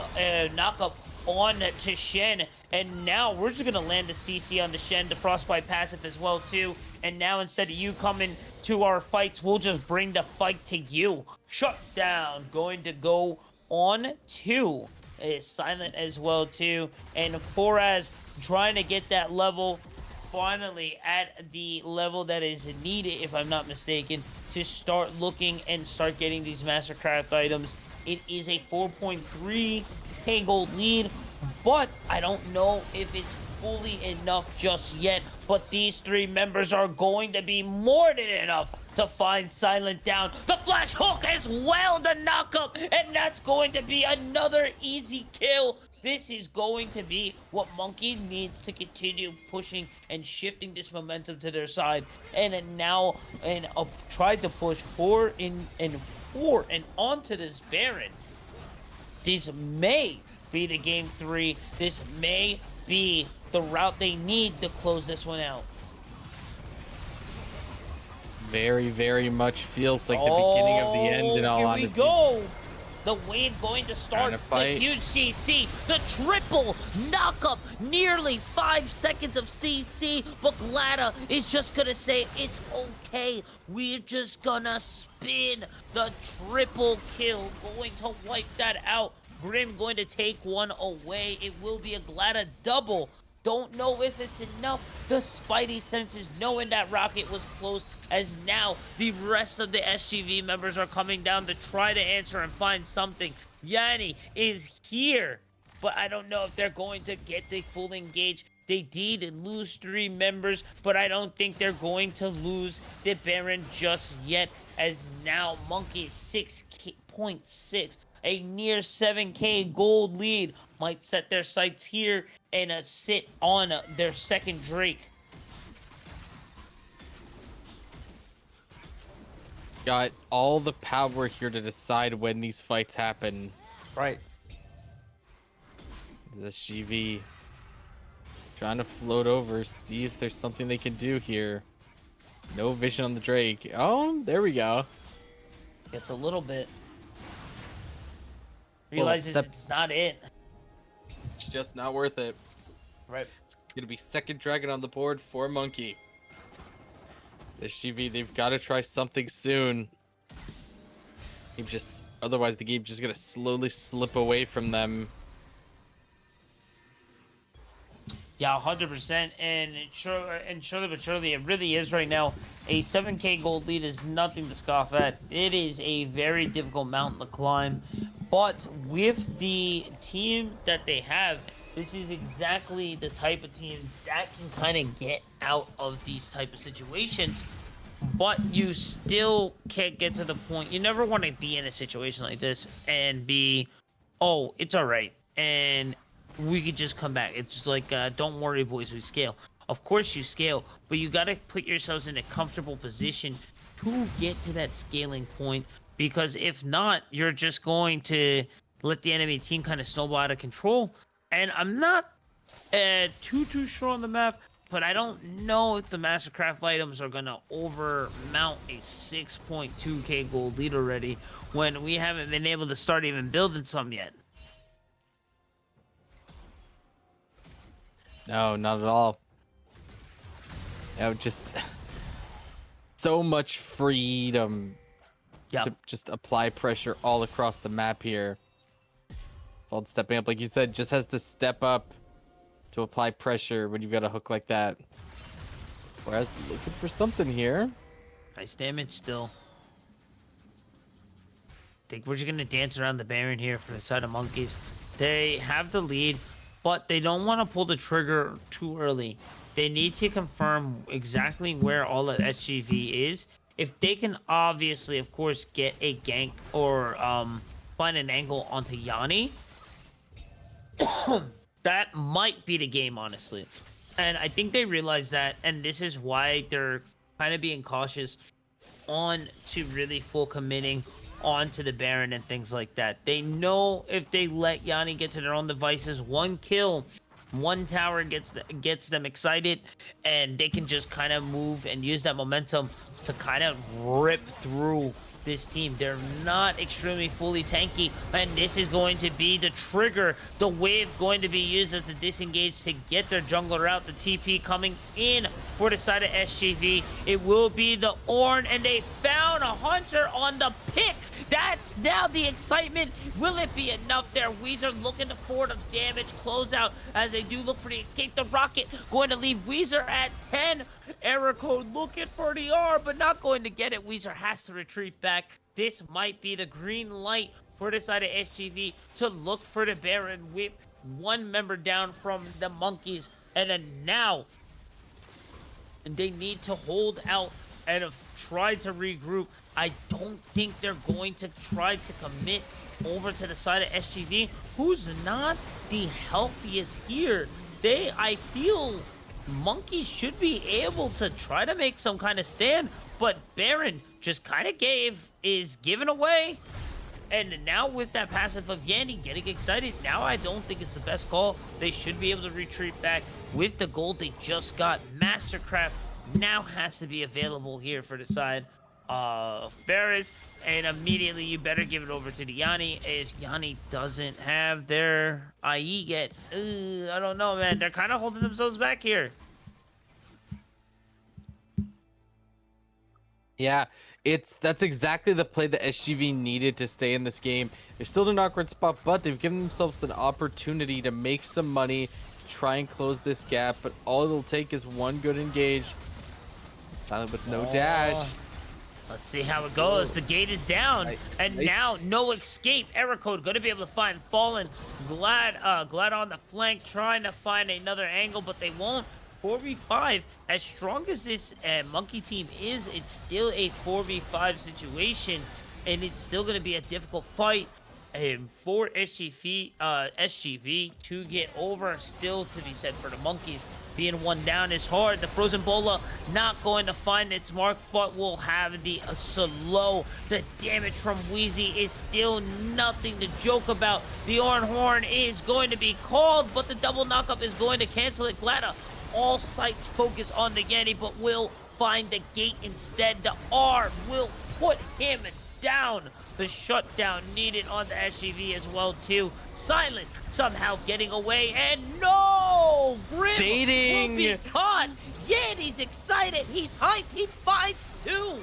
knock-up on to Shen, and now we're just going to land a CC on the Shen, the Frostbite passive as well, too. And now instead of you coming to our fights, we'll just bring the fight to you. Shut down. Going to go on to is Silent as well, too. And Foraz trying to get that level finally at the level that is needed, if I'm not mistaken, to start looking and start getting these Mastercraft items. It is a 4.3k gold lead, but I don't know if it's fully enough just yet. But these three members are going to be more than enough to find Silent down. The flash hook as well, the knockup, and that's going to be another easy kill. This is going to be what Monkey needs to continue pushing and shifting this momentum to their side. And now, tried to push 4 and onto this Baron. This may be the game 3. This may be the route they need to close this one out. Very, very much feels like the beginning of the end, in all honesty. Here we go. The wave going to start. The huge CC. The triple knockup. Nearly 5 seconds of CC. But Glada is just going to say, it's okay. We're just going to spin the triple kill. Going to wipe that out. Grim going to take one away. It will be a Glada double. Don't know if it's enough. The Spidey senses knowing that Rocket was close, as now the rest of the SGV members are coming down to try to answer and find something. Yanni is here, but I don't know if they're going to get the full engage. They did lose 3 members, but I don't think they're going to lose the Baron just yet, as now Monkey 6.6. A near 7k gold lead might set their sights here and sit on their second Drake. Got all the power here to decide when these fights happen. Right. This SGV trying to float over, see if there's something they can do here. No vision on the Drake. Oh, there we go. It's a little bit. realizes it's not it. It's just not worth it. Right. It's gonna be second dragon on the board for Monkey. SGV, they've got to try something soon. Otherwise the game's just gonna slowly slip away from them. Yeah, 100%, and surely but surely, it really is right now. A 7K gold lead is nothing to scoff at. It is a very difficult mountain to climb, but with the team that they have, this is exactly the type of team that can kind of get out of these type of situations. But you still can't get to the point. You never want to be in a situation like this and be, oh, it's all right, and we could just come back. It's just like, don't worry, boys, we scale. Of course you scale, but you got to put yourselves in a comfortable position to get to that scaling point, because if not, you're just going to let the enemy team kind of snowball out of control. And I'm not too sure on the map, but I don't know if the Mastercraft items are going to overmount a 6.2k gold lead already when we haven't been able to start even building some yet. No, not at all. Just so much freedom to just apply pressure all across the map here. Fold stepping up, like you said, just has to step up to apply pressure when you've got a hook like that. Whereas looking for something here. Nice damage still. I think we're just going to dance around the Baron here for the side of Monkeys. They have the lead, but they don't want to pull the trigger too early. They need to confirm exactly where all of SGV is. If they can obviously, of course, get a gank or find an angle onto Yanni, that might be the game, honestly. And I think they realize that, and this is why they're kind of being cautious on to really full committing onto the Baron and things like that. They know if they let Yanni get to their own devices, one kill, one tower gets them excited, and they can just kind of move and use that momentum to kind of rip through this team. They're not extremely fully tanky, and this is going to be the trigger, the wave going to be used as a disengage to get their jungler out. The TP coming in for the side of SGV. It will be the Ornn, and they found a Hunter on the pick. That's now the excitement. Will it be enough there? Weezer looking to forward of damage closeout as they do look for the escape. The rocket going to leave Weezer at 10. Error code looking for the R, but not going to get it. Weezer has to retreat back. This might be the green light for the side of SGV to look for the Baron with one member down from the Monkeys. And then now they need to hold out and have tried to regroup. I don't think they're going to try to commit over to the side of SGV, who's not the healthiest here. I feel Monkeys should be able to try to make some kind of stand, but Baron just kind of is given away. And now with that passive of Yanni getting excited, now I don't think it's the best call. They should be able to retreat back with the gold they just got. Mastercraft now has to be available here for the side of Ferris, and immediately you better give it over to the Yanni. If Yanni doesn't have their IE yet, I don't know, man. They're kind of holding themselves back here. Yeah, that's exactly the play that SGV needed to stay in this game. They're still in an awkward spot, but they've given themselves an opportunity to make some money, try and close this gap, but all it'll take is one good engage. Silent with no dash. Let's see how it goes. The gate is down, and now no escape. Error code going to be able to find Fallen. Glad on the flank, trying to find another angle, but they won't. 4v5. As strong as this Monkey team is, it's still a 4v5 situation, and it's still going to be a difficult fight. For SGV to get over, still to be said for the Monkeys. Being one down is hard. The Frozen Bola not going to find its mark, but will have the slow. The damage from Wheezy is still nothing to joke about. The Ornn Horn is going to be called, but the double knockup is going to cancel it. Glada, all sights focus on the Yanni, but will find the gate instead. The R will put him down. The shutdown needed on the SGV as well too. Silent somehow getting away, and no! Grim Baiting. will be caught. Yet he's excited. He's hyped. He finds two.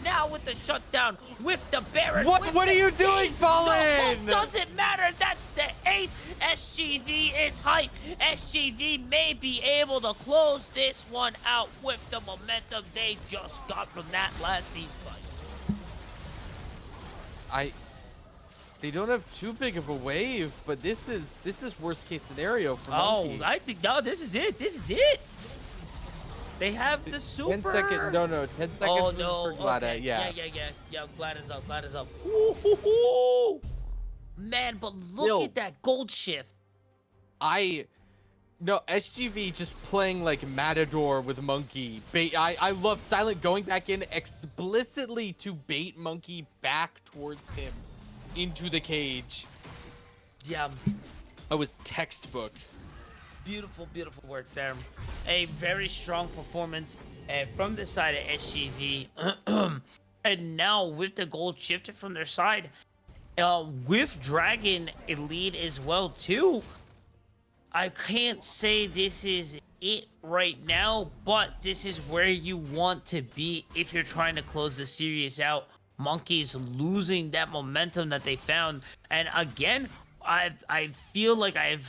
Now with the shutdown, with the Baron. What are you doing, Fallen? No, doesn't matter. That's the ace. SGV is hyped. SGV may be able to close this one out with the momentum they just got from that last team fight. They don't have too big of a wave, but this is worst case scenario for Monkey. I think no. This is it. This is it. They have the super. 10 seconds. No, 10 seconds Oh no! for Glada. Okay. Yeah. Yeah. Glada's up. Glada's up. Ooh. Man, but look at that gold shift. No, SGV just playing like Matador with Monkey. I love Silent going back in explicitly to bait Monkey back towards him into the cage. Yeah. That was textbook. Beautiful work there. A very strong performance from the side of SGV. And now with the gold shifted from their side, with Dragon Elite as well too. I can't say this is it right now, but this is where you want to be if you're trying to close the series out. Monkey's losing that momentum that they found, and again, I feel like I've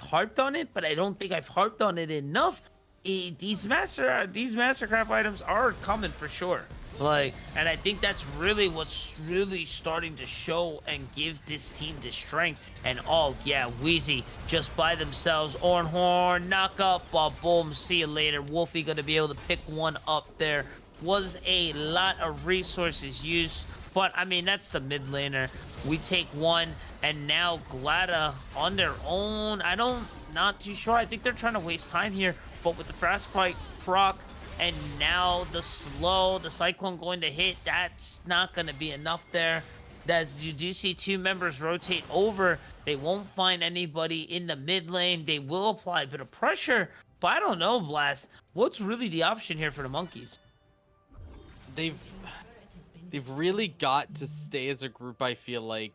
harped on it, but I don't think I've harped on it enough. These Mastercraft items are coming for sure. And I think that's really what's really starting to show and give this team the strength. And oh yeah, Wheezy just by themselves, Ornhorn, knock up, boom, see you later. Wolfie gonna be able to pick one up there. Was a lot of resources used, but I mean that's the mid laner. We take one, and now Glada on their own. Not too sure. I think they're trying to waste time here, but with the Frostbite proc, and now the Cyclone going to hit, that's not going to be enough there. As you do see two members rotate over, they won't find anybody in the mid lane. They will apply a bit of pressure, but I don't know, Blast. What's really the option here for the Monkeys? They've really got to stay as a group. I feel like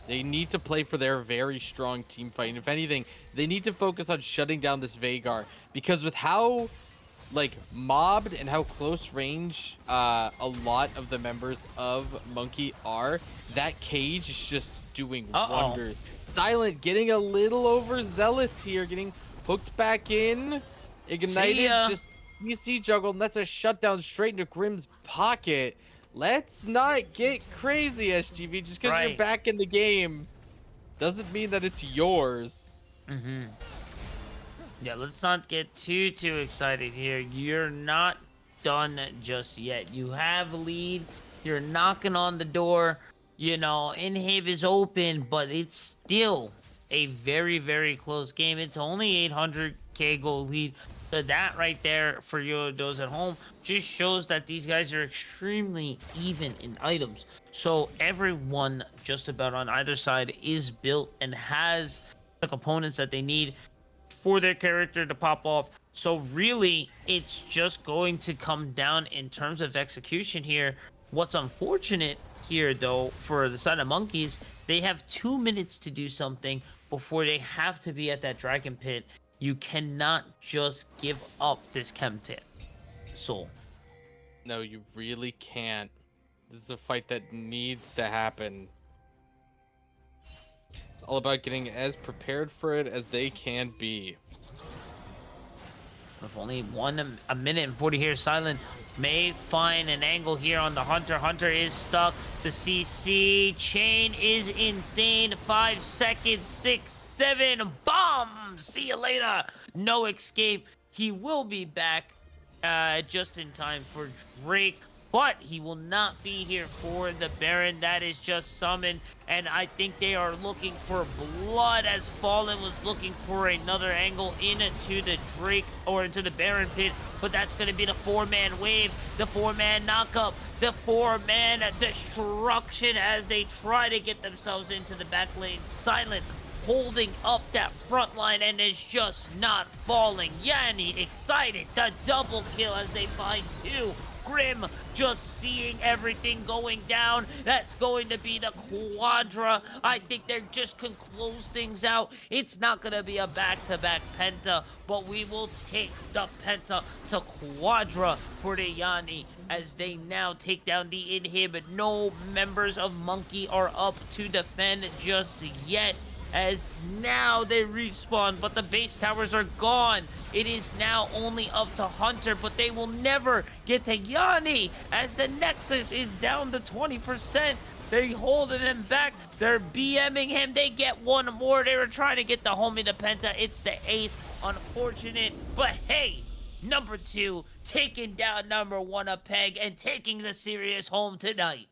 they need to play for their very strong team fight, and if anything, they need to focus on shutting down this Veigar, because with how like mobbed and how close range a lot of the members of Monkey are, that cage is just doing wonders. Silent getting a little overzealous here, getting hooked back in, ignited, just PC juggled, and that's a shutdown straight into Grim's pocket. Let's not get crazy, SGV. Just because you're back in the game doesn't mean that it's yours. Yeah, let's not get too excited here. You're not done just yet. You have a lead. You're knocking on the door. You know, Inhib is open, but it's still a very close game. It's only 800k gold lead. So that right there for you, those at home, just shows that these guys are extremely even in items. So everyone just about on either side is built and has the components that they need for their character to pop off. So really, it's just going to come down in terms of execution here. What's unfortunate here, though, for the side of Monkeys, they have 2 minutes to do something before they have to be at that Dragon Pit. You cannot just give up this chem tip. Soul. No, you really can't. This is a fight that needs to happen. It's all about getting as prepared for it as they can be. With only a minute and 40 here, Silent may find an angle here on the Hunter. Hunter is stuck. The CC chain is insane. 5 seconds, 6, 7, bomb! See you later. No escape. He will be back just in time for Drake, but he will not be here for the Baron that is just summoned, and I think they are looking for blood, as Fallen was looking for another angle into the Drake or into the Baron pit, but that's going to be the 4-man wave, the 4-man knockup, the 4-man destruction as they try to get themselves into the back lane. Silent holding up that front line and is just not falling. Yanni excited, the double kill as they find 2. Scrim just seeing everything going down. That's going to be the Quadra. I think they just can close things out. It's not going to be a back-to-back Penta, but we will take the Penta to Quadra for the Yanni as they now take down the Inhib. No members of Monkey are up to defend just yet, as now they respawn, but the base towers are gone. It is now only up to Hunter, but they will never get to Yanni as the Nexus is down to 20%. They're holding him back. They're BMing him. They get one more. They were trying to get the homie to Penta. It's the ace. Unfortunate, but hey, number 2 taking down number 1 a peg and taking the series home tonight.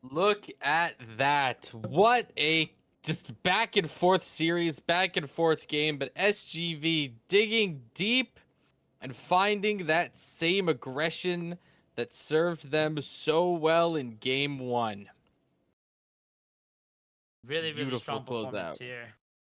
Look at that. What a just back and forth series, back and forth game, but SGV digging deep and finding that same aggression that served them so well in game 1. Really Beautiful strong performance closeout. here.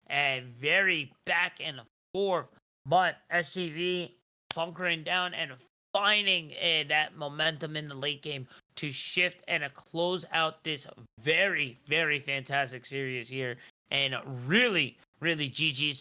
And very back and forth. But SGV bunkering down and finding that momentum in the late game to shift and close out this very fantastic series here. And really GG's